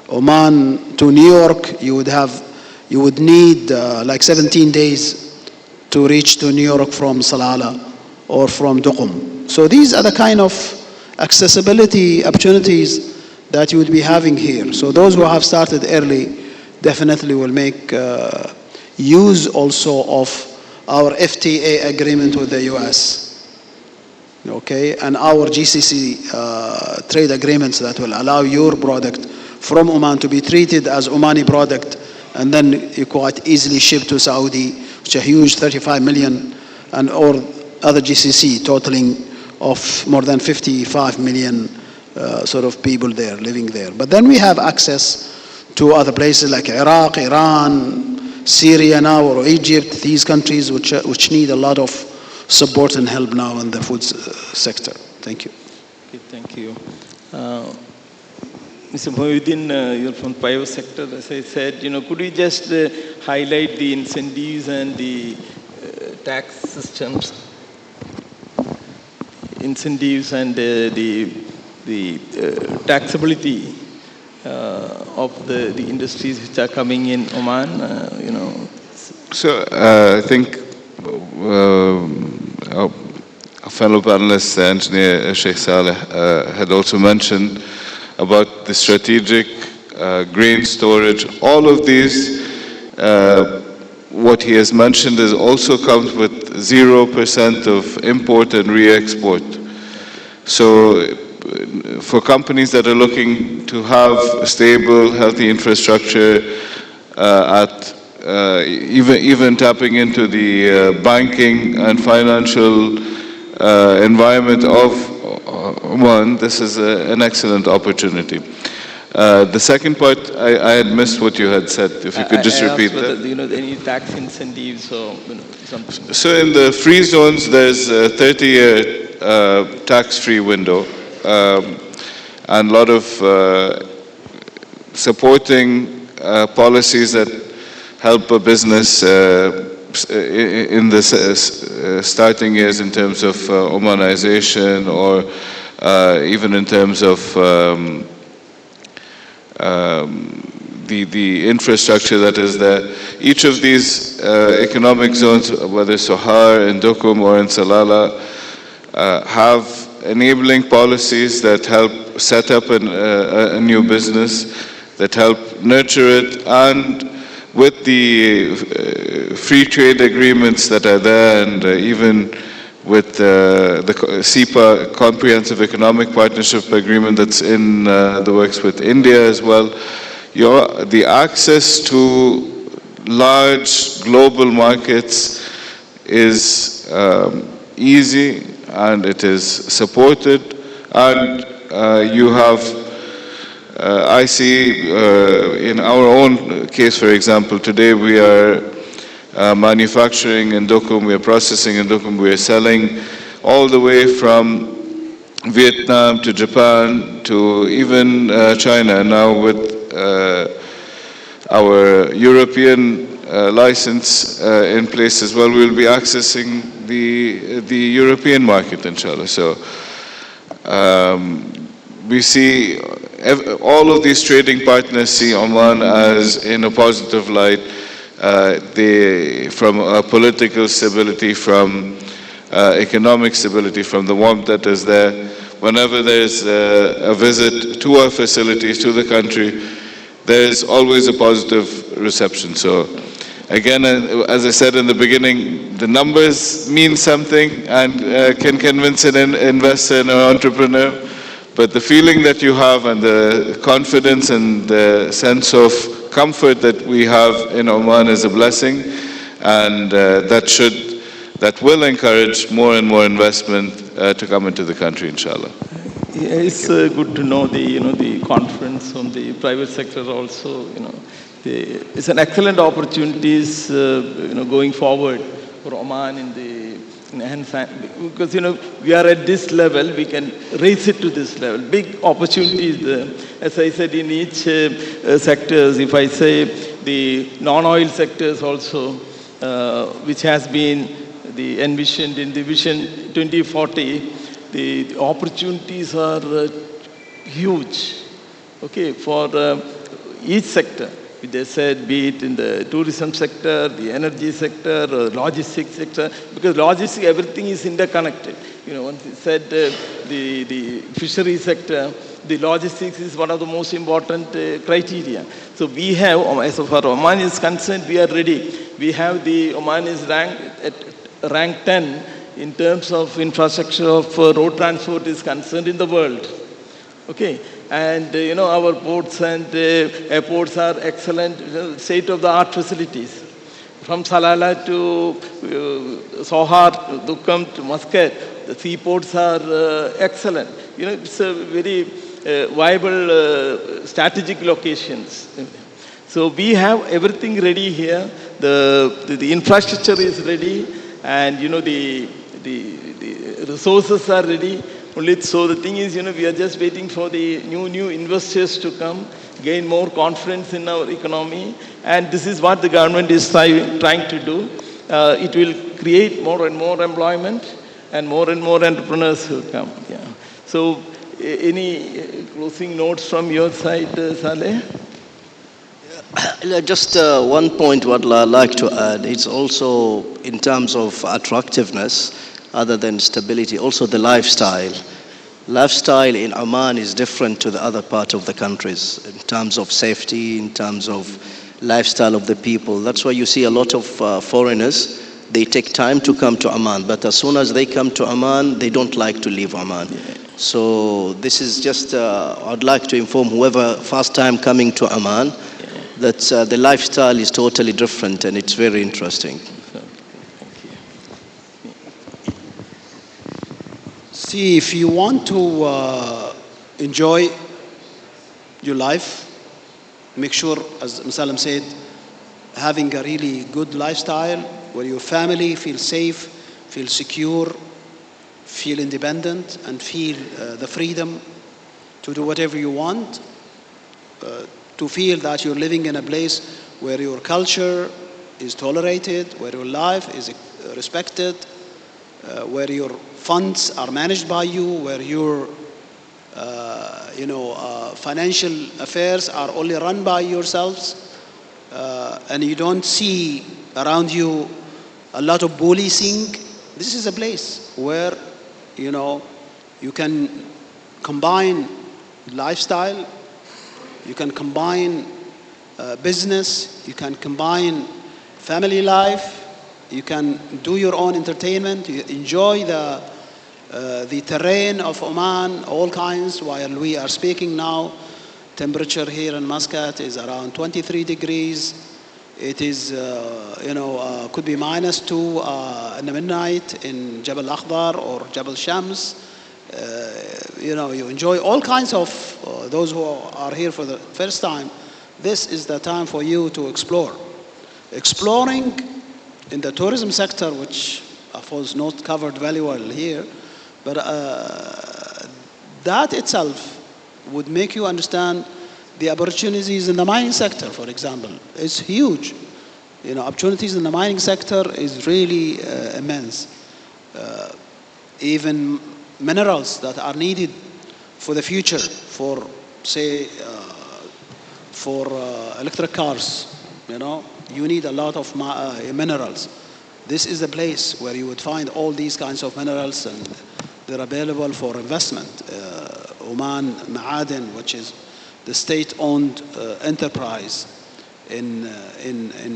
Oman to New York, you would need like 17 days to reach to New York from Salalah or from Duqm. So these are the kind of accessibility opportunities that you would be having here. So those who have started early definitely will make use also of our FTA agreement with the US, okay, and our GCC trade agreements that will allow your product from Oman to be treated as Omani product, and then you quite easily ship to Saudi, which are huge, 35 million, and or other GCC totaling of more than 55 million sort of people there, living there. But then we have access to other places like Iraq, Iran, Syria now, or Egypt, these countries which need a lot of support and help now in the food sector. Thank you. Okay, thank you. Mr. Mohiuddin, you're from private sector, as I said, could you just highlight the incentives and the tax systems, incentives and the taxability of the industries which are coming in Oman, So I think our fellow panelist, the engineer Sheikh Saleh, had also mentioned about the strategic grain storage. All of these, what he has mentioned, is also comes with 0% of import and re-export. So for companies that are looking to have a stable, healthy infrastructure even tapping into the banking and financial environment of Oman, this is an excellent opportunity. The second part, I had missed what you had said. If you could just repeat that. Any tax incentives or something? So in the free zones, there's a 30-year tax-free window and a lot of supporting policies that help a business in the starting years in terms of Omanization or even in terms of the infrastructure that is there. Each of these economic zones, whether Sohar, in Dukum or in Salala, have enabling policies that help set up a new business, that help nurture it, and with the free trade agreements that are there, and even with the CEPA, Comprehensive Economic Partnership Agreement that's in the works with India as well, the access to large global markets is easy and it is supported, and you have I see in our own case, for example, today we are manufacturing in Dukum, we are processing in Dukum, we are selling all the way from Vietnam to Japan to even China. And now with our European license in place as well, we'll be accessing the European market, inshallah. So we see all of these trading partners see Oman as in a positive light. From political stability, from economic stability, from the warmth that is there. Whenever there's a visit to our facilities, to the country, there's always a positive reception. So again, as I said in the beginning, the numbers mean something and can convince an investor and an entrepreneur. But the feeling that you have and the confidence and the sense of comfort that we have in Oman is a blessing, and that will encourage more and more investment to come into the country, inshallah. Yeah, it's good to know the confidence from the private sector also. It's an excellent opportunities going forward for Oman in the because we are at this level, we can raise it to this level. Big opportunities, as I said, in each sectors. If I say the non-oil sectors also, which has been envisioned in the Vision 2040, the opportunities are huge. Okay, for each sector. They said, be it in the tourism sector, the energy sector, or logistics sector, because logistics, everything is interconnected. Once you said the fishery sector, the logistics is one of the most important criteria. So we have, as far as Oman is concerned, we are ready. We have Oman is ranked at rank 10 in terms of infrastructure of road transport is concerned in the world. Okay. And our ports and airports are excellent, state-of-the-art facilities. from Salalah to Sohar, Dukkam to Muscat, the seaports are excellent. It's a very viable strategic locations. So we have everything ready here. The infrastructure is ready, and the resources are ready. So the thing is, we are just waiting for the new investors to come, gain more confidence in our economy, and this is what the government is trying to do. It will create more and more employment, and more entrepreneurs will come. Yeah. So, any closing notes from your side, Saleh? Just one point what I'd like to add. It's also in terms of attractiveness, other than stability, also the lifestyle. Lifestyle in Oman is different to the other part of the countries in terms of safety, in terms of lifestyle of the people. That's why you see a lot of foreigners, they take time to come to Oman, but as soon as they come to Oman, they don't like to leave Oman. So this is just, I'd like to inform whoever first time coming to Oman, that the lifestyle is totally different and it's very interesting. See, if you want to enjoy your life, make sure, as Musallam said, having a really good lifestyle where your family feels safe, feel secure, feel independent, and feel the freedom to do whatever you want, to feel that you're living in a place where your culture is tolerated, where your life is respected, where your funds are managed by you, where your financial affairs are only run by yourselves, and you don't see around you a lot of policing. This is a place where you can combine lifestyle, you can combine business, you can combine family life, you can do your own entertainment, you enjoy the terrain of Oman, all kinds. While we are speaking now, temperature here in Muscat is around 23 degrees. It is, could be -2 in the midnight in Jabal Akhdar or Jabal Shams. You enjoy all kinds of, those who are here for the first time, this is the time for you to explore. Exploring in the tourism sector, which of course not covered very well here, but that itself would make you understand the opportunities in the mining sector, for example. It's huge. Opportunities in the mining sector is really immense. Even minerals that are needed for the future, for say, for electric cars, you need a lot of minerals. This is a place where you would find all these kinds of minerals, and they're available for investment. Oman Ma'aden, which is the state-owned enterprise in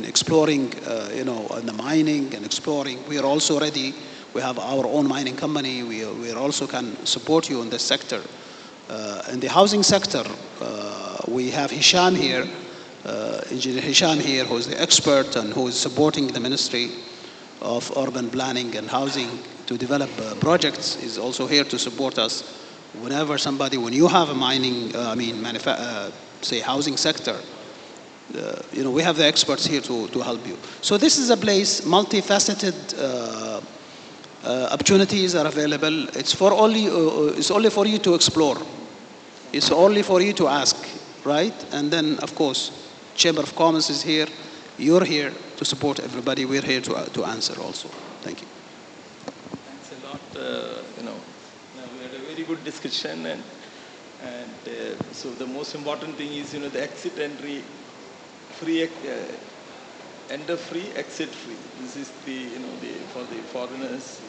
exploring, in the mining and exploring. We are also ready. We have our own mining company. We also can support you in this sector. In the housing sector, we have Hisham here, Engineer Hisham here, who is the expert and who is supporting the Ministry of Urban Planning and Housing to develop projects, is also here to support us. Whenever when you have a mining, say housing sector, we have the experts here to help you. So this is a place, multifaceted opportunities are available. It's only for you to explore. It's only for you to ask, right? And then, of course, Chamber of Commerce is here. You're here to support everybody. We're here to answer also. Thank you. Thanks a lot. We had a very good discussion, and so the most important thing is, the exit entry free, enter free, exit free. This is for the foreigners.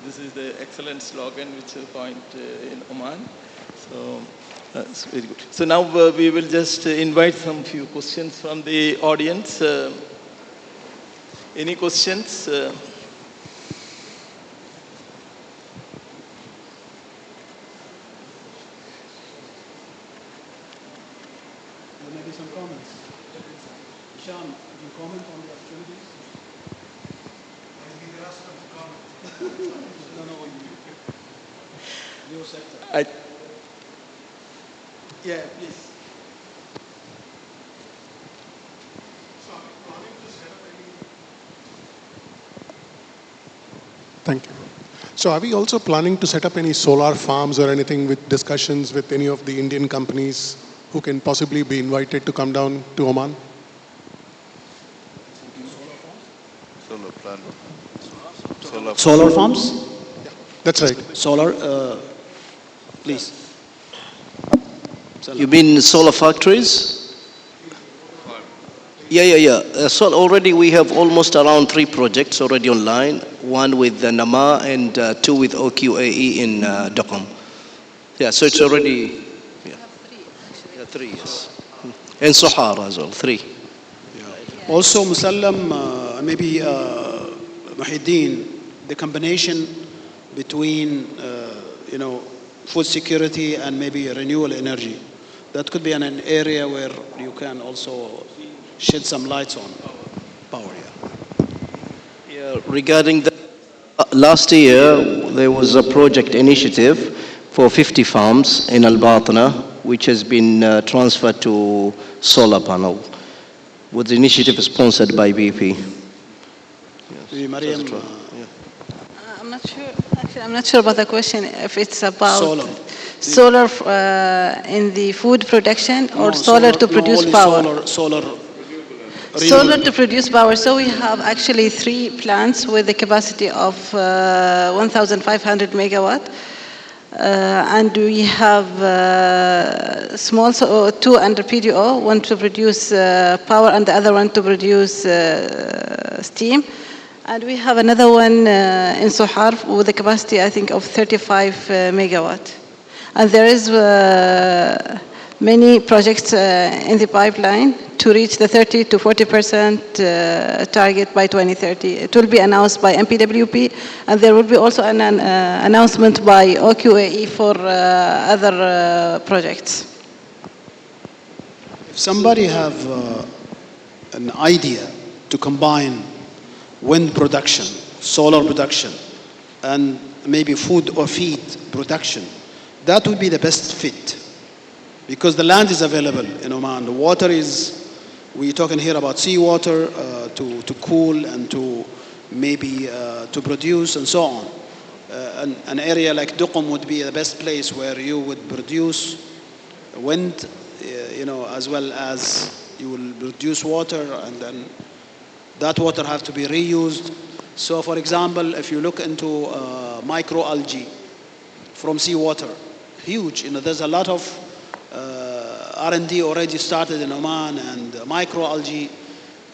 This is the excellent slogan which is coined in Oman. So that's very good. So now we will just invite some few questions from the audience. Any questions? Maybe some comments. Sean, could you comment on the opportunities? New sector. Yeah, please. Thank you. So are we also planning to set up any solar farms or anything with discussions with any of the Indian companies who can possibly be invited to come down to Oman? Solar plant. Solar farms? That's right. Solar, please. You mean solar factories? Yeah. So already we have almost around 3 projects already online. One with Nama and 2 with OQAE in Duqm. Yeah, so it's already. Yeah, 3, yes. And Sohar as well, 3. Also, Musallam, maybe Muhyiddin, the combination between, food security and maybe renewable energy. That could be an area where you can also shed some lights on power. Yeah, regarding the last year, there was a project initiative for 50 farms in Al-Batna, which has been transferred to solar panel, with the initiative sponsored by BP. Mariam, I'm not sure. Actually, I'm not sure about the question. If it's about solar in the food production or solar to produce power. Solar to produce power. So we have actually 3 plants with a capacity of 1,500 megawatt. And we have small, 2 under PDO, one to produce power and the other one to produce steam. And we have another one in Sohar with a capacity, I think, of 35 megawatt. And there is many projects in the pipeline to reach the 30 to 40% target by 2030. It will be announced by MPWP, and there will be also an announcement by OQAE for other projects. if somebody have an idea to combine wind production, solar production, and maybe food or feed production, that would be the best fit. Because the land is available in Oman. The water is, we're talking here about seawater to cool and to maybe to produce and so on. An area like Duqm would be the best place where you would produce wind, as well as you will produce water, and then that water have to be reused. So for example, if you look into microalgae from seawater, huge. There's a lot of R&D already started in Oman, and microalgae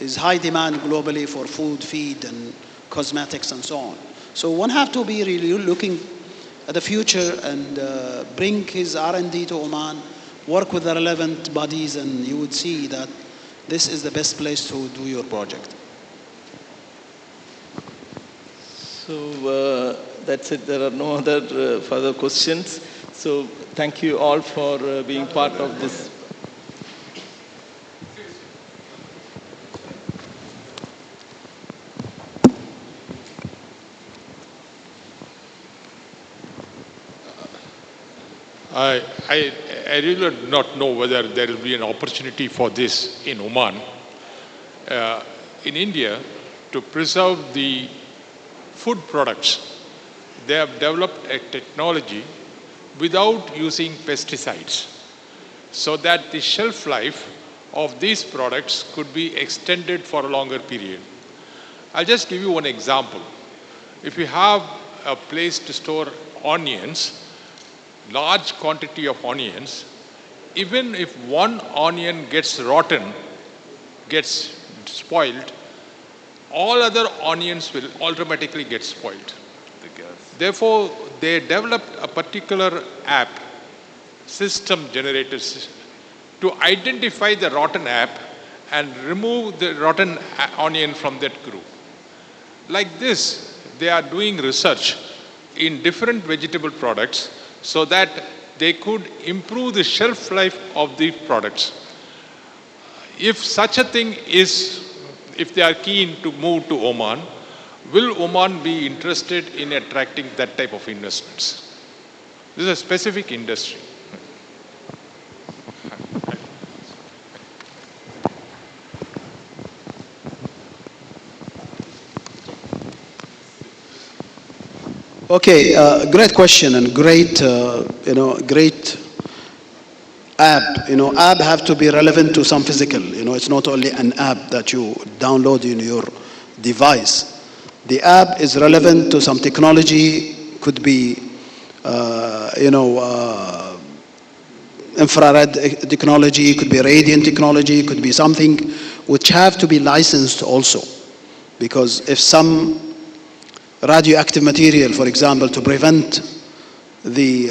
is high demand globally for food, feed, and cosmetics, and so on. So one have to be really looking at the future and bring his R&D to Oman, work with the relevant bodies, and you would see that this is the best place to do your project. So that's it. There are no other further questions. So thank you all for being part of this. I really do not know whether there will be an opportunity for this in Oman. In India, to preserve the food products, they have developed a technology without using pesticides, so that the shelf life of these products could be extended for a longer period. I'll just give you one example. If you have a place to store onions, large quantity of onions, even if one onion gets rotten, gets spoiled, all other onions will automatically get spoiled. Therefore, they developed a particular app, system generators, to identify the rotten app and remove the rotten onion from that group. Like this, they are doing research in different vegetable products so that they could improve the shelf life of the products. if such a thing is, if they are keen to move to Oman, will Oman be interested in attracting that type of investments? This is a specific industry. Okay, great question and great, great app. App have to be relevant to some physical. It's not only an app that you download in your device. The app is relevant to some technology, could be, infrared technology, could be radiant technology, could be something which have to be licensed also. Because if some radioactive material, for example, to prevent the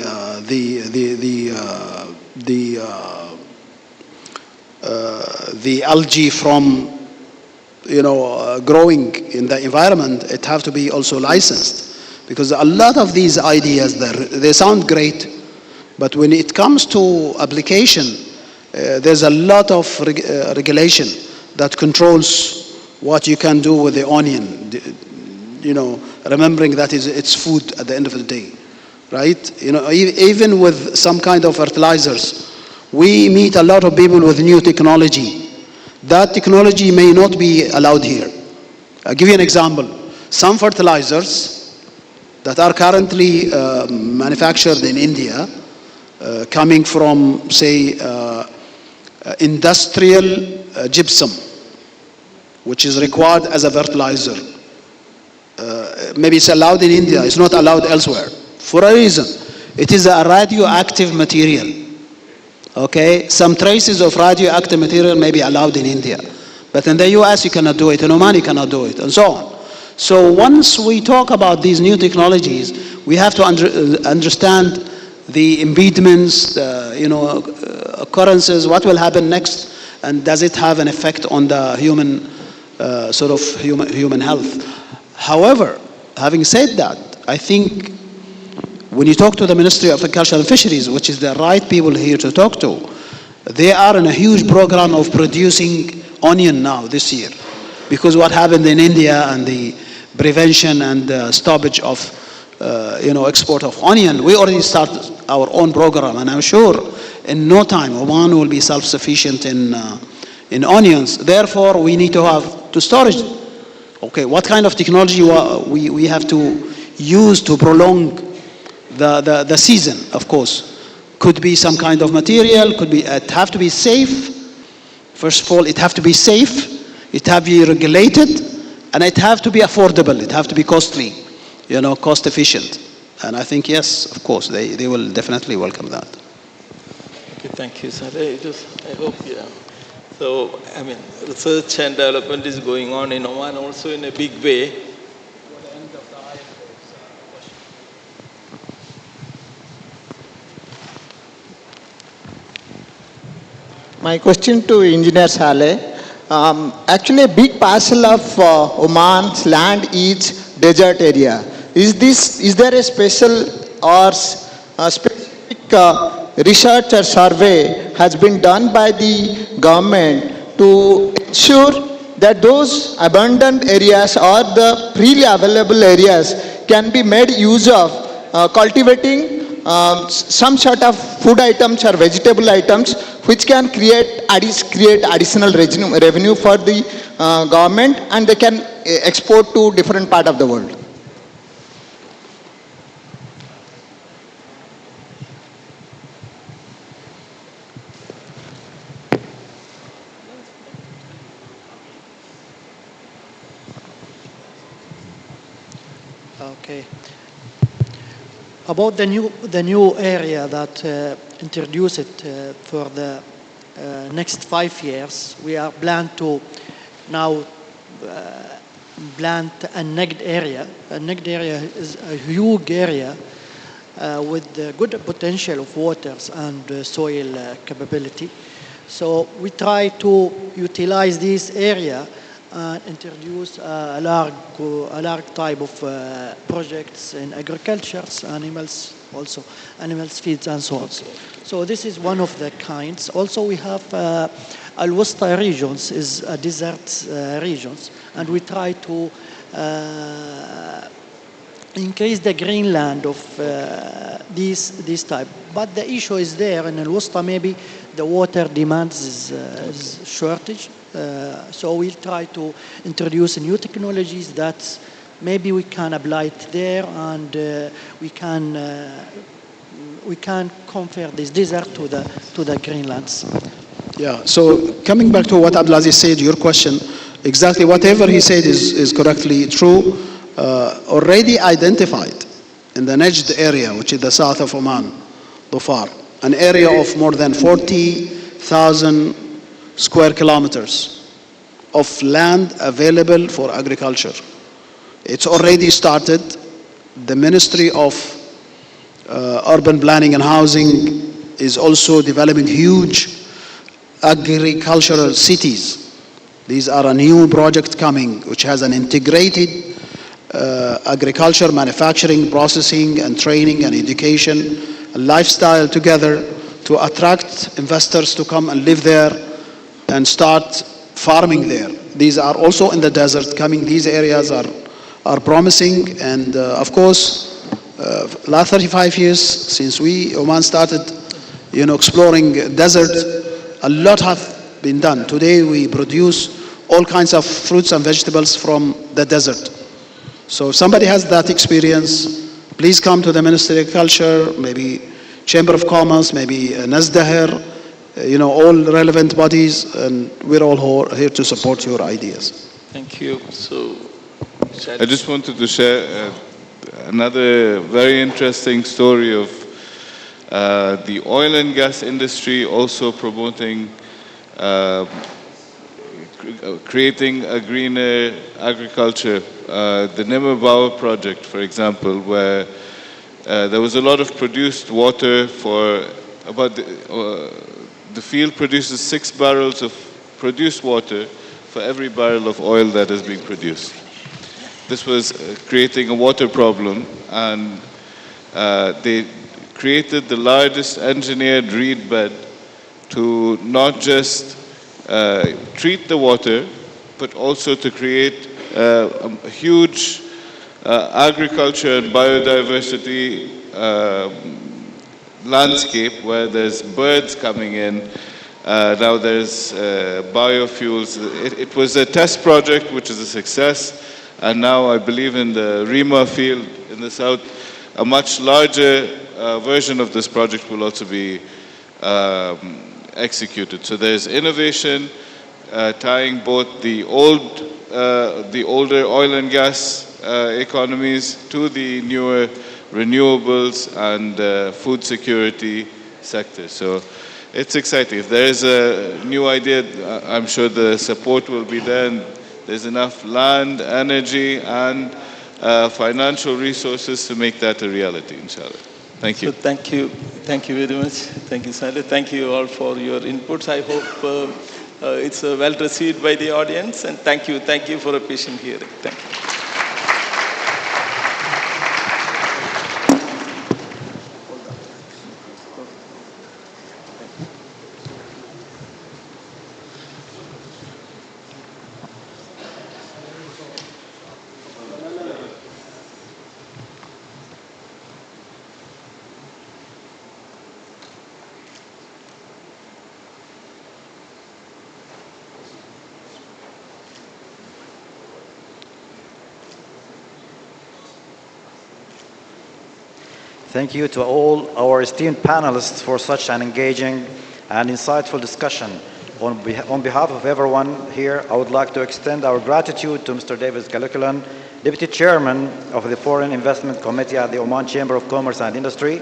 algae from growing in the environment, it have to be also licensed, because a lot of these ideas they sound great, but when it comes to application, there's a lot of regulation that controls what you can do with the onion. Remembering that it's food at the end of the day, right? Even with some kind of fertilizers, we meet a lot of people with new technology. That technology may not be allowed here. I'll give you an example. Some fertilizers that are currently manufactured in India, coming from, say, industrial gypsum, which is required as a fertilizer. Maybe it's allowed in India, it's not allowed elsewhere. For a reason. It is a radioactive material. Okay? Some traces of radioactive material may be allowed in India. But in the US you cannot do it, in Oman you cannot do it, and so on. So once we talk about these new technologies, we have to understand the impediments, occurrences, what will happen next, and does it have an effect on the human, human health. However, having said that, I think when you talk to the Ministry of Agriculture and Fisheries, which is the right people here to talk to, they are in a huge program of producing onion now this year. Because what happened in India and the prevention and stoppage of export of onion, we already started our own program, and I'm sure in no time Oman will be self-sufficient in onions. Therefore, we need to have to storage. Okay, what kind of technology we have to use to prolong the season? Of course, could be some kind of material. Could be it have to be safe. First of all, it have to be safe. It have to be regulated, and it have to be affordable. It have to be costly, cost efficient. And I think yes, of course, they will definitely welcome that. Okay, thank you, sir. I hope, yeah. So, research and development is going on in Oman also in a big way. My question to Engineer Saleh. Actually, a big parcel of Oman's land is desert area. Is there a special or specific research or survey has been done by the government to ensure that those abandoned areas or the freely available areas can be made use of cultivating some sort of food items or vegetable items which can create additional revenue for the government, and they can export to different part of the world? Okay. About the new area that introduced it for the next 5 years, we are planned to now plant a negged area. A negged area is a huge area with good potential of waters and soil capability. So we try to utilize this area and introduce a large type of projects in agriculture, animals, also animals feeds and so on. So this is one of the kinds. Also we have Al-Wusta regions, is desert regions, and we try to increase the greenland of these type. But the issue is there in Al-Wusta, maybe the water demand is shortage. So we'll try to introduce new technologies that maybe we can apply it there, and we can convert this desert to the greenlands. Yeah, so coming back to what Abdulaziz said, your question, exactly whatever he said is correctly true. Already identified in the Najd area, which is the south of Oman, Dhofar, an area of more than 40,000 square kilometers of land available for agriculture. It's already started. The Ministry of Urban Planning and Housing is also developing huge agricultural cities. These are a new project coming, which has an integrated agriculture, manufacturing, processing, and training and education, and lifestyle together to attract investors to come and live there and start farming there. These are also in the desert coming. These areas are promising, and of course, last 35 years since Oman started, exploring desert, a lot have been done. Today we produce all kinds of fruits and vegetables from the desert. So if somebody has that experience, please come to the Ministry of Culture, maybe Chamber of Commerce, maybe Nazdaher, all relevant bodies, and we're all here to support your ideas. Thank you. So, I just wanted to share another very interesting story of the oil and gas industry also promoting creating a greener agriculture. The Nimmer Bauer project, for example, where there was a lot of produced water for about the field produces 6 barrels of produced water for every barrel of oil that is being produced. This was creating a water problem, and they created the largest engineered reed bed to not just treat the water, but also to create a huge agriculture and biodiversity landscape where there's birds coming in. Now there's biofuels. It was a test project, which is a success. And now I believe in the Rima field in the south, a much larger version of this project will also be executed. So there's innovation tying both the older oil and gas economies to the newer renewables and food security sector. So it's exciting. If there is a new idea, I'm sure the support will be there, and there's enough land, energy, and financial resources to make that a reality, inshallah. Thank you. So thank you very much. Thank you, Saleh. Thank you all for your inputs. I hope it's well received by the audience, and thank you for a patient hearing. Thank you. Thank you to all our esteemed panelists for such an engaging and insightful discussion. On behalf of everyone here, I would like to extend our gratitude to Mr. David Kalikulan, Deputy Chairman of the Foreign Investment Committee at the Oman Chamber of Commerce and Industry,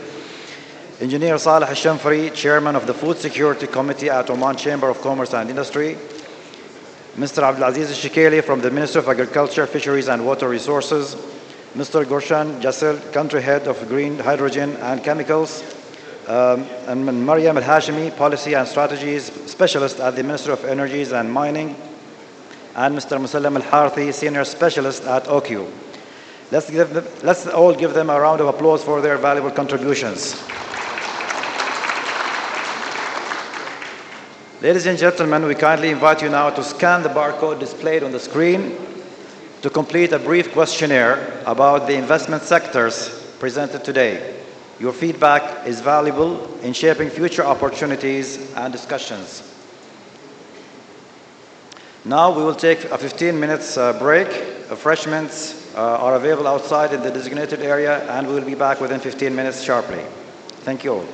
Engineer Saleh Al-Shamfari, Chairman of the Food Security Committee at Oman Chamber of Commerce and Industry, Mr. Abdulaziz Shikeli from the Ministry of Agriculture, Fisheries and Water Resources, Mr. Gorshan Jassil, Country Head of Green Hydrogen and Chemicals, and Mariam Al-Hashimi, Policy and Strategies Specialist at the Ministry of Energies and Mining, and Mr. Musallam Al-Harthi, Senior Specialist at OQ. Let's all give them a round of applause for their valuable contributions. Ladies and gentlemen, we kindly invite you now to scan the barcode displayed on the screen to complete a brief questionnaire about the investment sectors presented today. Your feedback is valuable in shaping future opportunities and discussions. Now we will take a 15 minutes break. Refreshments are available outside in the designated area, and we will be back within 15 minutes sharply. Thank you all.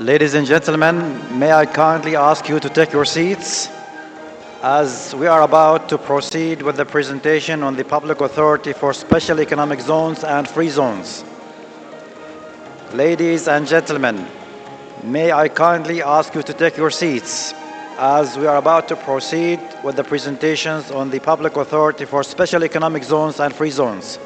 Ladies and gentlemen, may I kindly ask you to take your seats as we are about to proceed with the presentation on the Public Authority for Special Economic Zones and Free Zones. Ladies and gentlemen, may I kindly ask you to take your seats as we are about to proceed with the presentations on the Public Authority for Special Economic Zones and Free Zones.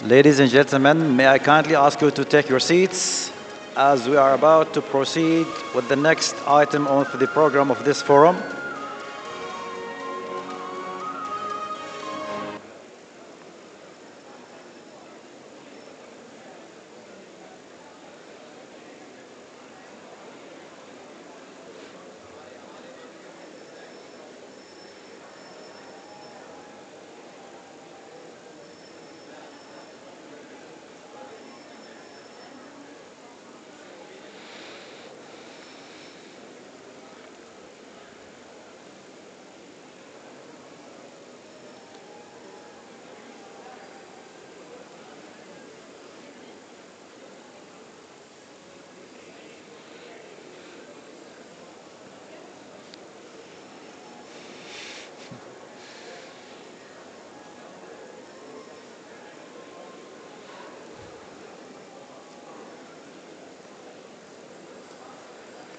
Ladies and gentlemen, may I kindly ask you to take your seats as we are about to proceed with the next item on the program of this forum.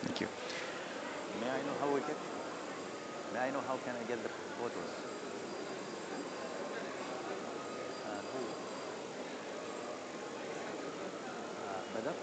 Thank you. May I know how we get? May I know how can I get the photos? Who? Badr?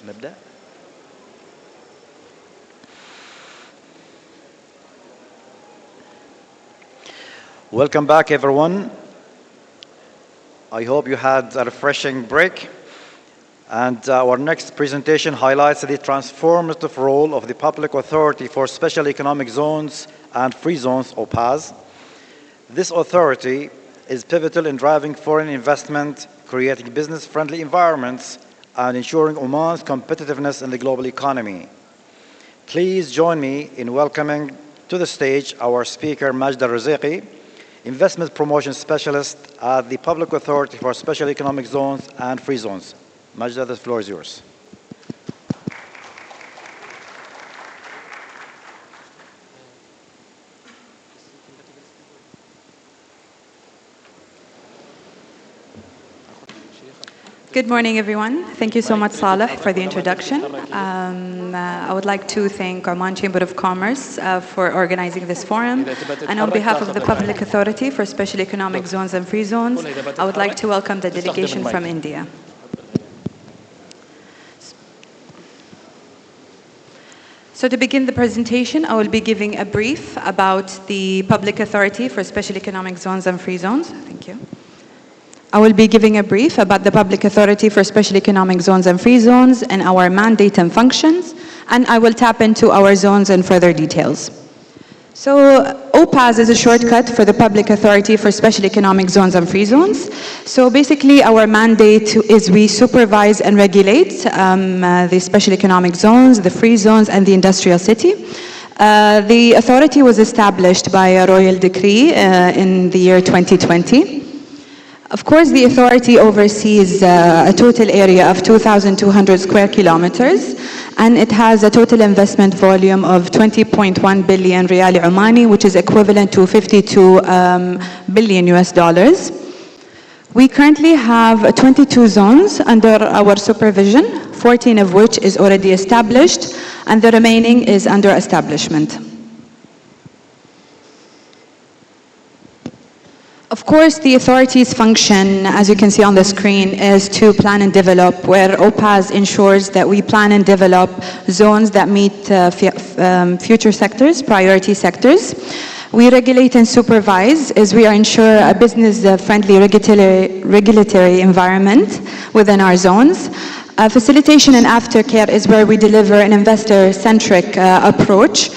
نبدأ. Welcome back, everyone. I hope you had a refreshing break. And our next presentation highlights the transformative role of the Public Authority for Special Economic Zones and Free Zones, OPAZ. This authority is pivotal in driving foreign investment, creating business-friendly environments, and ensuring Oman's competitiveness in the global economy. Please join me in welcoming to the stage our speaker, Majda Raziqi, Investment Promotion Specialist at the Public Authority for Special Economic Zones and Free Zones. Majda, the floor is yours. Good morning, everyone. Thank you so much, Saleh, for the introduction. I would like to thank Oman Chamber of Commerce for organizing this forum. And on behalf of the Public Authority for Special Economic Zones and Free Zones, I would like to welcome the delegation from India. So to begin the presentation, I will be giving a brief about the Public Authority for Special Economic Zones and Free Zones. Thank you. I will be giving a brief about the Public Authority for Special Economic Zones and Free Zones and our mandate and functions, and I will tap into our zones in further details. So OPAZ is a shortcut for the Public Authority for Special Economic Zones and Free Zones. So basically our mandate is we supervise and regulate the special economic zones, the free zones, and the industrial city. The authority was established by a royal decree in the year 2020. Of course, the authority oversees a total area of 2,200 square kilometers, and it has a total investment volume of 20.1 billion Riyal Omani, which is equivalent to 52 billion US dollars. We currently have 22 zones under our supervision, 14 of which is already established, and the remaining is under establishment. Of course, the authority's function, as you can see on the screen, is to plan and develop, where OPAZ ensures that we plan and develop zones that meet future sectors, priority sectors. We regulate and supervise as we ensure a business-friendly regulatory environment within our zones. Facilitation and aftercare is where we deliver an investor-centric approach,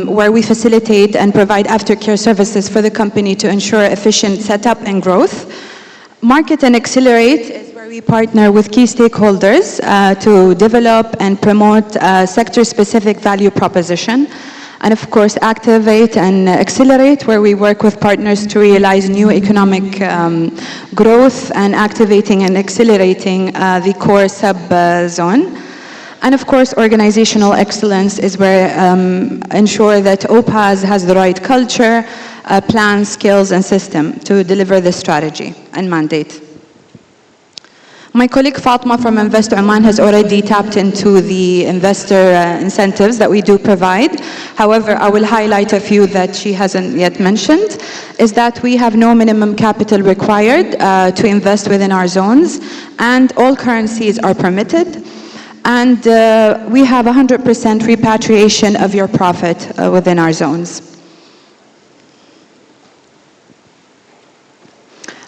where we facilitate and provide aftercare services for the company to ensure efficient setup and growth. Market and accelerate is where we partner with key stakeholders to develop and promote sector-specific value proposition. And of course, activate and accelerate, where we work with partners to realize new economic growth and activating and accelerating the core sub-zone. And of course, organizational excellence is where ensure that OPAS has the right culture, plan, skills, and system to deliver the strategy and mandate. My colleague Fatma from Invest Oman has already tapped into the investor incentives that we do provide. However, I will highlight a few that she hasn't yet mentioned, is that we have no minimum capital required to invest within our zones, and all currencies are permitted. And we have 100% repatriation of your profit within our zones.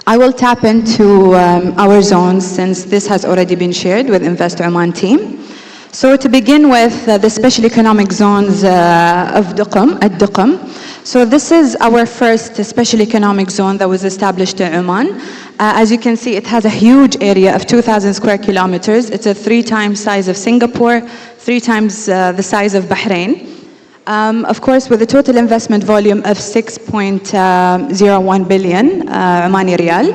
I will tap into our zones since this has already been shared with Invest Oman team. So to begin with, the special economic zones of Duqm, at Duqm. So this is our first special economic zone that was established in Oman. As you can see, it has a huge area of 2,000 square kilometers. It's a 3 times size of Singapore, 3 times the size of Bahrain. Of course, with a total investment volume of 6.01 billion Omani Riyal.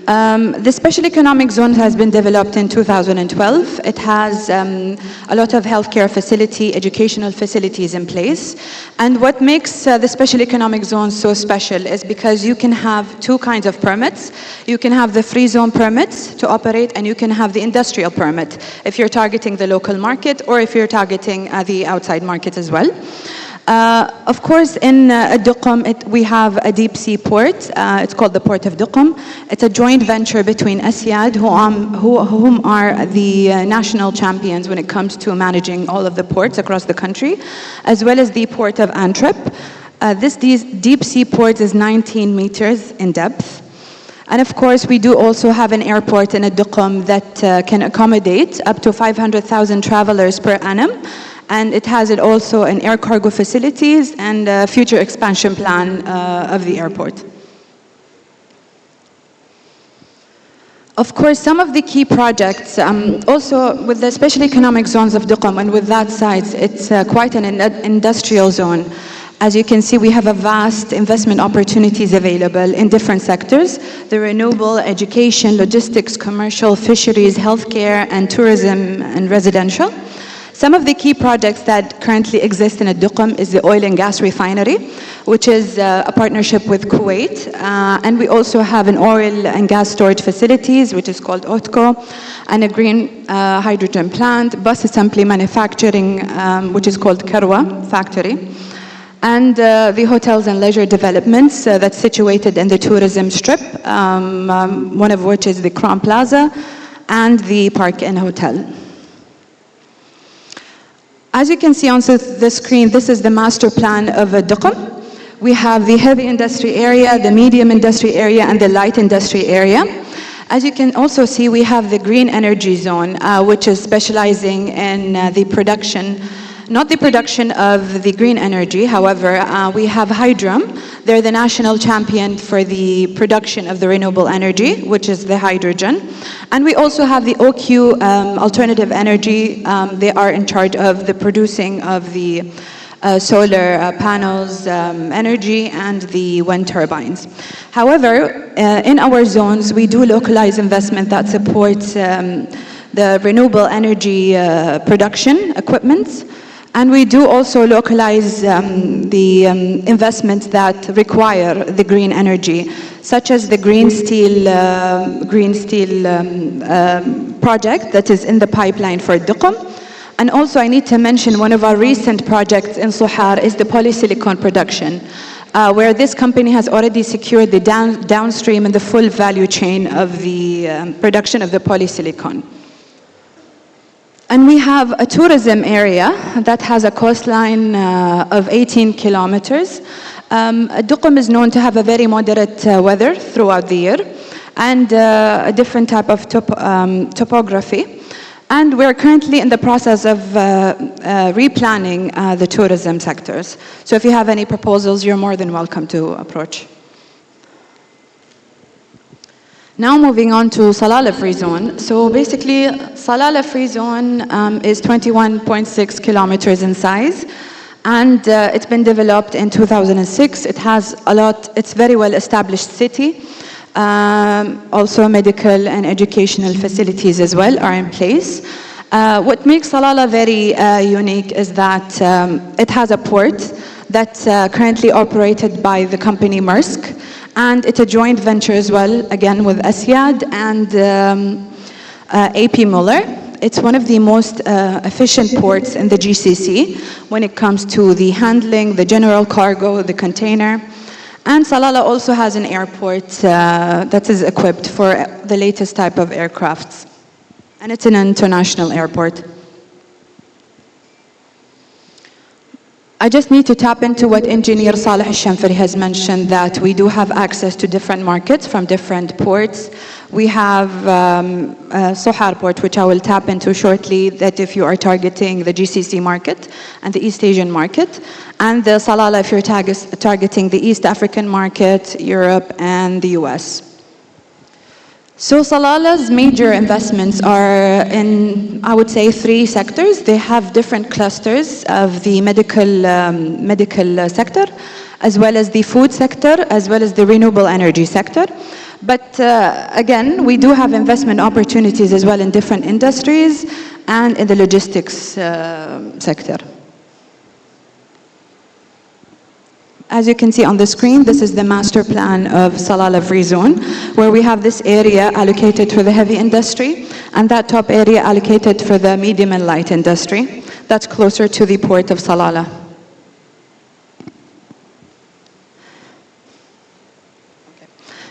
The special economic zone has been developed in 2012. It has a lot of healthcare facility, educational facilities in place. And what makes the special economic zone so special is because you can have 2 kinds of permits. You can have the free zone permits to operate, and you can have the industrial permit if you're targeting the local market or if you're targeting the outside market as well. Of course, in Duqm, we have a deep sea port. It's called the Port of Duqm. It's a joint venture between Asyad, whom are the national champions when it comes to managing all of the ports across the country, as well as the Port of Antwerp. This deep sea port is 19 meters in depth. And of course, we do also have an airport in Duqm that can accommodate up to 500,000 travelers per annum. And it has also an air cargo facilities and a future expansion plan of the airport. Of course, some of the key projects, also with the special economic zones of Duqm and with that size, it's quite an industrial zone. As you can see, we have a vast investment opportunities available in different sectors: the renewable, education, logistics, commercial, fisheries, healthcare, and tourism and residential. Some of the key projects that currently exist in Duqm is the oil and gas refinery, which is a partnership with Kuwait. And we also have an oil and gas storage facilities, which is called OTCO, and a green hydrogen plant, bus assembly manufacturing, which is called Karwa factory. And the hotels and leisure developments that's situated in the tourism strip, one of which is the Crown Plaza and the Park Inn Hotel. As you can see on the screen, this is the master plan of Duqm. We have the heavy industry area, the medium industry area, and the light industry area. As you can also see, we have the green energy zone, which is specializing in the production, not the production of the green energy. However, we have Hydrum. They're the national champion for the production of the renewable energy, which is the hydrogen. And we also have the OQ alternative energy. They are in charge of the producing of the solar panels, energy, and the wind turbines. However, in our zones, we do localize investment that supports the renewable energy production equipment. And we do also localize the investments that require the green energy, such as the green steel project that is in the pipeline for Duqm. And also I need to mention one of our recent projects in Suhar is the polysilicon production, where this company has already secured the downstream and the full value chain of the production of the polysilicon. And we have a tourism area that has a coastline of 18 kilometers. Duqm is known to have a very moderate weather throughout the year and a different type of topography. And we're currently in the process of replanning the tourism sectors. So if you have any proposals, you're more than welcome to approach. Now moving on to Salalah Free Zone. So basically, Salalah Free Zone is 21.6 kilometers in size, and it's been developed in 2006. It has it's very well established city. Also medical and educational facilities as well are in place. What makes Salalah very unique is that it has a port that's currently operated by the company Maersk, and it's a joint venture as well, again with Asyad and AP Muller. It's one of the most efficient ports in the GCC when it comes to the handling, the general cargo, the container. And Salalah also has an airport that is equipped for the latest type of aircrafts. And it's an international airport. I just need to tap into what Engineer Saleh Al-Shamfari has mentioned, that we do have access to different markets from different ports. We have Sohar port, which I will tap into shortly, that if you are targeting the GCC market and the East Asian market, and the Salalah if you're targeting the East African market, Europe, and the US. So Salalah's major investments are in, I would say, 3 sectors. They have different clusters of the medical sector, as well as the food sector, as well as the renewable energy sector. But again, we do have investment opportunities as well in different industries and in the logistics sector. As you can see on the screen, this is the master plan of Salalah Free Zone, where we have this area allocated for the heavy industry, and that top area allocated for the medium and light industry. That's closer to the port of Salalah.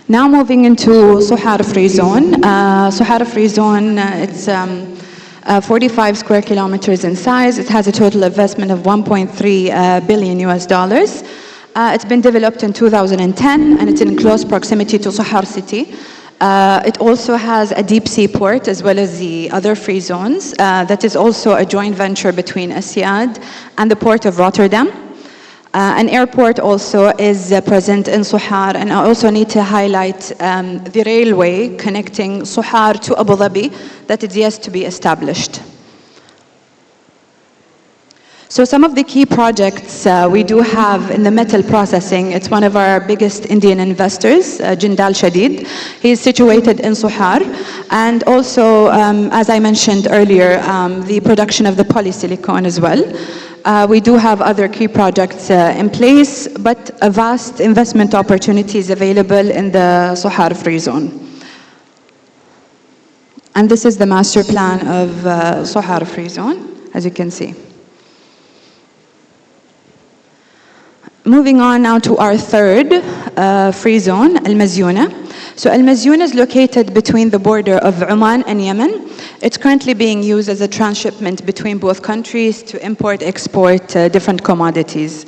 Now moving into Sohar Free Zone. Sohar Free Zone, it's 45 square kilometers in size. It has a total investment of 1.3 billion US dollars. It's been developed in 2010, and it's in close proximity to Sohar city. It also has a deep sea port as well as the other free zones. That is also a joint venture between Asyad and the port of Rotterdam. An airport also is present in Sohar, and I also need to highlight the railway connecting Sohar to Abu Dhabi that is yet to be established. So some of the key projects we do have in the metal processing, it's one of our biggest Indian investors, Jindal Shadid. He is situated in Sohar. And also, as I mentioned earlier, the production of the polysilicon as well. We do have other key projects in place, but a vast investment opportunities available in the Sohar Free Zone. And this is the master plan of Sohar Free Zone, as you can see. Moving on now to our third free zone, Al-Mazyuna. So Al-Mazyuna is located between the border of Oman and Yemen. It's currently being used as a transshipment between both countries to import-export different commodities.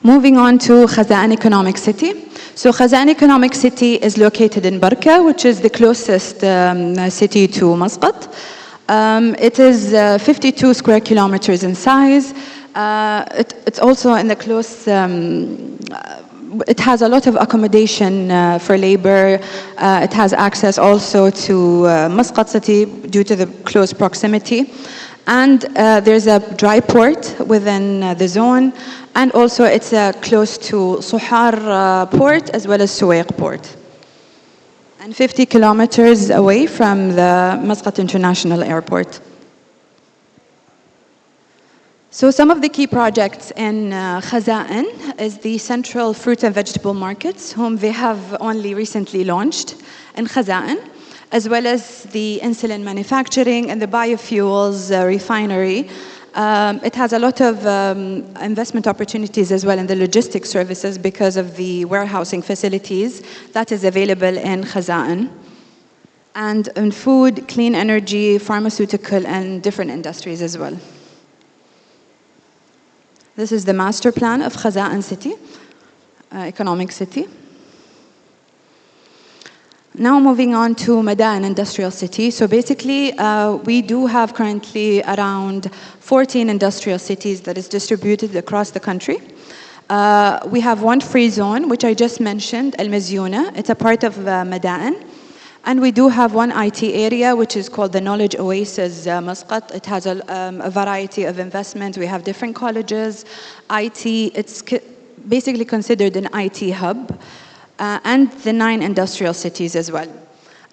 Moving on to Khazan Economic City. So Khazan Economic City is located in Barka, which is the closest city to Muscat. It is 52 square kilometers in size. It's also in the close, it has a lot of accommodation for labor. It has access also to Muscat city due to the close proximity. And there's a dry port within the zone. And also it's close to Sohar port as well as Suwaiq port. And 50 kilometers away from the Muscat International Airport. So some of the key projects in Khazan is the Central Fruit and Vegetable Markets, whom they have only recently launched in Khazan, as well as the insulin manufacturing and the biofuels refinery. It has a lot of investment opportunities as well in the logistics services because of the warehousing facilities that is available in Khazan. And in food, clean energy, pharmaceutical, and different industries as well. This is the master plan of Khazan City, economic city. Now moving on to Medan Industrial City. So basically, we do have currently around 14 industrial cities that is distributed across the country. We have one free zone, which I just mentioned, Al-Mazyuna. It's a part of Medan. And we do have one IT area, which is called the Knowledge Oasis Muscat. It has a variety of investments. We have different colleges, IT. It's basically considered an IT hub. And the 9 industrial cities as well.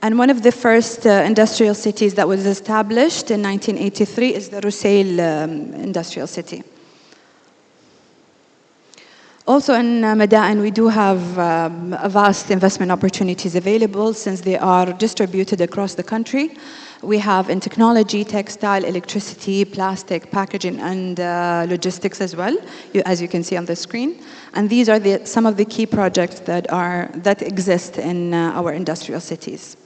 And one of the first industrial cities that was established in 1983 is the Rusail industrial city. Also in Madain, we do have vast investment opportunities available since they are distributed across the country. We have in technology, textile, electricity, plastic, packaging, and logistics as well, as you can see on the screen. And these are some of the key projects that exist in our industrial cities.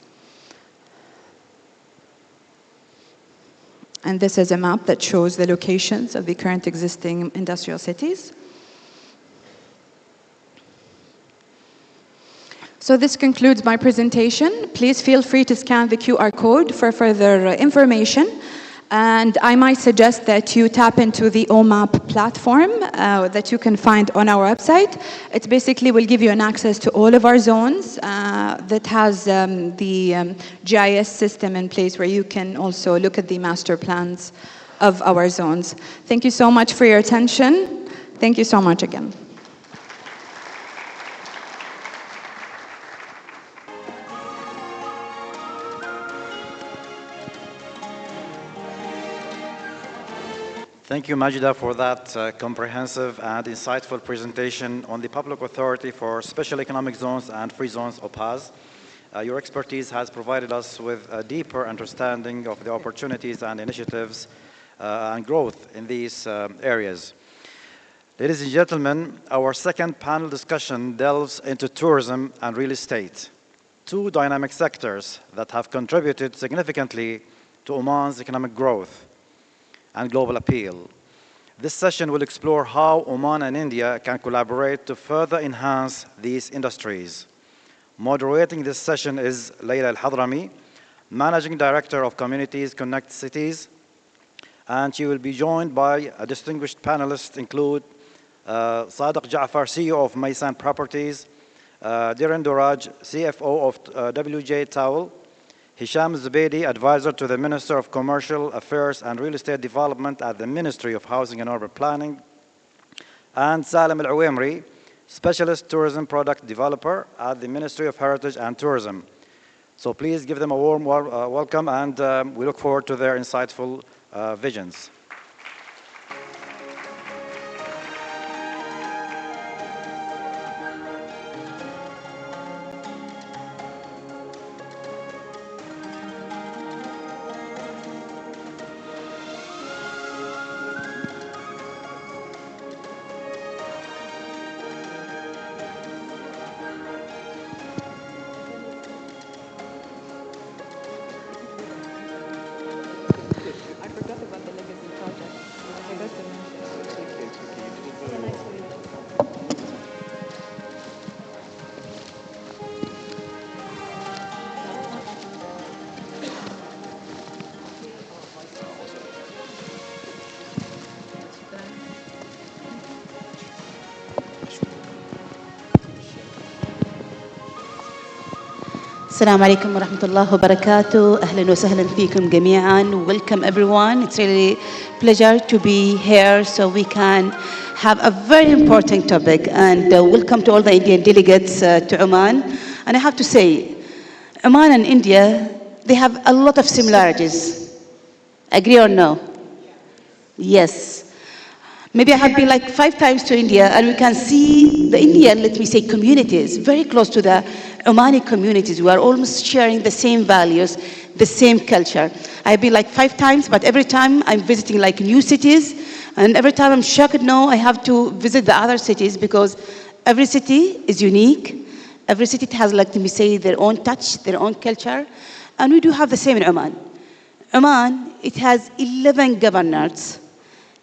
And this is a map that shows the locations of the current existing industrial cities. So this concludes my presentation. Please feel free to scan the QR code for further information. And I might suggest that you tap into the OMAP platform that you can find on our website. It basically will give you an access to all of our zones that has the GIS system in place where you can also look at the master plans of our zones. Thank you so much for your attention. Thank you so much again. Thank you, Majida, for that comprehensive and insightful presentation on the Public Authority for Special Economic Zones and Free Zones, OPAZ. Your expertise has provided us with a deeper understanding of the opportunities and initiatives and growth in these areas. Ladies and gentlemen, our second panel discussion delves into tourism and real estate, two dynamic sectors that have contributed significantly to Oman's economic growth and global appeal. This session will explore how Oman and India can collaborate to further enhance these industries. Moderating this session is Layla Al-Hadrami, Managing Director of Communities Connect Cities, and she will be joined by a distinguished panelists include Sadiq Ja'far, CEO of Maysan Properties, Diren Duraj, CFO of WJ Towel, Hisham Zubaydi, Advisor to the Minister of Commercial Affairs and Real Estate Development at the Ministry of Housing and Urban Planning, and Salim Al-Awemri, Specialist Tourism Product Developer at the Ministry of Heritage and Tourism. So please give them a warm welcome, and we look forward to their insightful visions. Assalamu alaikum wa rahmatullahi wa barakatuh. Ahlan wa sahlan feekum jami'an. Welcome everyone. It's really a pleasure to be here so we can have a very important topic. And welcome to all the Indian delegates to Oman. And I have to say, Oman and India, they have a lot of similarities. Agree or no? Yes. Maybe I have been like 5 times to India, and we can see the Indian, let me say, communities very close to the Omani communities. We are almost sharing the same values, the same culture. I've been like 5 times, but every time I'm visiting like new cities, and every time I'm shocked, no, I have to visit the other cities because every city is unique. Every city has, like, let me say, their own touch, their own culture, and we do have the same in Oman. Oman, it has 11 governors.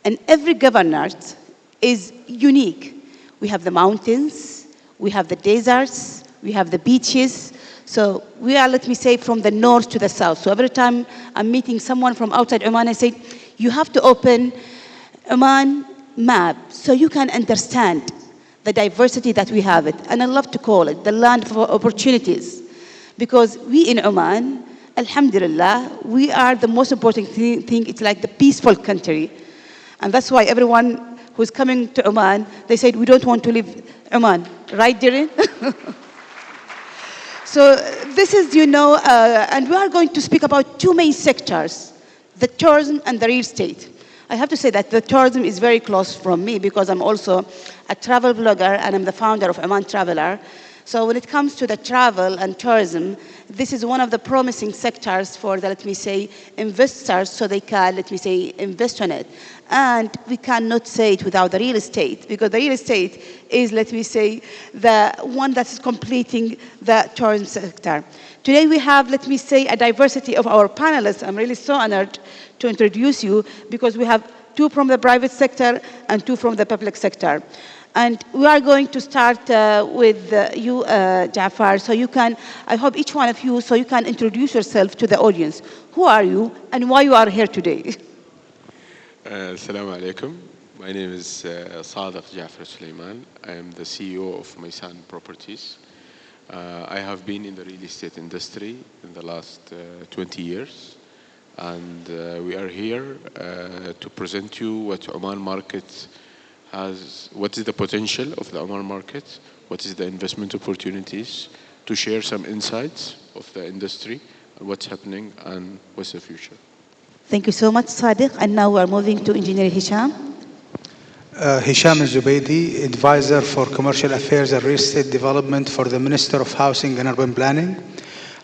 And every governorate is unique. We have the mountains, we have the deserts, we have the beaches. So we are, let me say, from the north to the south. So every time I'm meeting someone from outside Oman, I say, you have to open Oman map so you can understand the diversity that we have it. And I love to call it the land for opportunities. Because we in Oman, alhamdulillah, we are the most important thing. It's like the peaceful country. And that's why everyone who's coming to Oman, they said, we don't want to leave Oman. Right, Diren? So this is, and we are going to speak about two main sectors, the tourism and the real estate. I have to say that the tourism is very close from me because I'm also a travel blogger and I'm the founder of Oman Traveler. So when it comes to the travel and tourism, this is one of the promising sectors for the, let me say, investors so they can, let me say, invest on it. And we cannot say it without the real estate because the real estate is, let me say, the one that is completing the tourism sector. Today we have, let me say, a diversity of our panelists. I'm really so honored to introduce you because we have two from the private sector and two from the public sector. And we are going to start with you, Jafar. So you can, I hope each one of you, so you can introduce yourself to the audience. Who are you and why you are here today? Assalamu alaikum. My name is Sadiq Jafar Suleiman. I am the CEO of Maysan Properties. I have been in the real estate industry in the last 20 years. And we are here to present you what Oman market has, what is the potential of the Oman market, what is the investment opportunities, to share some insights of the industry, what's happening and what's the future. Thank you so much, Sadiq. And now we're moving to Engineer Hisham. Hisham Zubaydi, Advisor for Commercial Affairs and Real Estate Development for the Minister of Housing and Urban Planning.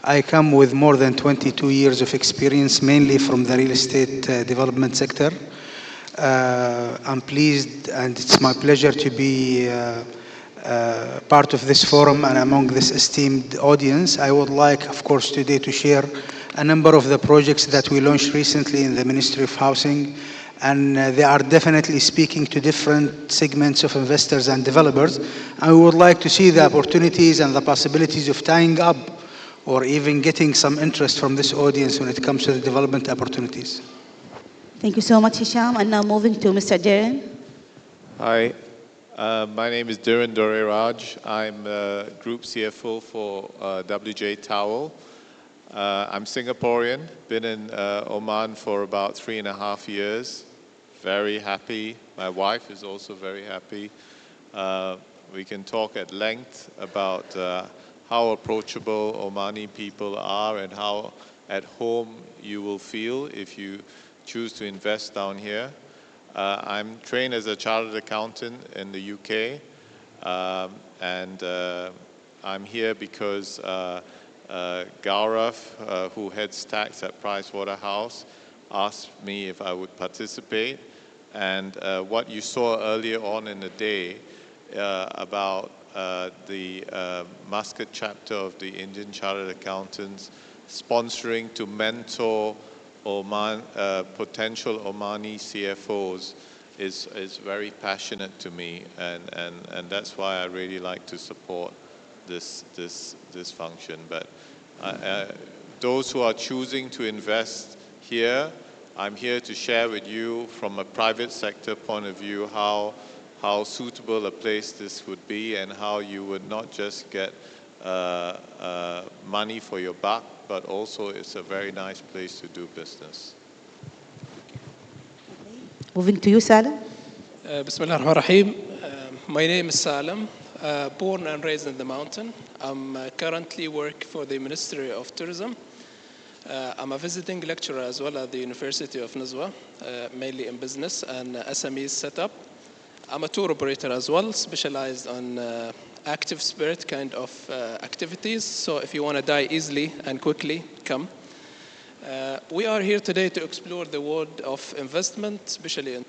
I come with more than 22 years of experience, mainly from the real estate development sector. I'm pleased and it's my pleasure to be part of this forum and among this esteemed audience. I would like, of course, today to share a number of the projects that we launched recently in the Ministry of Housing, and they are definitely speaking to different segments of investors and developers. And we would like to see the opportunities and the possibilities of tying up or even getting some interest from this audience when it comes to the development opportunities. Thank you so much, Hisham. And now moving to Mr. Darren. Hi, my name is Darren Dore-Raj. I'm Group CFO for WJ Towel. I'm Singaporean, been in Oman for about 3.5 years. Very happy. My wife is also very happy. We can talk at length about how approachable Omani people are and how at home you will feel if you choose to invest down here. I'm trained as a chartered accountant in the UK, and I'm here because Gaurav, who heads tax at Pricewaterhouse, asked me if I would participate. And what you saw earlier on in the day about the Muscat chapter of the Indian Chartered Accountants sponsoring to mentor potential Omani CFOs is very passionate to me, and that's why I really like to support this function. But those who are choosing to invest here, I'm here to share with you from a private sector point of view how suitable a place this would be and how you would not just get money for your buck, but also it's a very nice place to do business. Moving to you, Salam. Bismillah ar-Rahman ar-Rahim. My name is Salam, born and raised in the mountain. I'm currently work for the Ministry of Tourism. I'm a visiting lecturer as well at the University of Nizwa, mainly in business and SMEs setup. I'm a tour operator as well, specialized on active spirit kind of activities. So if you want to die easily and quickly, come. We are here today to explore the world of investment, especially in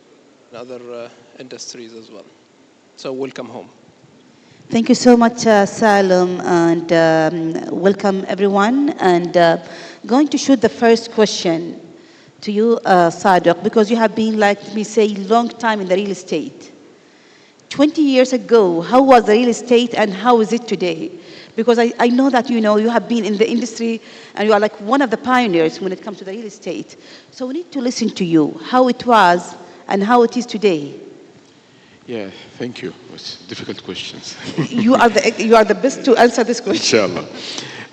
other industries as well. So welcome home. Thank you so much, Salam, and welcome everyone. And going to shoot the first question to you, Sadiq, because you have been, like me say, long time in the real estate. 20 years ago, how was the real estate and how is it today? Because I know that you have been in the industry and you are like one of the pioneers when it comes to the real estate. So we need to listen to you, how it was and how it is today. Yeah, thank you. It's difficult questions. You are the best to answer this question.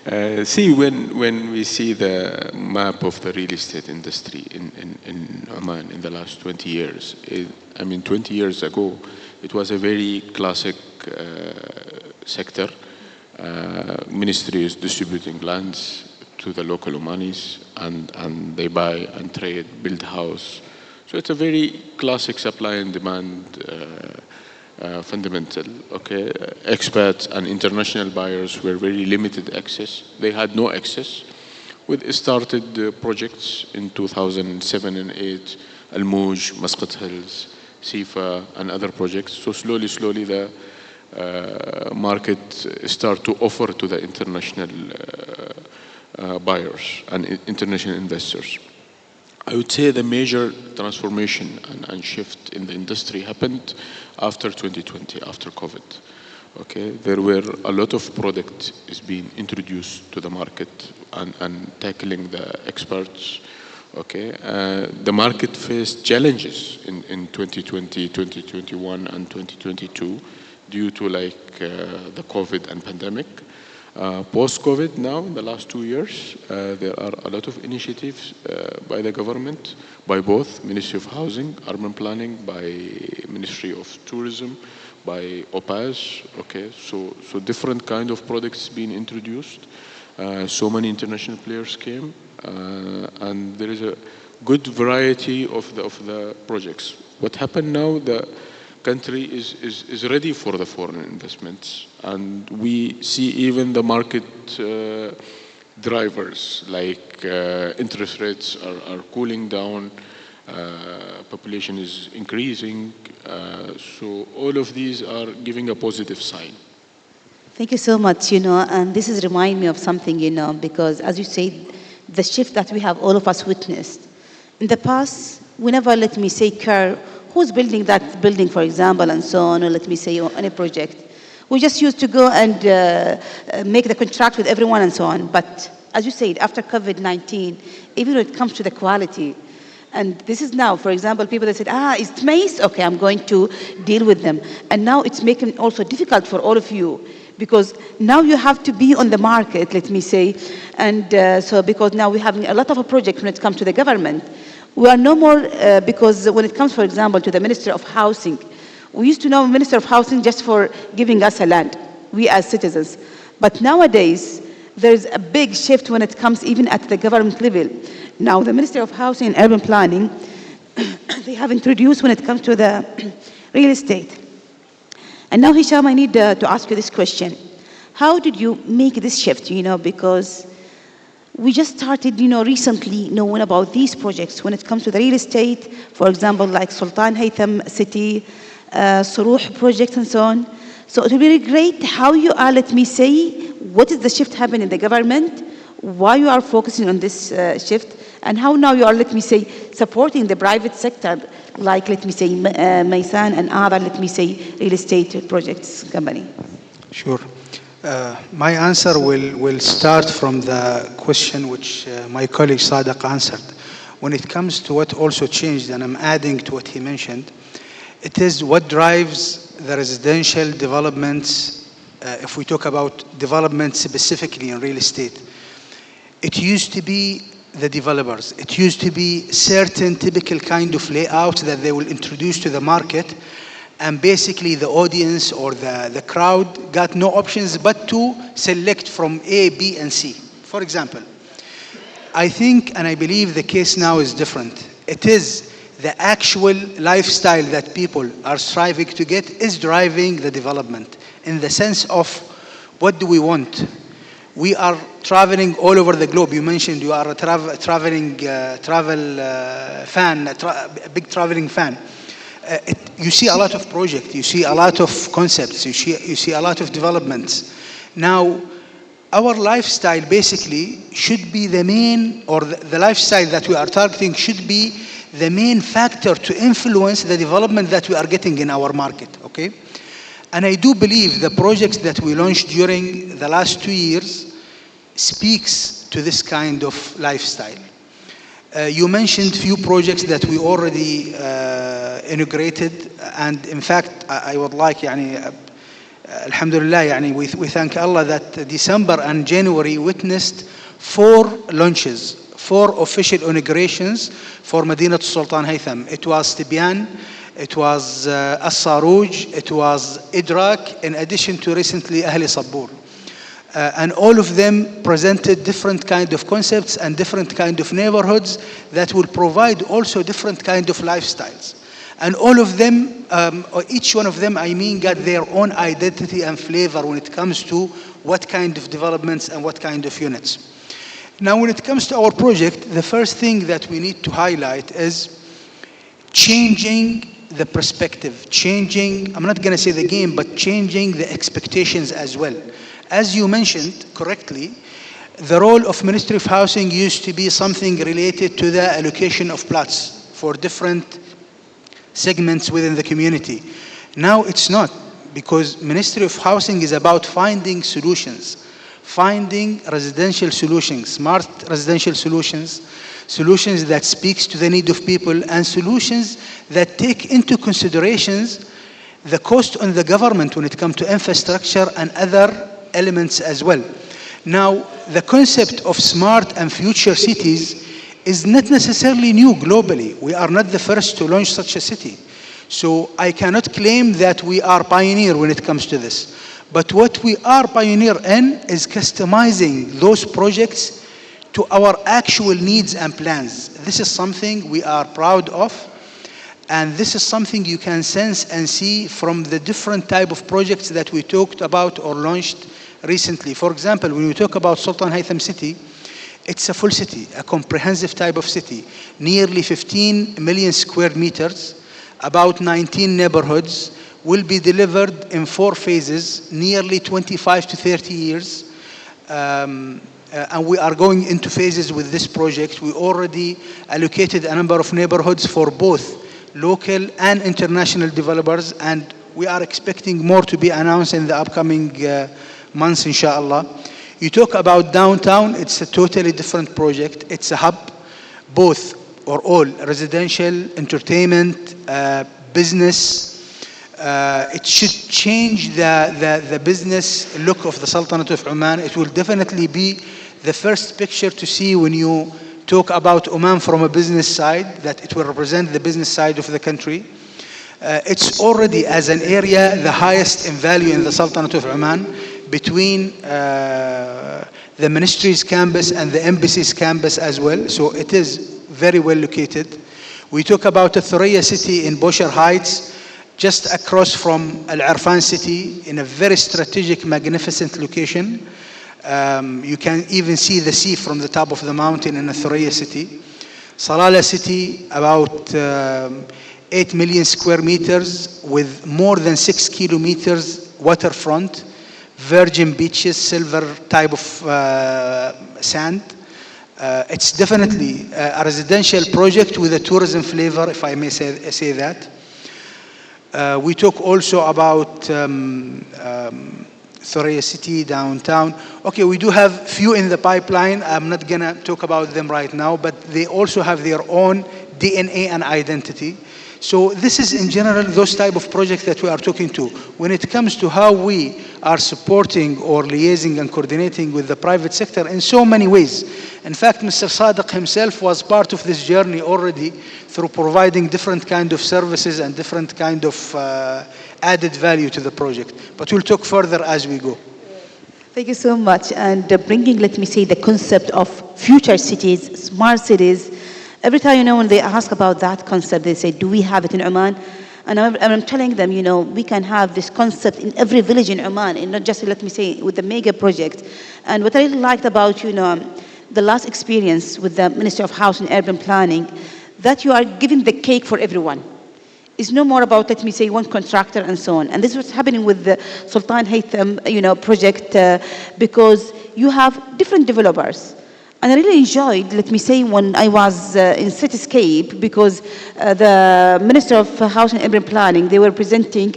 Inshallah. See, when we see the map of the real estate industry in Oman in the last 20 years, 20 years ago, it was a very classic sector. Ministry is distributing lands to the local Omanis, and they buy and trade, build house. So it's a very classic supply and demand fundamental. Okay, expats and international buyers were very limited access. They had no access. We started projects in 2007 and 8, Al Mouj, Muscat Hills, Sifa, and other projects. So slowly, the market start to offer to the international buyers and international investors. I would say the major transformation and shift in the industry happened after 2020, after COVID. Okay, there were a lot of product is being introduced to the market and tackling the experts. Okay, the market faced challenges in 2020, 2021, and 2022 due to the COVID and pandemic. Post-COVID now, in the last 2 years, there are a lot of initiatives by the government, by both Ministry of Housing, Urban Planning, by Ministry of Tourism, by OPAS. Okay, so different kind of products being introduced. So many international players came, and there is a good variety of the projects. What happened now, the country is ready for the foreign investments, and we see even the market drivers like interest rates are cooling down, population is increasing, so all of these are giving a positive sign. Thank you so much, and this is remind me of something, because as you say, the shift that we have all of us witnessed. In the past, we never, let me say, care who's building that building, for example, and so on, or let me say, on a project. We just used to go and make the contract with everyone and so on. But as you said, after COVID-19, even when it comes to the quality, and this is now, for example, people that said, it's maize, okay, I'm going to deal with them. And now it's making also difficult for all of you, because now you have to be on the market, let me say, and so because now we're having a lot of a project when it comes to the government. We are no more, because when it comes, for example, to the Minister of Housing, we used to know Minister of Housing just for giving us a land, we as citizens. But nowadays, there's a big shift when it comes even at the government level. Now, the Minister of Housing and Urban Planning, they have introduced when it comes to the real estate. And now, Hisham, I need to ask you this question. How did you make this shift, because we just started, recently knowing about these projects when it comes to the real estate, for example, like Sultan Haytham City, Suruh project and so on. So it will be great how you are, let me say, what is the shift happening in the government, why you are focusing on this shift, and how now you are, let me say, supporting the private sector, like, let me say, Maysan and other, let me say, real estate projects company. Sure. My answer will start from the question which my colleague Sadiq answered. When it comes to what also changed, and I'm adding to what he mentioned, it is what drives the residential developments, if we talk about development specifically in real estate. It used to be the developers. It used to be certain typical kind of layout that they will introduce to the market, and basically the audience or the crowd got no options but to select from A, B, and C. For example, I think and I believe the case now is different. It is the actual lifestyle that people are striving to get is driving the development in the sense of what do we want. We are traveling all over the globe. You mentioned you are a traveling fan, a big traveling fan. You see a lot of projects, you see a lot of concepts, you see a lot of developments. Now, our lifestyle basically should be the main, or the lifestyle that we are targeting should be the main factor to influence the development that we are getting in our market, okay? And I do believe the projects that we launched during the last 2 years speaks to this kind of lifestyle. You mentioned few projects that we already integrated, and in fact, I would like, alhamdulillah, we thank Allah that December and January witnessed 4 launches, 4 official inaugurations for Madinat Sultan Haytham. It was Tibyan, it was As-Saruj, it was Idrak, in addition to recently Ahli Sabbur. And all of them presented different kind of concepts and different kind of neighborhoods that will provide also different kind of lifestyles. And all of them, or each one of them, I mean, got their own identity and flavor when it comes to what kind of developments and what kind of units. Now, when it comes to our project, the first thing that we need to highlight is changing the perspective, changing, I'm not going to say the game, but changing the expectations as well. As you mentioned correctly, the role of Ministry of Housing used to be something related to the allocation of plots for different segments within the community. Now it's not, because Ministry of Housing is about finding solutions, finding residential solutions, smart residential solutions, solutions that speaks to the need of people, and solutions that take into considerations the cost on the government when it comes to infrastructure and other elements as well. Now, the concept of smart and future cities is not necessarily new globally. We are not the first to launch such a city. So I cannot claim that we are pioneer when it comes to this. But what we are pioneer in is customizing those projects to our actual needs and plans. This is something we are proud of. And this is something you can sense and see from the different type of projects that we talked about or launched recently. For example, when we talk about Sultan Haytham City, it's a full city, a comprehensive type of city, nearly 15 million square meters, about 19 neighborhoods, will be delivered in 4 phases, nearly 25 to 30 years. And we are going into phases with this project. We already allocated a number of neighborhoods for both local and international developers, and we are expecting more to be announced in the upcoming months, inshallah. You talk about downtown, it's a totally different project. It's a hub, both or all, residential, entertainment, business. It should change the business look of the Sultanate of Oman. It will definitely be the first picture to see when you talk about Oman from a business side, that it will represent the business side of the country. It's already, as an area, the highest in value in the Sultanate of Oman, between the ministry's campus and the embassy's campus as well. So it is very well located. We talk about the Thuraya city in Mubashir Heights, just across from Al-Arfan city, in a very strategic, magnificent location. You can even see the sea from the top of the mountain in the Thuraya city. Salalah city, about 8 million square meters with more than 6 kilometers waterfront, virgin beaches, silver type of sand. It's definitely a residential project with a tourism flavor, if I may say that. We talk also about Thuraya city, downtown. Okay, we do have few in the pipeline. I'm not gonna talk about them right now, but they also have their own DNA and identity. So this is in general those type of projects that we are talking to. When it comes to how we are supporting or liaising and coordinating with the private sector in so many ways. In fact, Mr. Sadiq himself was part of this journey already through providing different kind of services and different kind of added value to the project. But we'll talk further as we go. Thank you so much. And bringing, let me say, the concept of future cities, smart cities. Every time, when they ask about that concept, they say, do we have it in Oman? And I'm telling them, we can have this concept in every village in Oman, and not just, let me say, with the mega project. And what I really liked about, the last experience with the Ministry of Housing and Urban Planning, that you are giving the cake for everyone. It's no more about, let me say, one contractor and so on. And this is what's happening with the Sultan Haytham, project, because you have different developers. And I really enjoyed, let me say, when I was in Cityscape, because the Minister of Housing and Urban Planning, they were presenting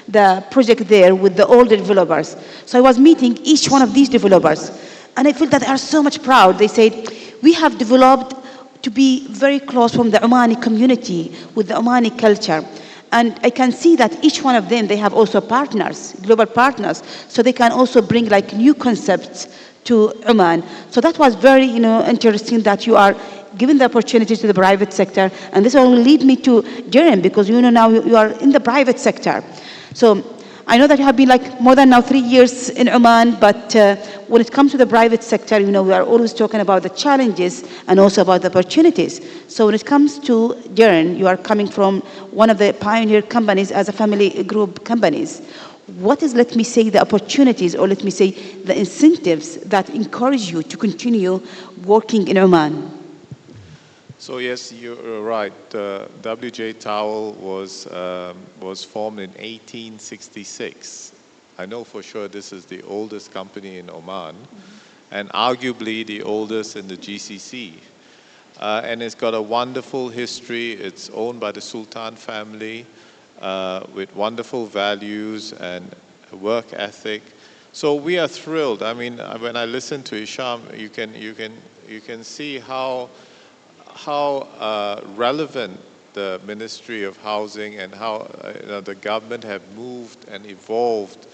the project there with the older developers. So I was meeting each one of these developers. And I feel that they are so much proud. They said, we have developed to be very close from the Omani community with the Omani culture. And I can see that each one of them, they have also partners, global partners, so they can also bring like new concepts to Oman. So that was very, interesting that you are giving the opportunity to the private sector. And this will lead me to Jerem, because now you are in the private sector. So I know that you have been like more than now 3 years in Oman, but when it comes to the private sector, we are always talking about the challenges and also about the opportunities. So when it comes to Darren, you are coming from one of the pioneer companies as a family group companies. What is, let me say, the opportunities, or let me say, the incentives that encourage you to continue working in Oman? So yes, you're right. WJ Towel was formed in 1866. I know for sure this is the oldest company in Oman, and arguably the oldest in the GCC. And it's got a wonderful history. It's owned by the Sultan family with wonderful values and work ethic. So we are thrilled. I mean, when I listen to Hisham, you can see how relevant the Ministry of Housing and how the government have moved and evolved.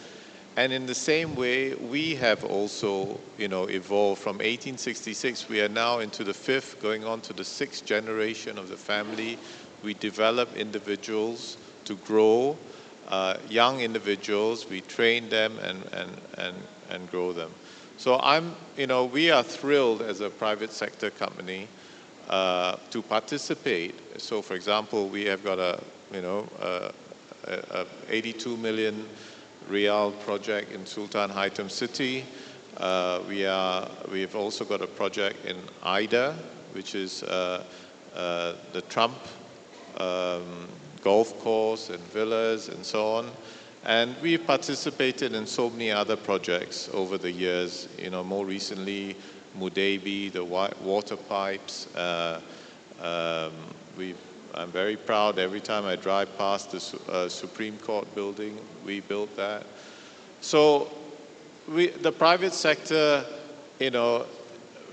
And in the same way, we have also, evolved. From 1866, we are now into the 5th, going on to the 6th generation of the family. We develop individuals to grow, young individuals. We train them and grow them. So we are thrilled as a private sector company to participate. So, for example, we have got a 82 million Riyal project in Sultan Haitham City. We've also got a project in Ida, which is the Trump golf course and villas and so on. And we've participated in so many other projects over the years. More recently, Mudebi, the water pipes. I'm very proud every time I drive past the Supreme Court building, we built that. So the private sector,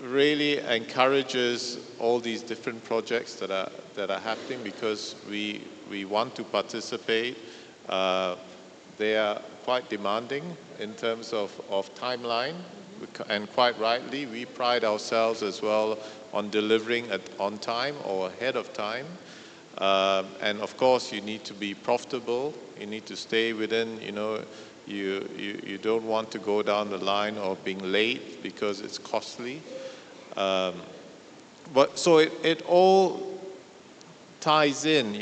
really encourages all these different projects that are happening because we want to participate. They are quite demanding in terms of timeline, and quite rightly, we pride ourselves as well on delivering on time or ahead of time. And of course, you need to be profitable. You need to stay within, you don't want to go down the line of being late because it's costly. But so it all ties in.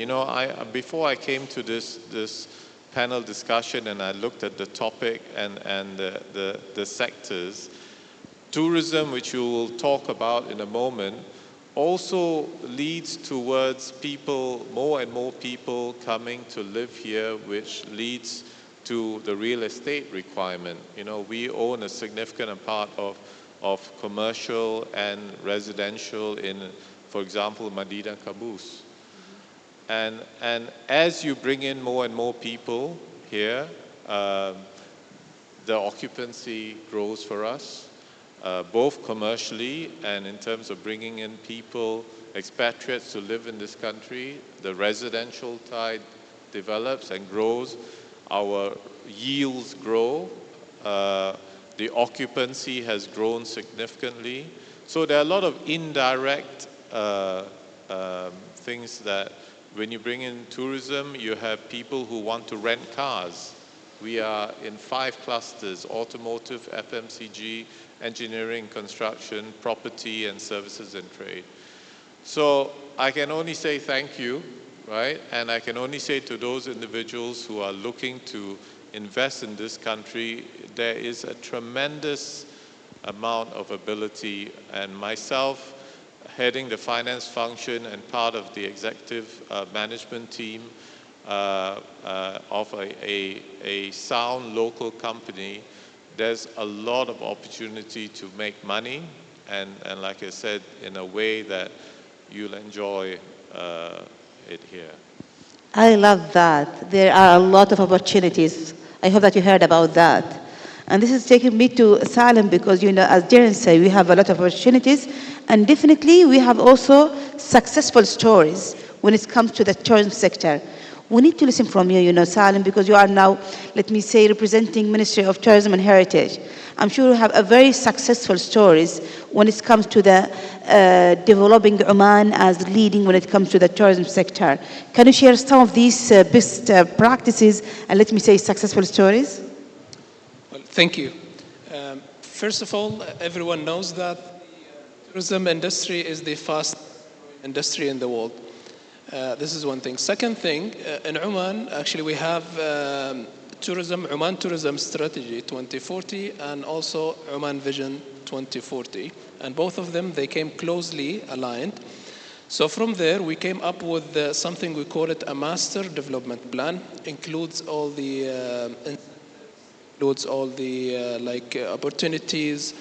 Before I came to this panel discussion and I looked at the topic and the sectors, tourism, which you will talk about in a moment, also leads towards more and more people coming to live here, which leads to the real estate requirement. We own a significant part of commercial and residential in, for example, Madinah Caboose. And as you bring in more and more people here, the occupancy grows for us, both commercially and in terms of bringing in people, expatriates to live in this country. The residential side develops and grows. Our yields grow. The occupancy has grown significantly. So there are a lot of indirect things that when you bring in tourism, you have people who want to rent cars. We are in 5 clusters: automotive, FMCG, engineering, construction, property, and services and trade. So I can only say thank you, right? And I can only say to those individuals who are looking to invest in this country, there is a tremendous amount of ability. And myself, heading the finance function and part of the executive management team of a sound local company, there's a lot of opportunity to make money, and like I said, in a way that you'll enjoy it here. I love that. There are a lot of opportunities. I hope that you heard about that. And this is taking me to Salim because, as Darren said, we have a lot of opportunities, and definitely we have also successful stories when it comes to the tourism sector. We need to listen from you, Salim, because you are now, let me say, representing Ministry of Tourism and Heritage. I'm sure you have a very successful stories when it comes to the developing Oman as leading when it comes to the tourism sector. Can you share some of these best practices and, let me say, successful stories? Well, thank you. First of all, everyone knows that the tourism industry is the fastest industry in the world. This is one thing. Second thing, in Oman, actually we have Oman Tourism Strategy 2040 and also Oman Vision 2040. And both of them, they came closely aligned. So from there, we came up with something we call it a master development plan. Includes all the opportunities,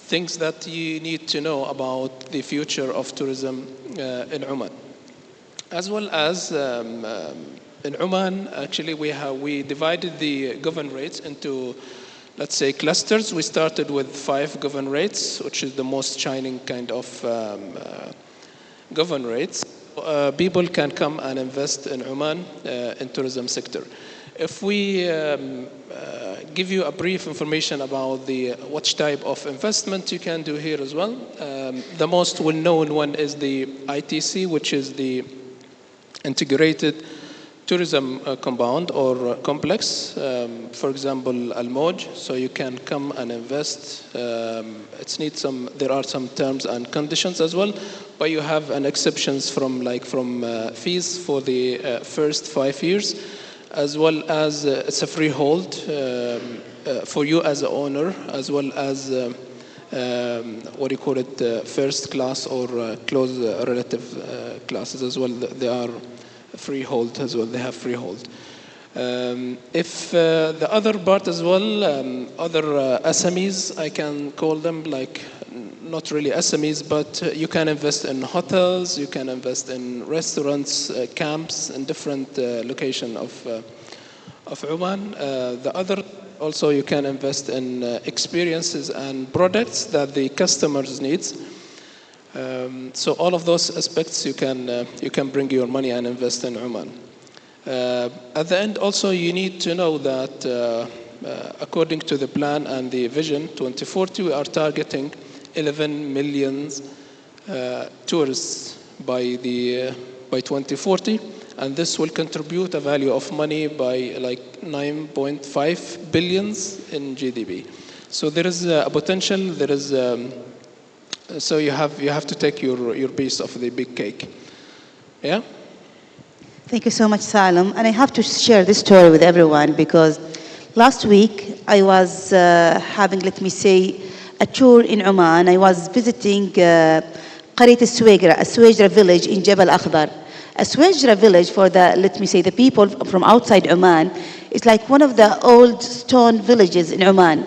things that you need to know about the future of tourism in Oman. As well as in Oman, actually, we divided the governorates into, let's say, clusters. We started with 5 governorates, which is the most shining kind of governorates. People can come and invest in Oman in tourism sector. If we give you a brief information about what type of investment you can do here as well, the most well-known one is the ITC, which is the Integrated Tourism Compound or Complex. For example, Al-Moj, so you can come and invest. There are some terms and conditions as well, but you have an exceptions from fees for the first 5 years. As well as it's a freehold for you as an owner, as well as first class or close relative classes as well. They are freehold as well. They have freehold. If the other part as well, other SMEs, I can call them not really SMEs, but you can invest in hotels, you can invest in restaurants, camps, in different location of Oman. The other, also you can invest in experiences and products that the customers needs. So all of those aspects you can bring your money and invest in Oman. At the end, also you need to know that according to the plan and the vision 2040, we are targeting 11 million tourists by 2040, and this will contribute a value of money by 9.5 billions in GDP. So there is a potential. There is so you have to take your piece of the big cake. Yeah. Thank you so much, Salim. And I have to share this story with everyone because last week I was having, let me say, a tour in Oman. I was visiting قرية السويجرة village in Jabal Akhdar. A Suwajra village, for the people from outside Oman, is like one of the old stone villages in Oman.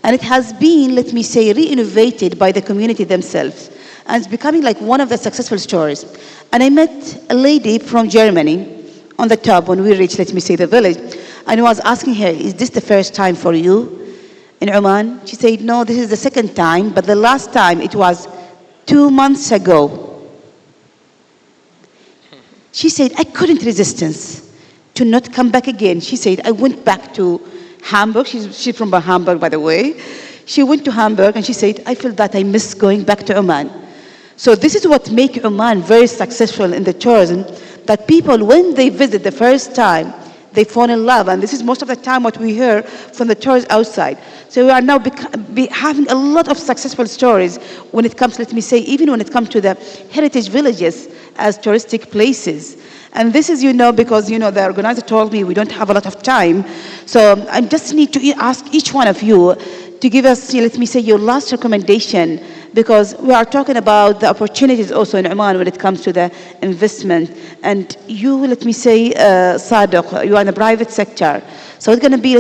And it has been, re-innovated by the community themselves. And it's becoming like one of the successful stories. And I met a lady from Germany on the top when we reached, the village. And I was asking her, is this the first time for you in Oman? She said, no, this is the second time, but the last time it was 2 months ago. She said, I couldn't resist to not come back again. She said, I went back to Hamburg. She's from Hamburg, by the way. She went to Hamburg and she said, I feel that I miss going back to Oman. So this is what makes Oman very successful in the tourism, that people, when they visit the first time, they fall in love. And this is most of the time what we hear from the tourists outside. So we are now having a lot of successful stories when it comes, even when it comes to the heritage villages as touristic places. And this is, because, the organizer told me we don't have a lot of time. So I just need to ask each one of you to give us, your last recommendation, because we are talking about the opportunities also in Oman when it comes to the investment. And you, Sadiq, you are in the private sector. So it's going to be,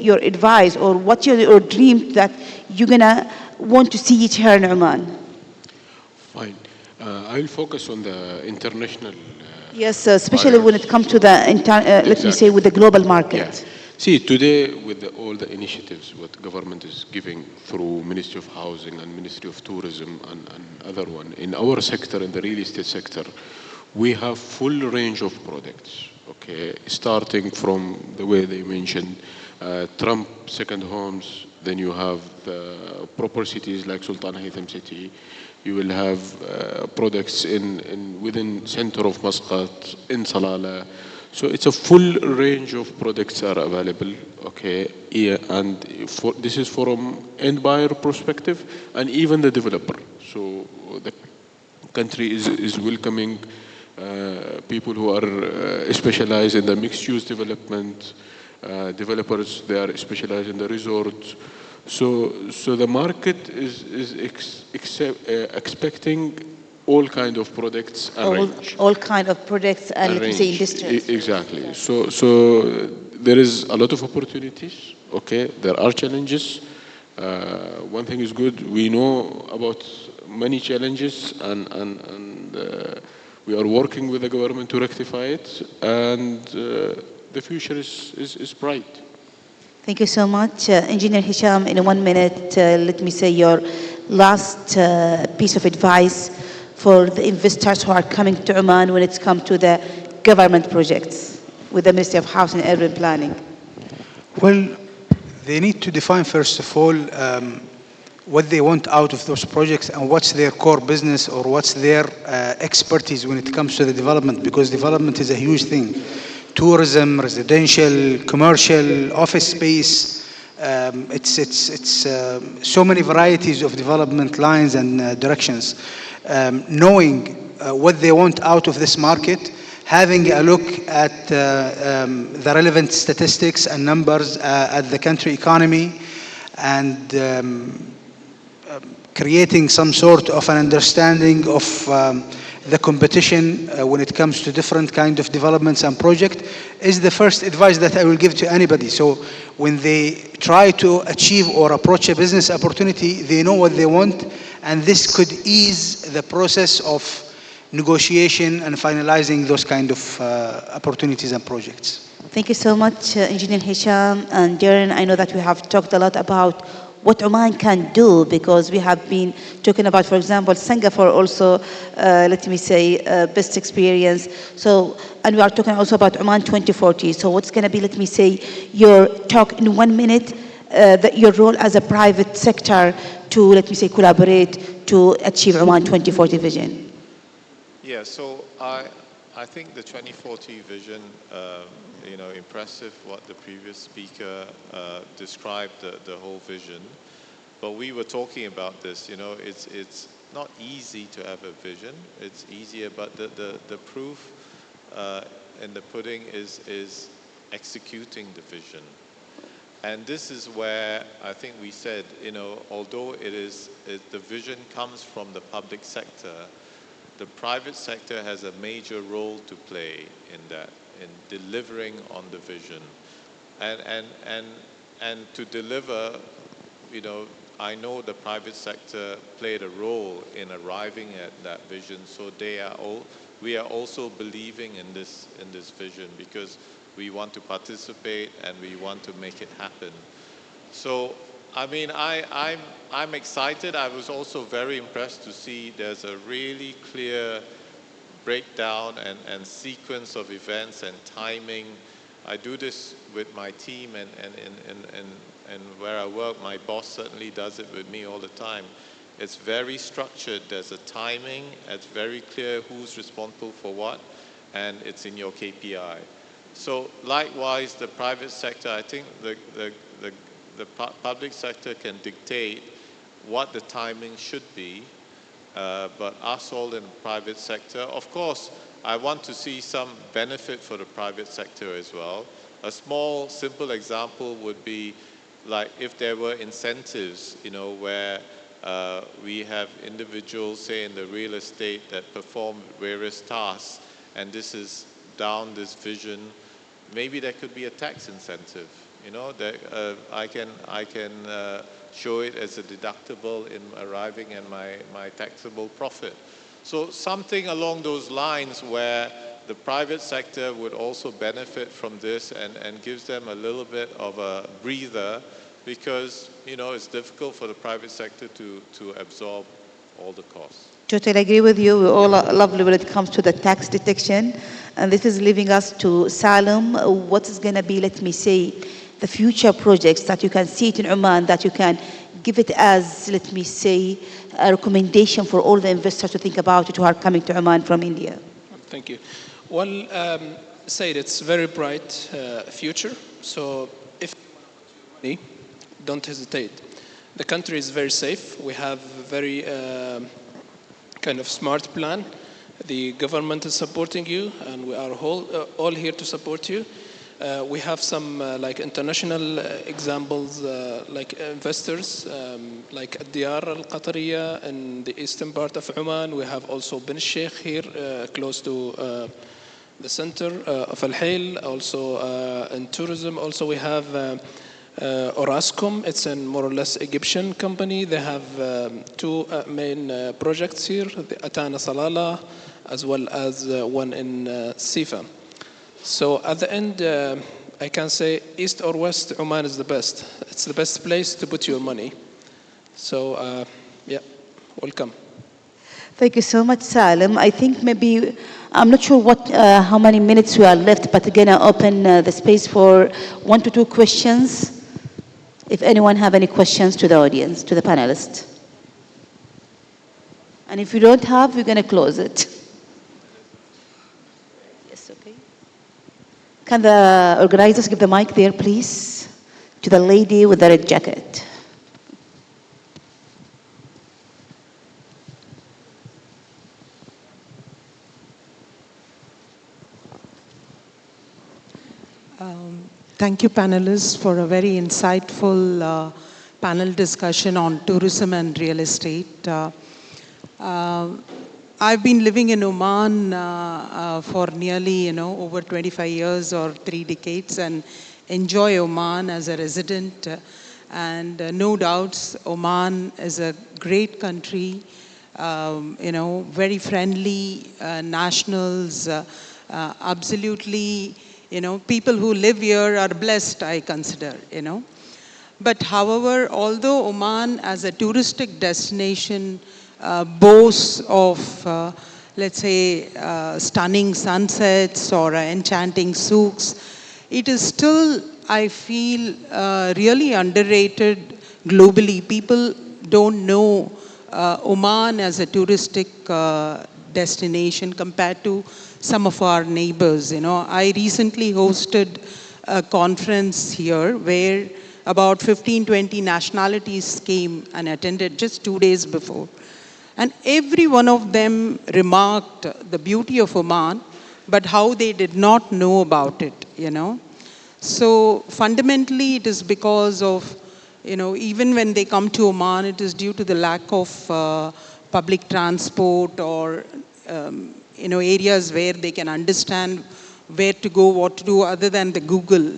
your advice or what your dream that you're going to want to see it here in Oman. Fine. I will focus on the international. Yes, especially when it comes to the, with the global market. Yeah. See, today with all the initiatives what government is giving through Ministry of Housing and Ministry of Tourism and other one, in our sector, in the real estate sector, we have full range of products, okay, starting from the way they mentioned Trump second homes, then you have the proper cities like Sultan Haytham City, you will have products within center of Muscat, in Salalah. So it's a full range of products are available, okay, yeah, and this is from end buyer perspective and even the developer. So the country is welcoming people who are specialized in the mixed-use development, developers, they are specialized in the resorts. So the market is expecting all kind of products arranged. All kind of products and let me say industries. Exactly. So there is a lot of opportunities. Okay, there are challenges. One thing is good. We know about many challenges, and we are working with the government to rectify it. And the future is bright. Thank you so much. Engineer Hisham, in 1 minute, let me say your last piece of advice for the investors who are coming to Oman when it's come to the government projects with the Ministry of Housing and Urban Planning. Well, they need to define, first of all, what they want out of those projects and what's their core business or what's their expertise when it comes to the development, because development is a huge thing. Tourism, residential, commercial, office space. It's so many varieties of development lines and directions. Knowing what they want out of this market, having a look at the relevant statistics and numbers at the country economy, and creating some sort of an understanding of the competition when it comes to different kind of developments and projects is the first advice that I will give to anybody. So when they try to achieve or approach a business opportunity, they know what they want, and this could ease the process of negotiation and finalizing those kind of opportunities and projects. Thank you so much, Engineer Hisham and Darren. I know that we have talked a lot about what Oman can do, because we have been talking about, for example, Singapore also, let me say, best experience. So, and we are talking also about Oman 2040. So what's going to be, let me say, your talk in 1 minute, your role as a private sector to, let me say, collaborate to achieve Oman 2040 vision? Yeah, so I think the 2040 vision, impressive what the previous speaker described the whole vision. But we were talking about this, it's not easy to have a vision. It's easier, but the proof in the pudding is executing the vision. And this is where I think we said, although the vision comes from the public sector, the private sector has a major role to play in that, in delivering on the vision. And to deliver, I know the private sector played a role in arriving at that vision, so we are also believing in this vision, because we want to participate and we want to make it happen. So I mean, I'm excited. I was also very impressed to see there's a really clear breakdown and sequence of events and timing. I do this with my team, and where I work, my boss certainly does it with me all the time. It's very structured. There's a timing. It's very clear who's responsible for what, and it's in your KPI. So likewise, the private sector, I think the public sector can dictate what the timing should be, but us all in the private sector, of course, I want to see some benefit for the private sector as well. A small, simple example would be like if there were incentives, where we have individuals, say in the real estate, that perform various tasks, and this is down this vision, maybe there could be a tax incentive. That I can show it as a deductible in arriving at my taxable profit. So something along those lines where the private sector would also benefit from this and gives them a little bit of a breather, because it's difficult for the private sector to absorb all the costs. Totally agree with you. We're all lovely when it comes to the tax detection. And this is leaving us to Salim. What is going to be, let me say, the future projects that you can see it in Oman, that you can give it as, let me say, a recommendation for all the investors to think about it who are coming to Oman from India? Thank you. Well, Said, it's a very bright future. So if you don't hesitate. The country is very safe. We have a very kind of smart plan. The government is supporting you, and we are all here to support you. We have some like international examples, like investors, like Diyar Al-Qatariya in the eastern part of Oman. We have also Bin Sheikh here, close to the center of Al-Hail. Also in tourism, also we have Orascom. It's a more or less Egyptian company. They have two main projects here, the Atana Salala, as well as one in Sifa. So at the end, I can say east or west, Oman is the best. It's the best place to put your money. So yeah, welcome. Thank you so much, Salim. I think maybe, I'm not sure how many minutes we are left, but again, I open the space for 1 to 2 questions. If anyone have any questions to the audience, to the panelists. And if you don't have, we're going to close it. Yes, okay. Can the organizers give the mic there, please, to the lady with the red jacket? Thank you, panelists, for a very insightful panel discussion on tourism and real estate. I've been living in Oman for nearly, over 25 years or 3 decades, and enjoy Oman as a resident. And no doubts, Oman is a great country, very friendly nationals, absolutely. People who live here are blessed, I consider, But however, although Oman as a touristic destination boasts of, let's say, stunning sunsets or enchanting souks, it is still, I feel, really underrated globally. People don't know Oman as a touristic destination compared to some of our neighbors. I recently hosted a conference here where about 15, 20 nationalities came and attended just 2 days before. And every one of them remarked the beauty of Oman, but how they did not know about it, So fundamentally, it is because of, even when they come to Oman, it is due to the lack of public transport or areas where they can understand where to go, what to do, other than the Google,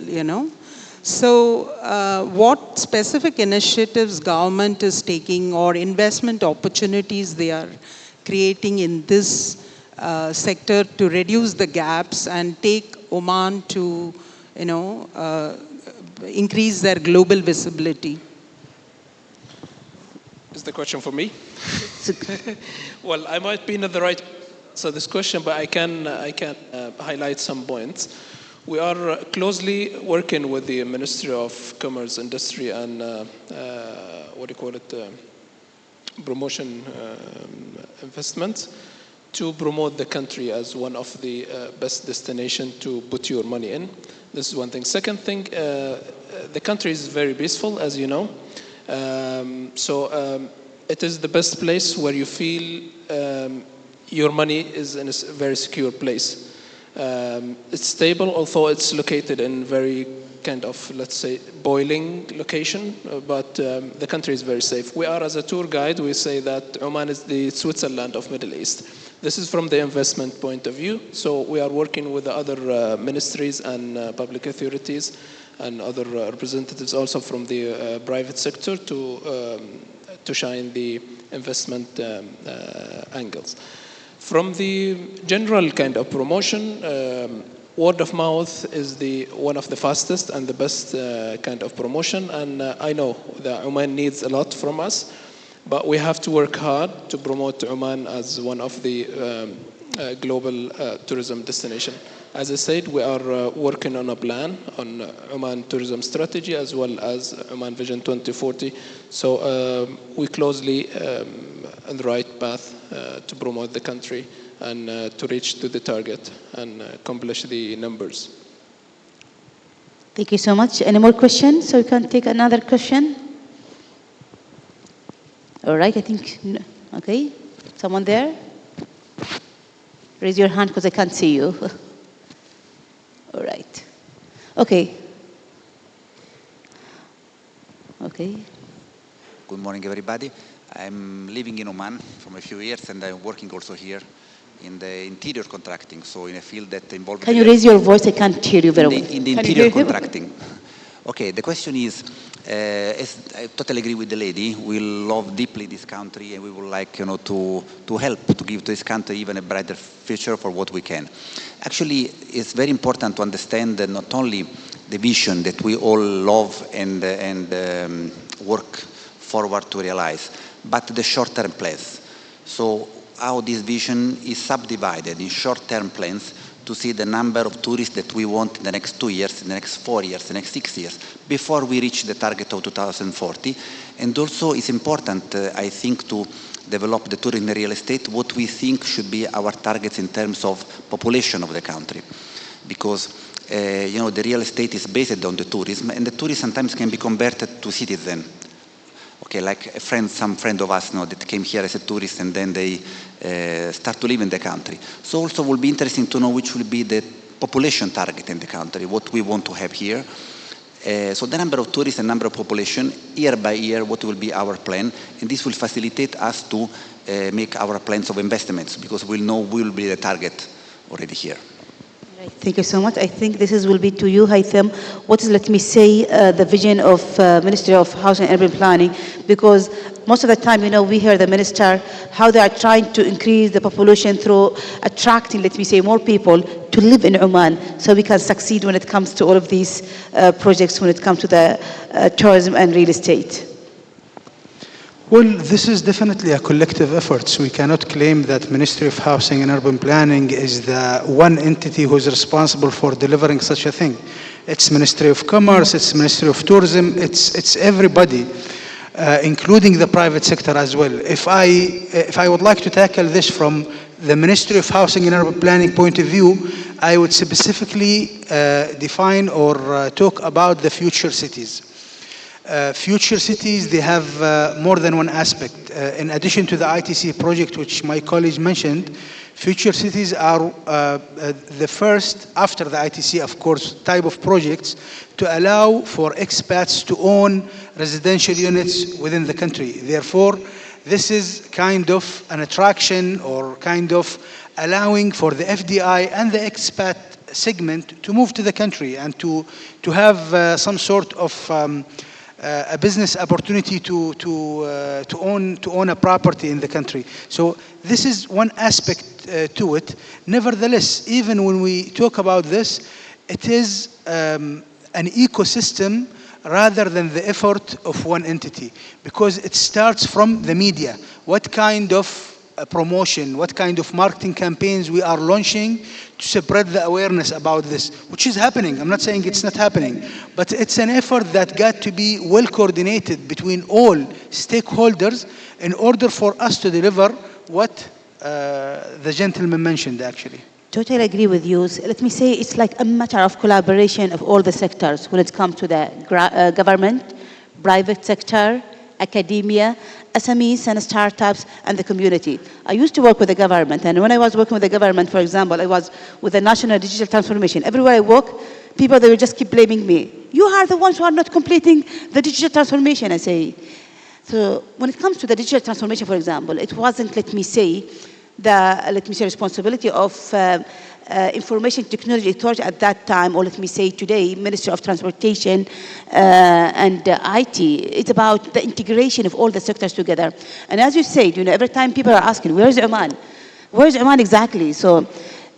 So what specific initiatives government is taking or investment opportunities they are creating in this sector to reduce the gaps and take Oman to, increase their global visibility? Is the question for me? Well, I might be not the right answer this question, but I can highlight some points. We are closely working with the Ministry of Commerce, Industry, and promotion investment to promote the country as one of the best destinations to put your money in. This is one thing. Second thing, the country is very peaceful, as you know. So it is the best place where you feel your money is in a very secure place. It's stable, although it's located in very kind of, let's say, boiling location, but the country is very safe. We are, as a tour guide, we say that Oman is the Switzerland of Middle East. This is from the investment point of view. So we are working with the other ministries and public authorities and other representatives also from the private sector to shine the investment angles. From the general kind of promotion, word of mouth is one of the fastest and the best kind of promotion, and I know that Oman needs a lot from us. But we have to work hard to promote Oman as one of the global tourism destination. As I said, we are working on a plan on Oman tourism strategy as well as Oman Vision 2040. So we closely on the right path to promote the country and to reach to the target and accomplish the numbers. Thank you so much. Any more questions? So we can take another question. All right, I think, okay. Someone there? Raise your hand because I can't see you. All right. Okay. Okay. Good morning, everybody. I'm living in Oman for a few years, and I'm working also here in the interior contracting, so in a field that involves... Can you raise your voice? I can't hear you very well. In the interior contracting. Okay, the question is, as I totally agree with the lady, we love deeply this country and we would like to help to give to this country even a brighter future for what we can. Actually, it's very important to understand that not only the vision that we all love and work forward to realize, but the short-term plans. So how this vision is subdivided in short-term plans to see the number of tourists that we want in the next 2 years, in the next 4 years, in the next 6 years, before we reach the target of 2040. And also it's important, I think, to develop the tourism and real estate, what we think should be our targets in terms of population of the country. Because the real estate is based on the tourism, and the tourism sometimes can be converted to citizen. Okay, like some friend of us that came here as a tourist and then they start to live in the country. So also will be interesting to know which will be the population target in the country, what we want to have here. So the number of tourists and number of population, year by year, what will be our plan, and this will facilitate us to make our plans of investments, because we'll know we will be the target already here. Right. Thank you so much. I think this will be to you, Haitham. What is, let me say, the vision of Ministry of Housing and Urban Planning? Because most of the time, we hear the minister, how they are trying to increase the population through attracting, let me say, more people to live in Oman, so we can succeed when it comes to all of these projects, when it comes to the tourism and real estate. Well, this is definitely a collective effort. So we cannot claim that Ministry of Housing and Urban Planning is the one entity who is responsible for delivering such a thing. It's Ministry of Commerce, it's Ministry of Tourism, it's everybody, including the private sector as well. If I would like to tackle this from the Ministry of Housing and Urban Planning point of view, I would specifically define or talk about the future cities. Future cities, they have more than one aspect. In addition to the ITC project, which my colleague mentioned, future cities are the first, after the ITC, of course, type of projects to allow for expats to own residential units within the country. Therefore, this is kind of an attraction or kind of allowing for the FDI and the expat segment to move to the country and to have some sort of a business opportunity to own a property in the country. So this is one aspect to it. Nevertheless, even when we talk about this, it is an ecosystem rather than the effort of one entity, because it starts from the media. What kind of promotion, what kind of marketing campaigns we are launching to spread the awareness about this, which is happening. I'm not saying it's not happening, but it's an effort that got to be well coordinated between all stakeholders in order for us to deliver what the gentleman mentioned, actually. Totally agree with you. Let me say it's like a matter of collaboration of all the sectors when it comes to the government, private sector, academia, SMEs and startups, and the community. I used to work with the government, and when I was working with the government, for example, I was with the National Digital Transformation. Everywhere I walk, people, they will just keep blaming me. You are the ones who are not completing the digital transformation, I say. So when it comes to the digital transformation, for example, it wasn't, let me say, responsibility of Information Technology Authority at that time, or let me say today, Ministry of Transportation and IT. It's about the integration of all the sectors together. And as you said, every time people are asking, where is Oman? Where is Oman exactly? So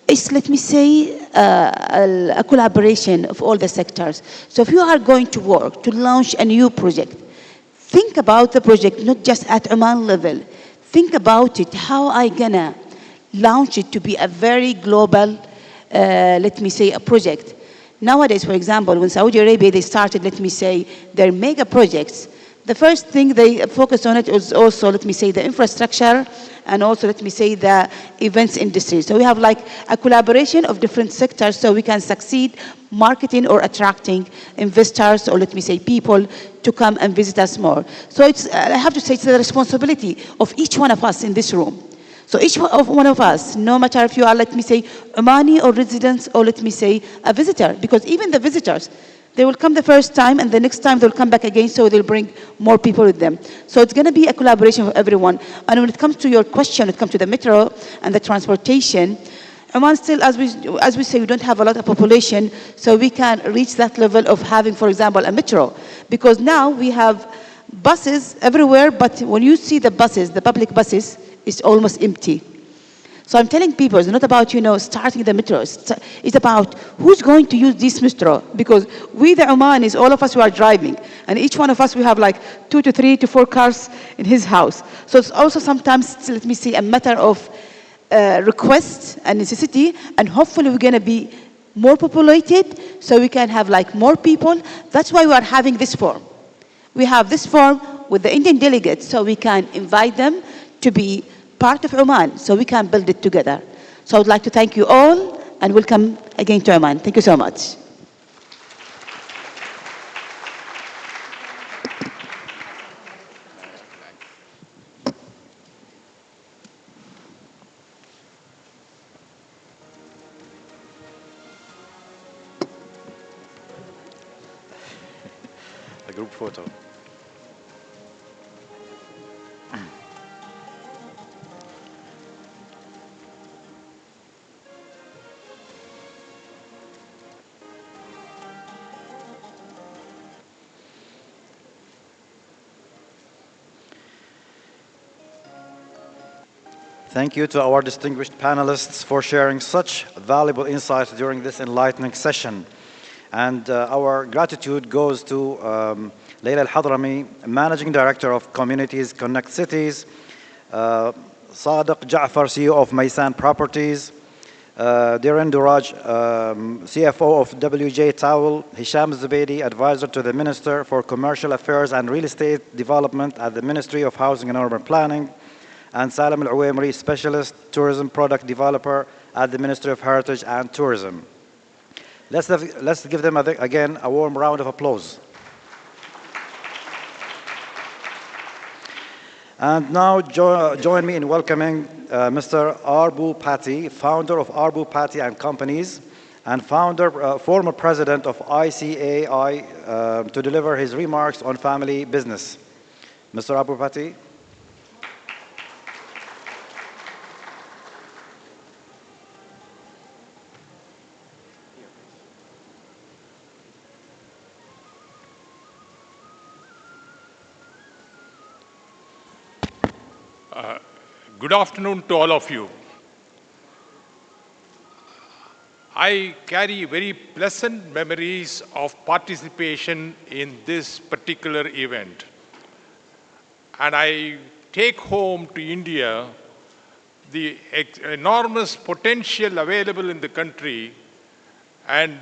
it's, let me say, a collaboration of all the sectors. So if you are going to work to launch a new project, think about the project, not just at Oman level. Think about it, how I gonna launch it to be a very global, let me say, a project. Nowadays, for example, when Saudi Arabia, they started, let me say, their mega projects, the first thing they focus on it is also, let me say, the infrastructure and also, let me say, the events industry. So we have like a collaboration of different sectors so we can succeed marketing or attracting investors or, let me say, people to come and visit us more. So it's, I have to say, it's the responsibility of each one of us in this room. So each one of us, no matter if you are, let me say, Omani or residents or, let me say, a visitor, because even the visitors, they will come the first time and the next time they'll come back again, so they'll bring more people with them. So it's going to be a collaboration of everyone. And when it comes to your question, when it comes to the metro and the transportation, Oman still, as we say, we don't have a lot of population, so we can reach that level of having, for example, a metro. Because now we have buses everywhere, but when you see the buses, the public buses, it's almost empty. So I'm telling people, it's not about, starting the metro. It's about who's going to use this metro. Because we, the Omanis, all of us who are driving, and each one of us, we have like 2 to 3 to 4 cars in his house. So it's also sometimes, let me see, a matter of request and necessity, and hopefully we're going to be more populated, so we can have like more people. That's why we are having this forum. We have this forum with the Indian delegates, so we can invite them to be part of Oman, so we can build it together. So I would like to thank you all, and welcome again to Oman. Thank you so much. A group photo. Thank you to our distinguished panelists for sharing such valuable insights during this enlightening session. And our gratitude goes to Layla Al-Hadrami, Managing Director of Communities Connect Cities, Sadiq Ja'far, CEO of Maysan Properties, Diren Duraj, CFO of WJ Towel, Hisham Zubaidi, Advisor to the Minister for Commercial Affairs and Real Estate Development at the Ministry of Housing and Urban Planning, and Salam Al-Uwaimri, Specialist Tourism Product Developer at the Ministry of Heritage and Tourism. Let's give them again a warm round of applause. And now join me in welcoming Mr. Arbu Patti, founder of Arbu Patti and Companies, and former president of ICAI, to deliver his remarks on family business. Mr. Arbu Patti. Good afternoon to all of you. I carry very pleasant memories of participation in this particular event. And I take home to India the enormous potential available in the country and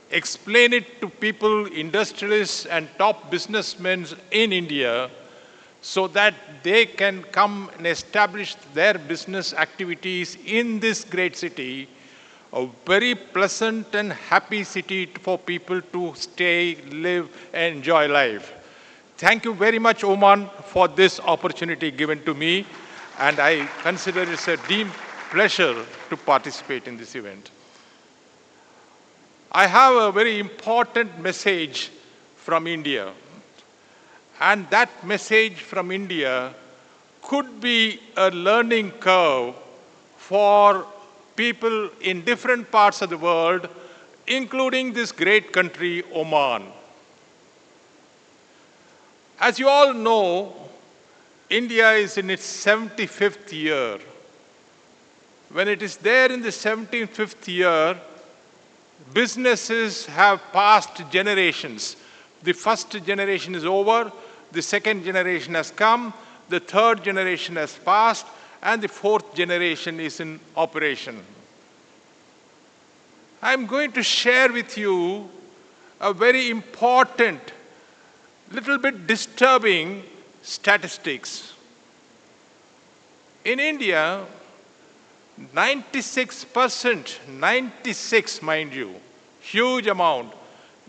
explain it to people, industrialists and top businessmen in India, so that they can come and establish their business activities in this great city, a very pleasant and happy city for people to stay, live, and enjoy life. Thank you very much, Oman, for this opportunity given to me, and I consider it a deep pleasure to participate in this event. I have a very important message from India. And that message from India could be a learning curve for people in different parts of the world, including this great country, Oman. As you all know, India is in its 75th year. When it is there in the 75th year, businesses have passed generations. The first generation is over. the second generation has come, the third generation has passed, and the fourth generation is in operation. I'm going to share with you a very important, little bit disturbing statistics. In India, 96%, 96 mind you, huge amount,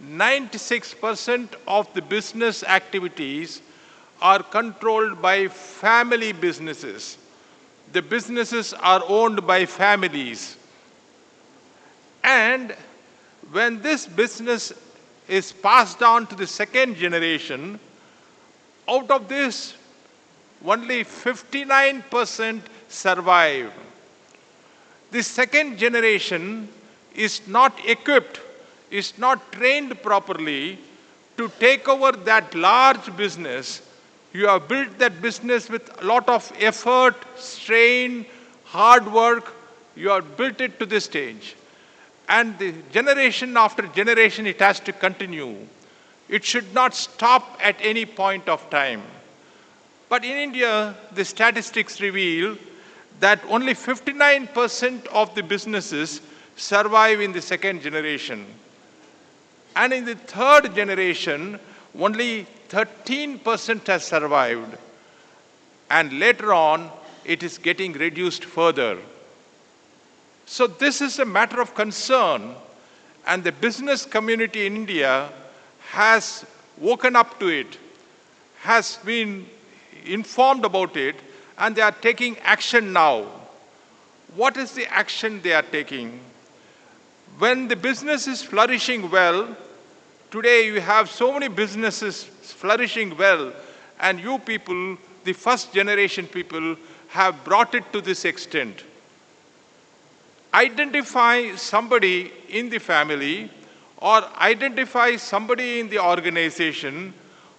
96% of the business activities are controlled by family businesses. The businesses are owned by families. And when this business is passed on to the second generation, out of this, only 59% survive. The second generation is not equipped, is not trained properly to take over that large business. You have built that business with a lot of effort, strain, hard work. You have built it to this stage. And the generation after generation, it has to continue. It should not stop at any point of time. But in India, the statistics reveal that only 59% of the businesses survive in the second generation. And in the third generation, only 13% has survived. And later on, it is getting reduced further. So this is a matter of concern, and the business community in India has woken up to it, has been informed about it, and they are taking action now. What is the action they are taking? When the business is flourishing well, today you have so many businesses flourishing well, and you people, the first generation people, have brought it to this extent. Identify somebody in the family or identify somebody in the organization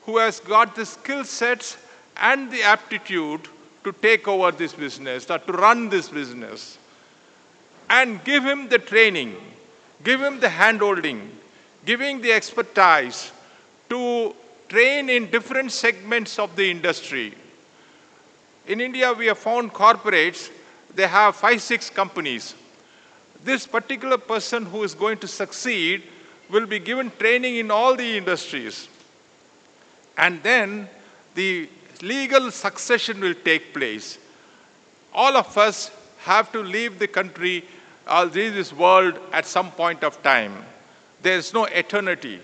who has got the skill sets and the aptitude to take over this business or to run this business. And give him the training, give him the hand-holding, giving the expertise to train in different segments of the industry. In India, we have found corporates, they have 5-6 companies. This particular person who is going to succeed will be given training in all the industries. And then the legal succession will take place. All of us have to leave the country or leave this world at some point of time. There is no eternity.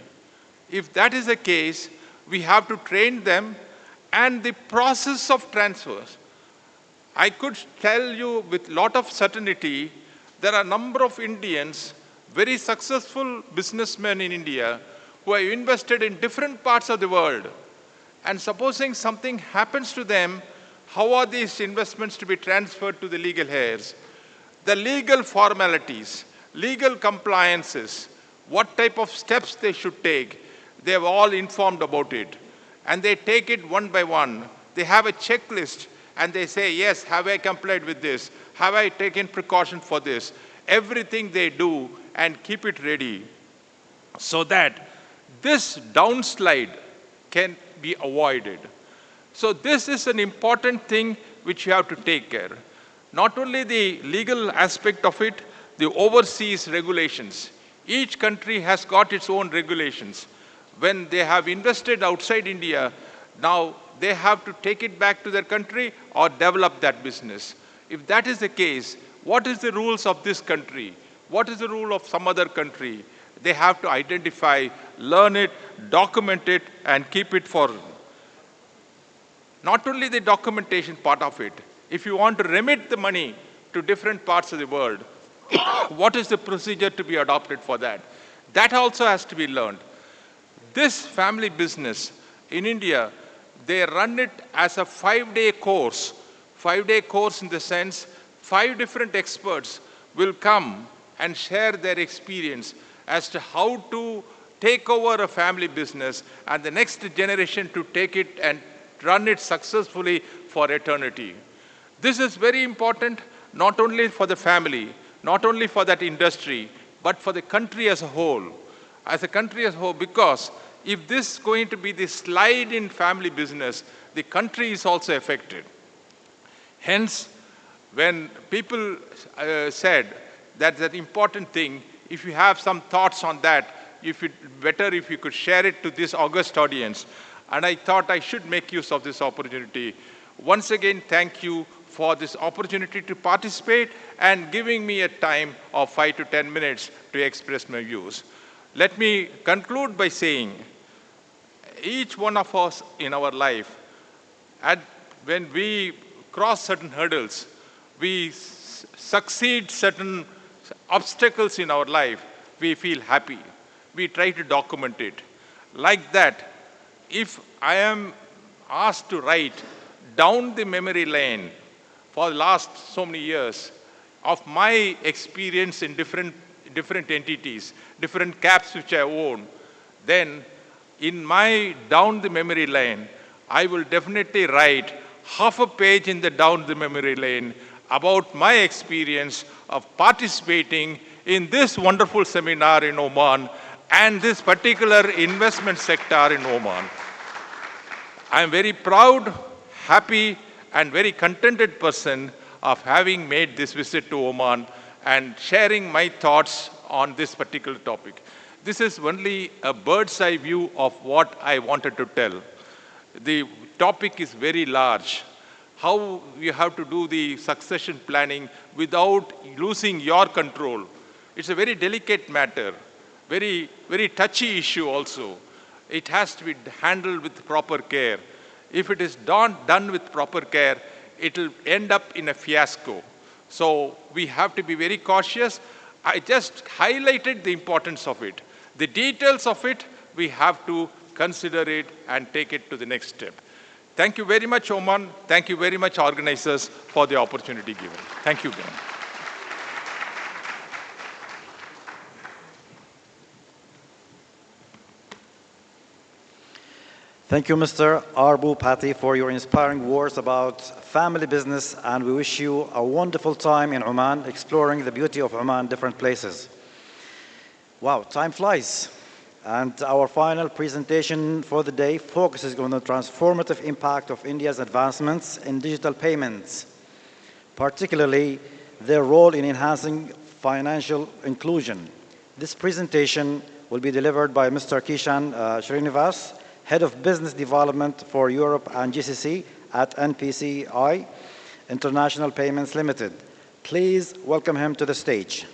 If that is the case, we have to train them, and the process of transfers. I could tell you with a lot of certainty, there are a number of Indians, very successful businessmen in India, who have invested in different parts of the world. And supposing something happens to them, how are these investments to be transferred to the legal heirs? The legal formalities, legal compliances, what type of steps they should take, they have all informed about it. And they take it one by one. They have a checklist and they say, yes, have I complied with this? Have I taken precaution for this? Everything they do and keep it ready so that this downslide can be avoided. So this is an important thing which you have to take care. Not only the legal aspect of it, the overseas regulations. Each country has got its own regulations. When they have invested outside India, now they have to take it back to their country or develop that business. If that is the case, what is the rules of this country? What is the rule of some other country? They have to identify, learn it, document it, and keep it for not only the documentation part of it. If you want to remit the money to different parts of the world, what is the procedure to be adopted for that? That also has to be learned. This family business in India, they run it as a 5-day course. 5-day course in the sense, 5 different experts will come and share their experience as to how to take over a family business and the next generation to take it and run it successfully for eternity. This is very important, not only for the family, not only for that industry, but for the country as a whole. As a country as a whole, because if this is going to be the slide in family business, the country is also affected. Hence, when people said that's an important thing, if you have some thoughts on that, if it better if you could share it to this august audience. And I thought I should make use of this opportunity. Once again, thank you for this opportunity to participate and giving me a time of 5 to 10 minutes to express my views. Let me conclude by saying, each one of us in our life, when we cross certain hurdles, we succeed certain obstacles in our life, we feel happy. We try to document it. Like that, if I am asked to write down the memory lane for the last so many years of my experience in different entities, different caps which I own, then in my down the memory lane, I will definitely write half a page in the down the memory lane about my experience of participating in this wonderful seminar in Oman and this particular investment sector in Oman. I am very proud, happy, and very contented person of having made this visit to Oman and sharing my thoughts on this particular topic. This is only a bird's eye view of what I wanted to tell. The topic is very large. How you have to do the succession planning without losing your control. It's a very delicate matter, very, very touchy issue also. It has to be handled with proper care. If it is done with proper care, it will end up in a fiasco. So we have to be very cautious. I just highlighted the importance of it. The details of it, we have to consider it and take it to the next step. Thank you very much, Oman. Thank you very much, organizers, for the opportunity given. Thank you again. Thank you, Mr. Arbu Pati, for your inspiring words about family business, and we wish you a wonderful time in Oman, exploring the beauty of Oman, different places. Wow, time flies. And our final presentation for the day focuses on the transformative impact of India's advancements in digital payments, particularly their role in enhancing financial inclusion. This presentation will be delivered by Mr. Kishan Srinivas, Head of Business Development for Europe and GCC at NPCI International Payments Limited. Please welcome him to the stage.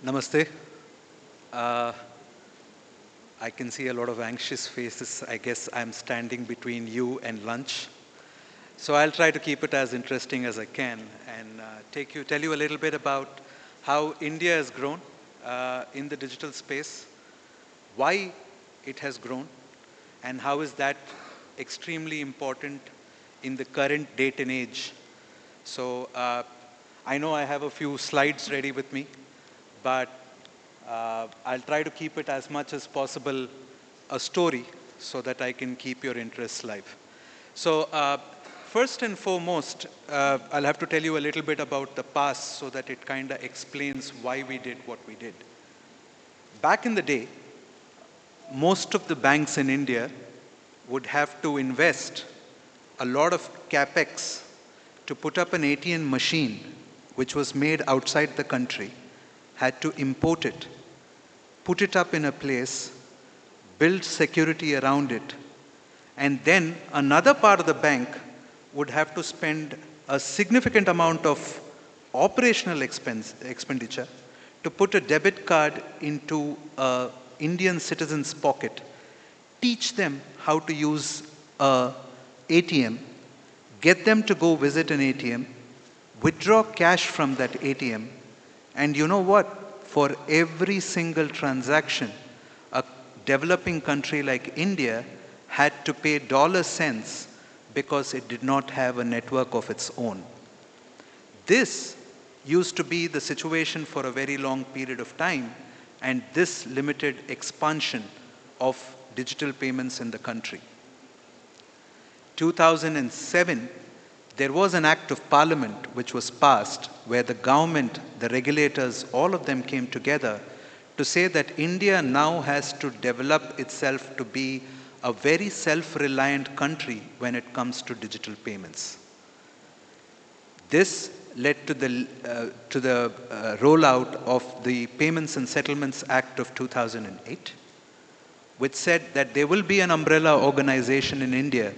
Namaste. I can see a lot of anxious faces. I guess I'm standing between you and lunch. So I'll try to keep it as interesting as I can and tell you a little bit about how India has grown in the digital space, why it has grown, and how is that extremely important in the current date and age. So I know I have a few slides ready with me, but I'll try to keep it as much as possible a story so that I can keep your interests live. So first and foremost, I'll have to tell you a little bit about the past so that it kind of explains why we did what we did. Back in the day, most of the banks in India would have to invest a lot of capex to put up an ATM machine which was made outside the country, had to import it, put it up in a place, build security around it, and then another part of the bank would have to spend a significant amount of operational expenditure to put a debit card into an Indian citizen's pocket, teach them how to use an ATM, get them to go visit an ATM, withdraw cash from that ATM, and you know what? For every single transaction, a developing country like India had to pay dollar cents because it did not have a network of its own. This used to be the situation for a very long period of time, and this limited expansion of digital payments in the country. 2007, there was an act of parliament which was passed where the government, the regulators, all of them came together to say that India now has to develop itself to be a very self-reliant country when it comes to digital payments. This led to the rollout of the Payments and Settlements Act of 2008, which said that there will be an umbrella organization in India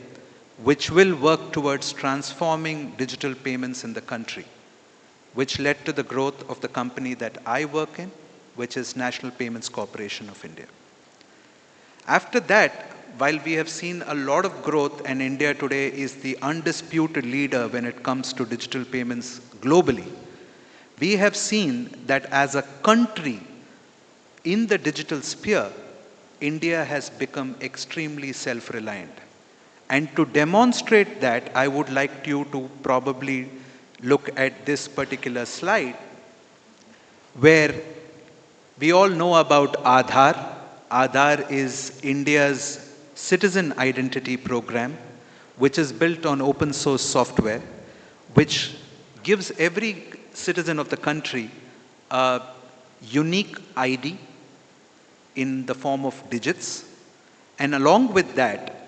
which will work towards transforming digital payments in the country, which led to the growth of the company that I work in, which is National Payments Corporation of India. After that, while we have seen a lot of growth, and India today is the undisputed leader when it comes to digital payments globally, we have seen that as a country in the digital sphere, India has become extremely self-reliant. And to demonstrate that, I would like you to probably look at this particular slide, where we all know about Aadhaar. Aadhaar is India's citizen identity program, which is built on open source software, which gives every citizen of the country a unique ID in the form of digits, and along with that,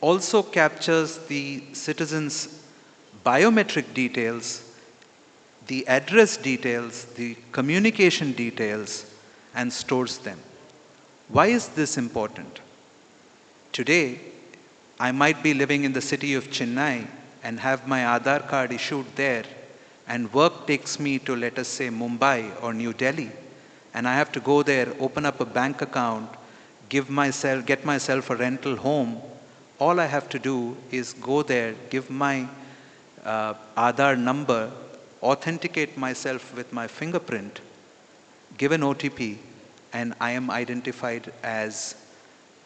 also captures the citizens' biometric details, the address details, the communication details, and stores them. Why is this important? Today, I might be living in the city of Chennai and have my Aadhaar card issued there, and work takes me to, let us say, Mumbai or New Delhi, and I have to go there, open up a bank account, get myself a rental home. All I have to do is go there, give my Aadhaar number, authenticate myself with my fingerprint, give an OTP, and I am identified as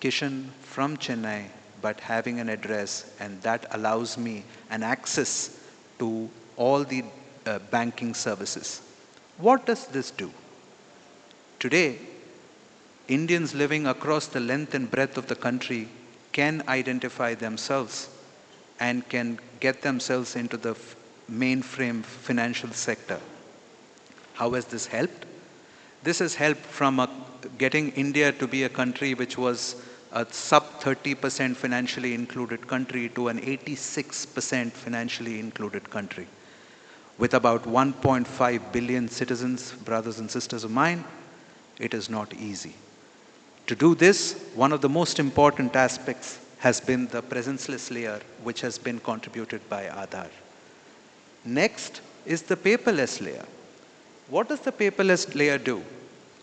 Kishan from Chennai, but having an address, and that allows me an access to all the banking services. What does this do? Today, Indians living across the length and breadth of the country can identify themselves and can get themselves into the mainframe financial sector. How has this helped? This has helped from getting India to be a country which was a sub 30% financially included country to an 86% financially included country. With about 1.5 billion citizens, brothers and sisters of mine, it is not easy. To do this, one of the most important aspects has been the presenceless layer, which has been contributed by Aadhaar. Next is the paperless layer. What does the paperless layer do?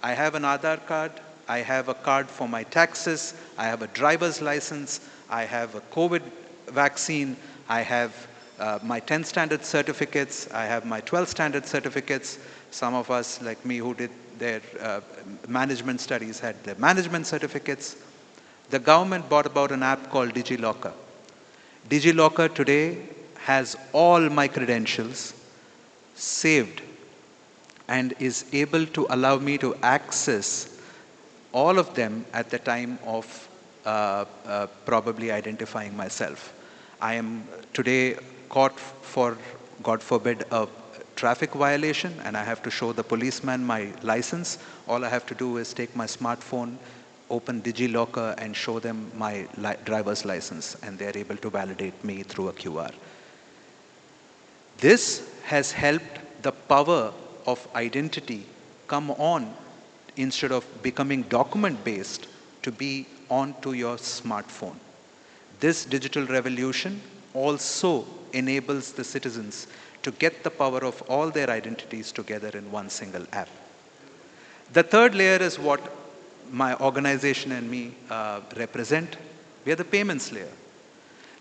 I have an Aadhaar card, I have a card for my taxes, I have a driver's license, I have a COVID vaccine, I have my 10th standard certificates, I have my 12th standard certificates. Some of us, like me, who did their management studies had their management certificates. The government brought about an app called DigiLocker. DigiLocker today has all my credentials saved and is able to allow me to access all of them at the time of probably identifying myself. I am today caught for, God forbid, a traffic violation, and I have to show the policeman my license. All I have to do is take my smartphone, open DigiLocker, and show them my driver's license, and they're able to validate me through a QR. This has helped the power of identity come on, instead of becoming document-based, to be onto your smartphone. This digital revolution also enables the citizens to get the power of all their identities together in one single app. The third layer is what my organization and me represent. We are the payments layer.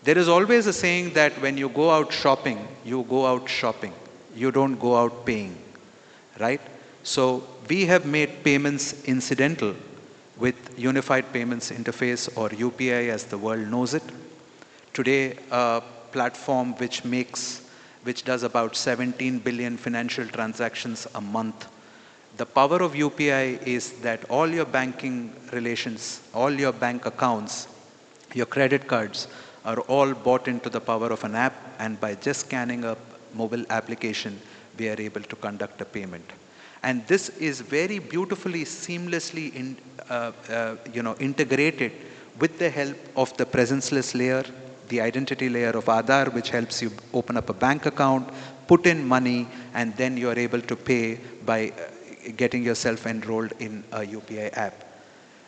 There is always a saying that when you go out shopping, you go out shopping. You don't go out paying, right? So we have made payments incidental, with Unified Payments Interface, or UPI as the world knows it. Today, a platform which does about 17 billion financial transactions a month. The power of UPI is that all your banking relations, all your bank accounts, your credit cards are all bought into the power of an app, and by just scanning a mobile application, we are able to conduct a payment. And this is very beautifully, seamlessly integrated with the help of the presenceless layer, the identity layer of Aadhaar, which helps you open up a bank account, put in money, and then you are able to pay by getting yourself enrolled in a UPI app.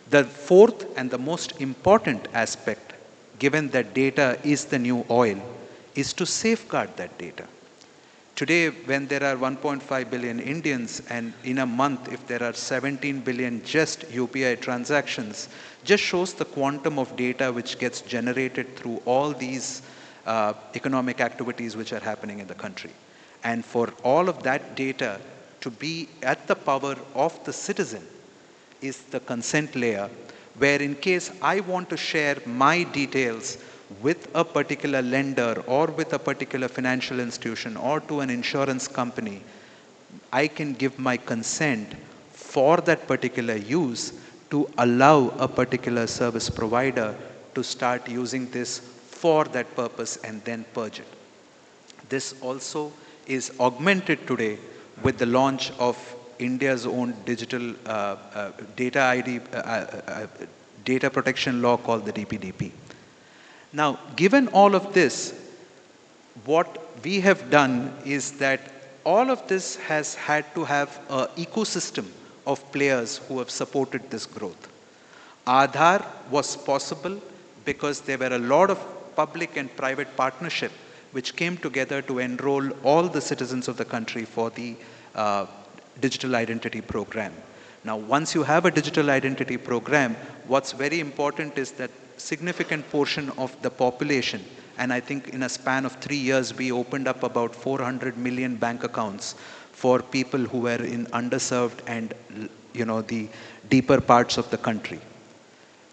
The fourth and the most important aspect, given that data is the new oil, is to safeguard that data. Today, when there are 1.5 billion Indians, and in a month, if there are 17 billion just UPI transactions, just shows the quantum of data which gets generated through all these economic activities which are happening in the country. And for all of that data to be at the power of the citizen is the consent layer, where in case I want to share my details with a particular lender or with a particular financial institution or to an insurance company, I can give my consent for that particular use to allow a particular service provider to start using this for that purpose and then purge it. This also is augmented today with the launch of India's own digital data ID, data protection law called the DPDP. Now, given all of this, what we have done is that all of this has had to have an ecosystem of players who have supported this growth. Aadhaar was possible because there were a lot of public and private partnership which came together to enroll all the citizens of the country for the digital identity program. Now, once you have a digital identity program, what's very important is that significant portion of the population, and I think in a span of 3 years, we opened up about 400 million bank accounts for people who were in underserved and the deeper parts of the country.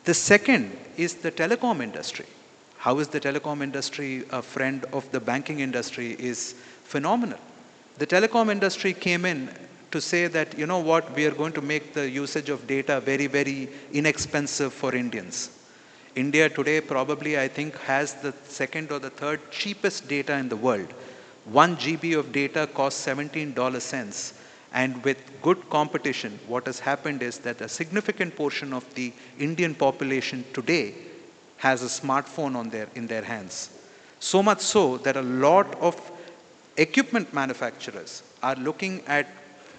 The second is the telecom industry. How is the telecom industry a friend of the banking industry is phenomenal. The telecom industry came in to say that, you know what, we are going to make the usage of data very, very inexpensive for Indians. India today probably, I think, has the second or the third cheapest data in the world. 1 GB of data costs 17 cents. And with good competition, what has happened is that a significant portion of the Indian population today has a smartphone in their hands. So much so that a lot of equipment manufacturers are looking at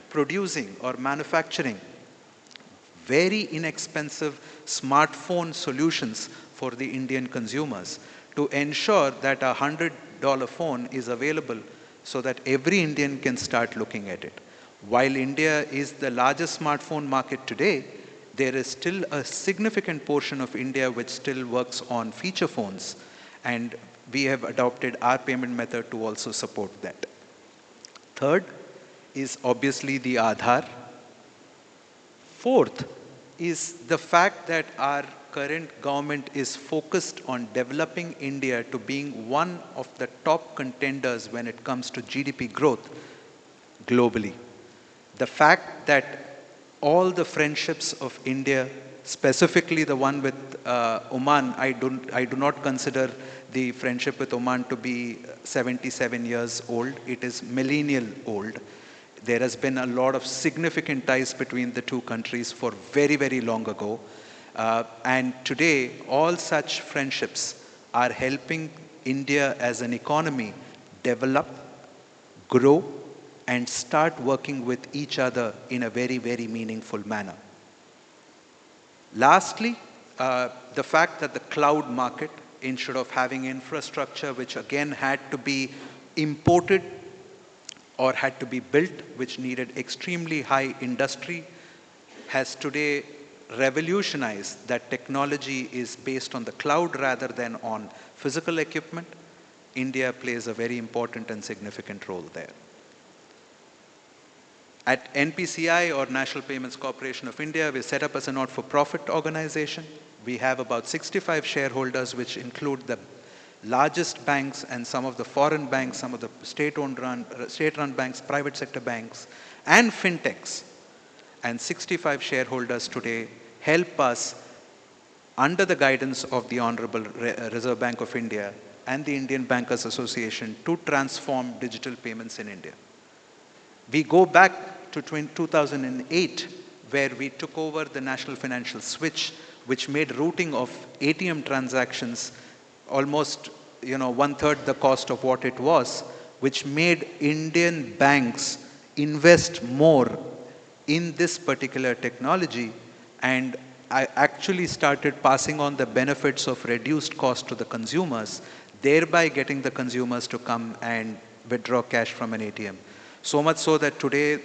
producing or manufacturing very inexpensive smartphone solutions for the Indian consumers to ensure that a $100 phone is available so that every Indian can start looking at it. While India is the largest smartphone market today, there is still a significant portion of India which still works on feature phones, and we have adopted our payment method to also support that. Third is obviously the Aadhaar. Fourth is the fact that our current government is focused on developing India to being one of the top contenders when it comes to GDP growth globally. The fact that all the friendships of India, specifically the one with Oman, I do not consider the friendship with Oman to be 77 years old. It is millennial old. There has been a lot of significant ties between the two countries for very, very long ago. And today, all such friendships are helping India as an economy develop, grow, and start working with each other in a very, very meaningful manner. Lastly, the fact that the cloud market, instead of having infrastructure which again had to be imported or had to be built, which needed extremely high industry, has today revolutionized that technology is based on the cloud rather than on physical equipment. India plays a very important and significant role there. At NPCI, or National Payments Corporation of India, we're set up as a not-for-profit organization. We have about 65 shareholders, which include the largest banks and some of the foreign banks, some of the state-run banks, private sector banks, and fintechs. And 65 shareholders today help us, under the guidance of the Honorable Reserve Bank of India and the Indian Bankers Association, to transform digital payments in India. We go back to 2008, where we took over the National Financial Switch, which made routing of ATM transactions almost, one-third the cost of what it was, which made Indian banks invest more in this particular technology, and I actually started passing on the benefits of reduced cost to the consumers, thereby getting the consumers to come and withdraw cash from an ATM. So much so that today,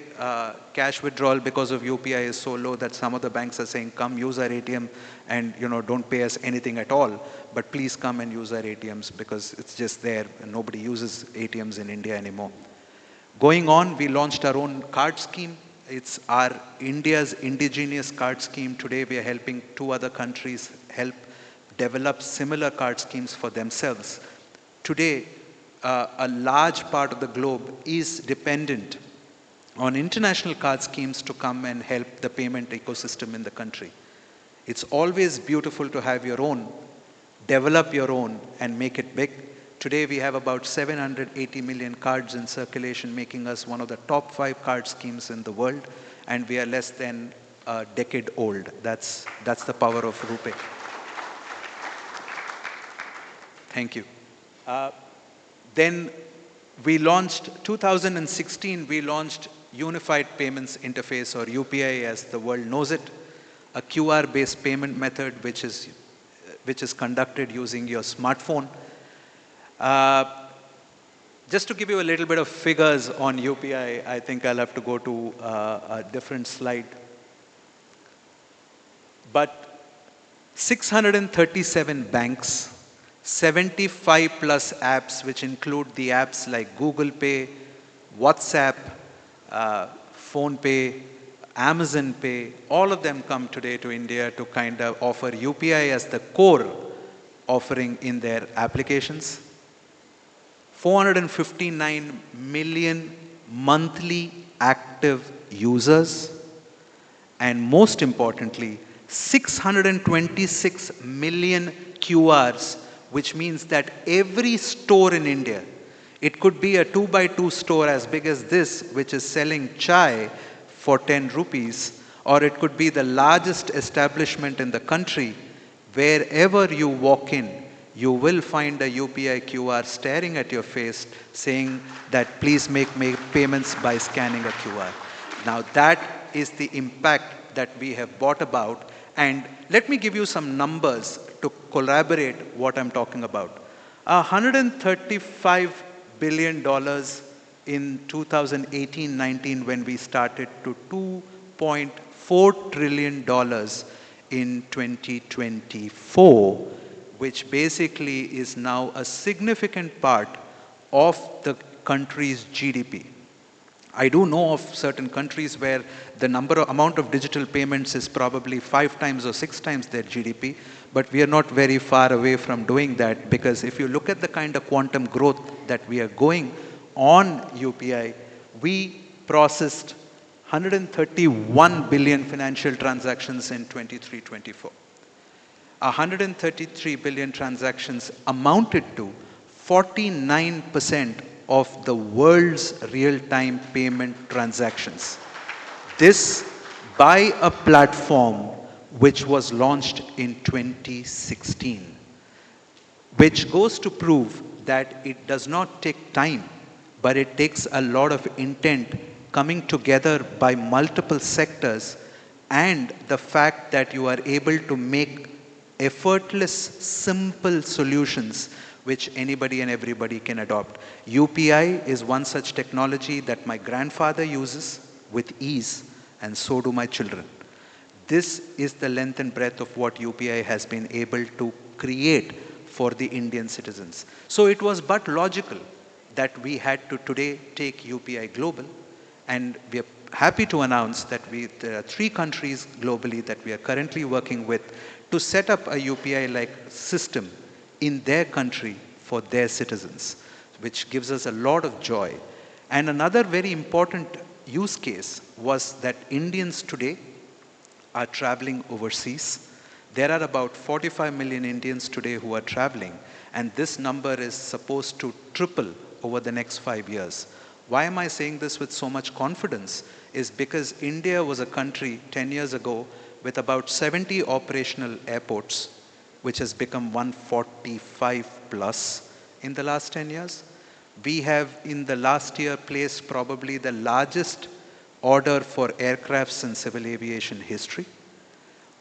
cash withdrawal because of UPI is so low that some of the banks are saying, come use our ATM and don't pay us anything at all, but please come and use our ATMs because it's just there and nobody uses ATMs in India anymore. Going on, we launched our own card scheme. It's our India's indigenous card scheme. Today we are helping 2 other countries help develop similar card schemes for themselves. Today, a large part of the globe is dependent on international card schemes to come and help the payment ecosystem in the country. It's always beautiful to have your own, develop your own, and make it big. Today we have about 780 million cards in circulation, making us one of the top 5 card schemes in the world, and we are less than a decade old. That's the power of RuPay. Thank you. Then we launched, 2016, we launched Unified Payments Interface, or UPI as the world knows it, a QR-based payment method which is conducted using your smartphone. Just to give you a little bit of figures on UPI, I think I'll have to go to a different slide. But 637 banks, 75 plus apps, which include the apps like Google Pay, WhatsApp, Phone Pay, Amazon Pay, all of them come today to India to kind of offer UPI as the core offering in their applications. 459 million monthly active users, and most importantly, 626 million QRs, which means that every store in India, it could be a 2x2 store as big as this, which is selling chai for 10 rupees, or it could be the largest establishment in the country. Wherever you walk in, you will find a UPI QR staring at your face saying that please make payments by scanning a QR. Now that is the impact that we have brought about, and let me give you some numbers to corroborate what I'm talking about. $135 billion in 2018-19 when we started, to $2.4 trillion in 2024, which basically is now a significant part of the country's GDP. I do know of certain countries where the amount of digital payments is probably 5 times or 6 times their GDP, but we are not very far away from doing that, because if you look at the kind of quantum growth that we are going on UPI, we processed 131 billion financial transactions in 23-24. 133 billion transactions amounted to 49% of the world's real-time payment transactions. This by a platform which was launched in 2016, which goes to prove that it does not take time, but it takes a lot of intent coming together by multiple sectors, and the fact that you are able to make effortless, simple solutions which anybody and everybody can adopt. UPI is one such technology that my grandfather uses with ease, and so do my children. This is the length and breadth of what UPI has been able to create for the Indian citizens. So it was but logical that we had to today take UPI global, and we are happy to announce that there are 3 countries globally that we are currently working with to set up a UPI-like system in their country for their citizens, which gives us a lot of joy. And another very important use case was that Indians today are traveling overseas. There are about 45 million Indians today who are traveling, and this number is supposed to triple over the next 5 years. Why am I saying this with so much confidence? Is because India was a country 10 years ago with about 70 operational airports, which has become 145 plus in the last 10 years. We have in the last year placed probably the largest order for aircrafts in civil aviation history.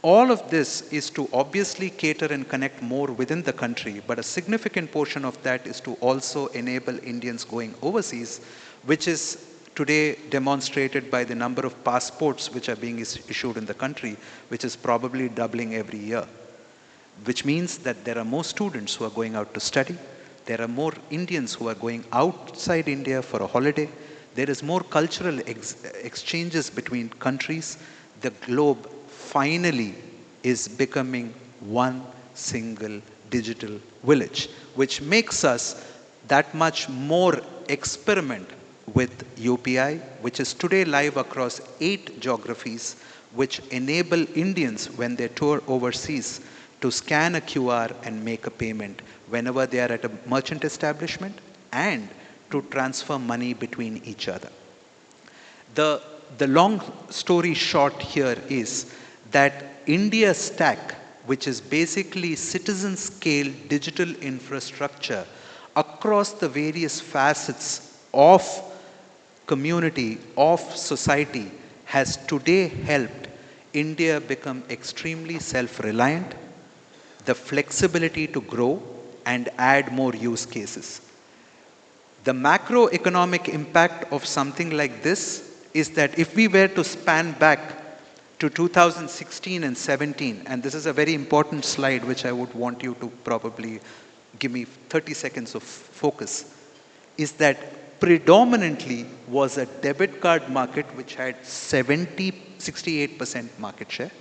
All of this is to obviously cater and connect more within the country, but a significant portion of that is to also enable Indians going overseas, which is today demonstrated by the number of passports which are being issued in the country, which is probably doubling every year. Which means that there are more students who are going out to study. There are more Indians who are going outside India for a holiday. There is more cultural exchanges between countries. The globe finally is becoming one single digital village, which makes us that much more experiment with UPI, which is today live across 8 geographies, which enable Indians when they tour overseas to scan a QR and make a payment whenever they are at a merchant establishment and to transfer money between each other. The long story short here is that India Stack, which is basically citizen scale digital infrastructure across the various facets of community, of society, has today helped India become extremely self-reliant, the flexibility to grow and add more use cases. The macroeconomic impact of something like this is that if we were to span back to 2016 and 17, and this is a very important slide which I would want you to probably give me 30 seconds of focus, is that predominantly was a debit card market which had 68% market share.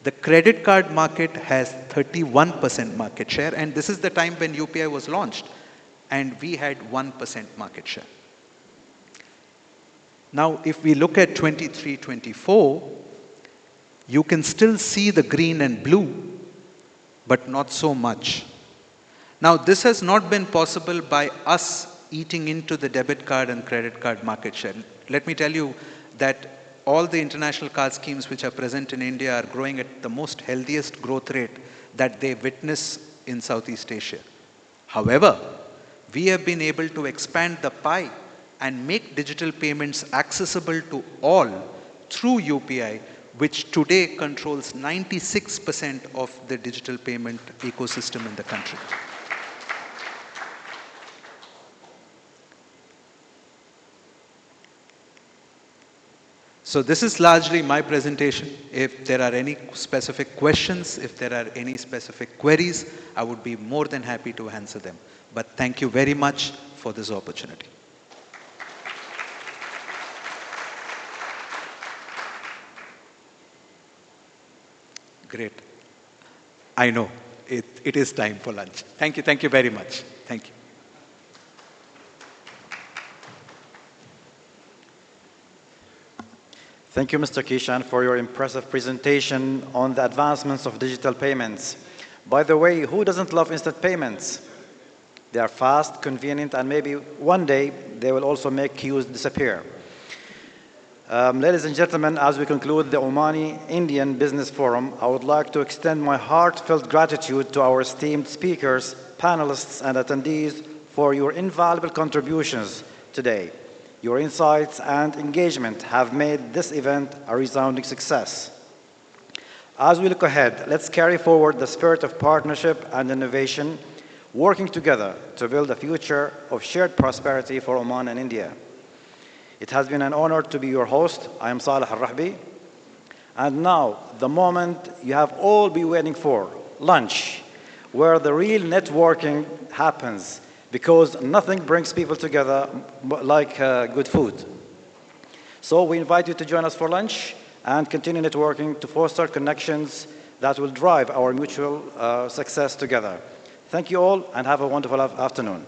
The credit card market has 31% market share, and this is the time when UPI was launched, and we had 1% market share. Now, if we look at 23-24, you can still see the green and blue, but not so much. Now, this has not been possible by us eating into the debit card and credit card market share. Let me tell you that all the international card schemes which are present in India are growing at the most healthiest growth rate that they witness in Southeast Asia. However, we have been able to expand the pie and make digital payments accessible to all through UPI, which today controls 96% of the digital payment ecosystem in the country. So this is largely my presentation. If there are any specific questions, if there are any specific queries, I would be more than happy to answer them. But thank you very much for this opportunity. Great. I know it is time for lunch. Thank you very much. Thank you. Thank you, Mr. Kishan, for your impressive presentation on the advancements of digital payments. By the way, who doesn't love instant payments? They are fast, convenient, and maybe one day they will also make queues disappear. Ladies and gentlemen, as we conclude the Omani Indian Business Forum, I would like to extend my heartfelt gratitude to our esteemed speakers, panelists, and attendees for your invaluable contributions today. Your insights and engagement have made this event a resounding success. As we look ahead, let's carry forward the spirit of partnership and innovation, working together to build a future of shared prosperity for Oman and India. It has been an honor to be your host. I am Saleh Al-Rahbi. And now, the moment you have all been waiting for, lunch, where the real networking happens, because nothing brings people together like good food. So we invite you to join us for lunch and continue networking to foster connections that will drive our mutual success together. Thank you all and have a wonderful afternoon.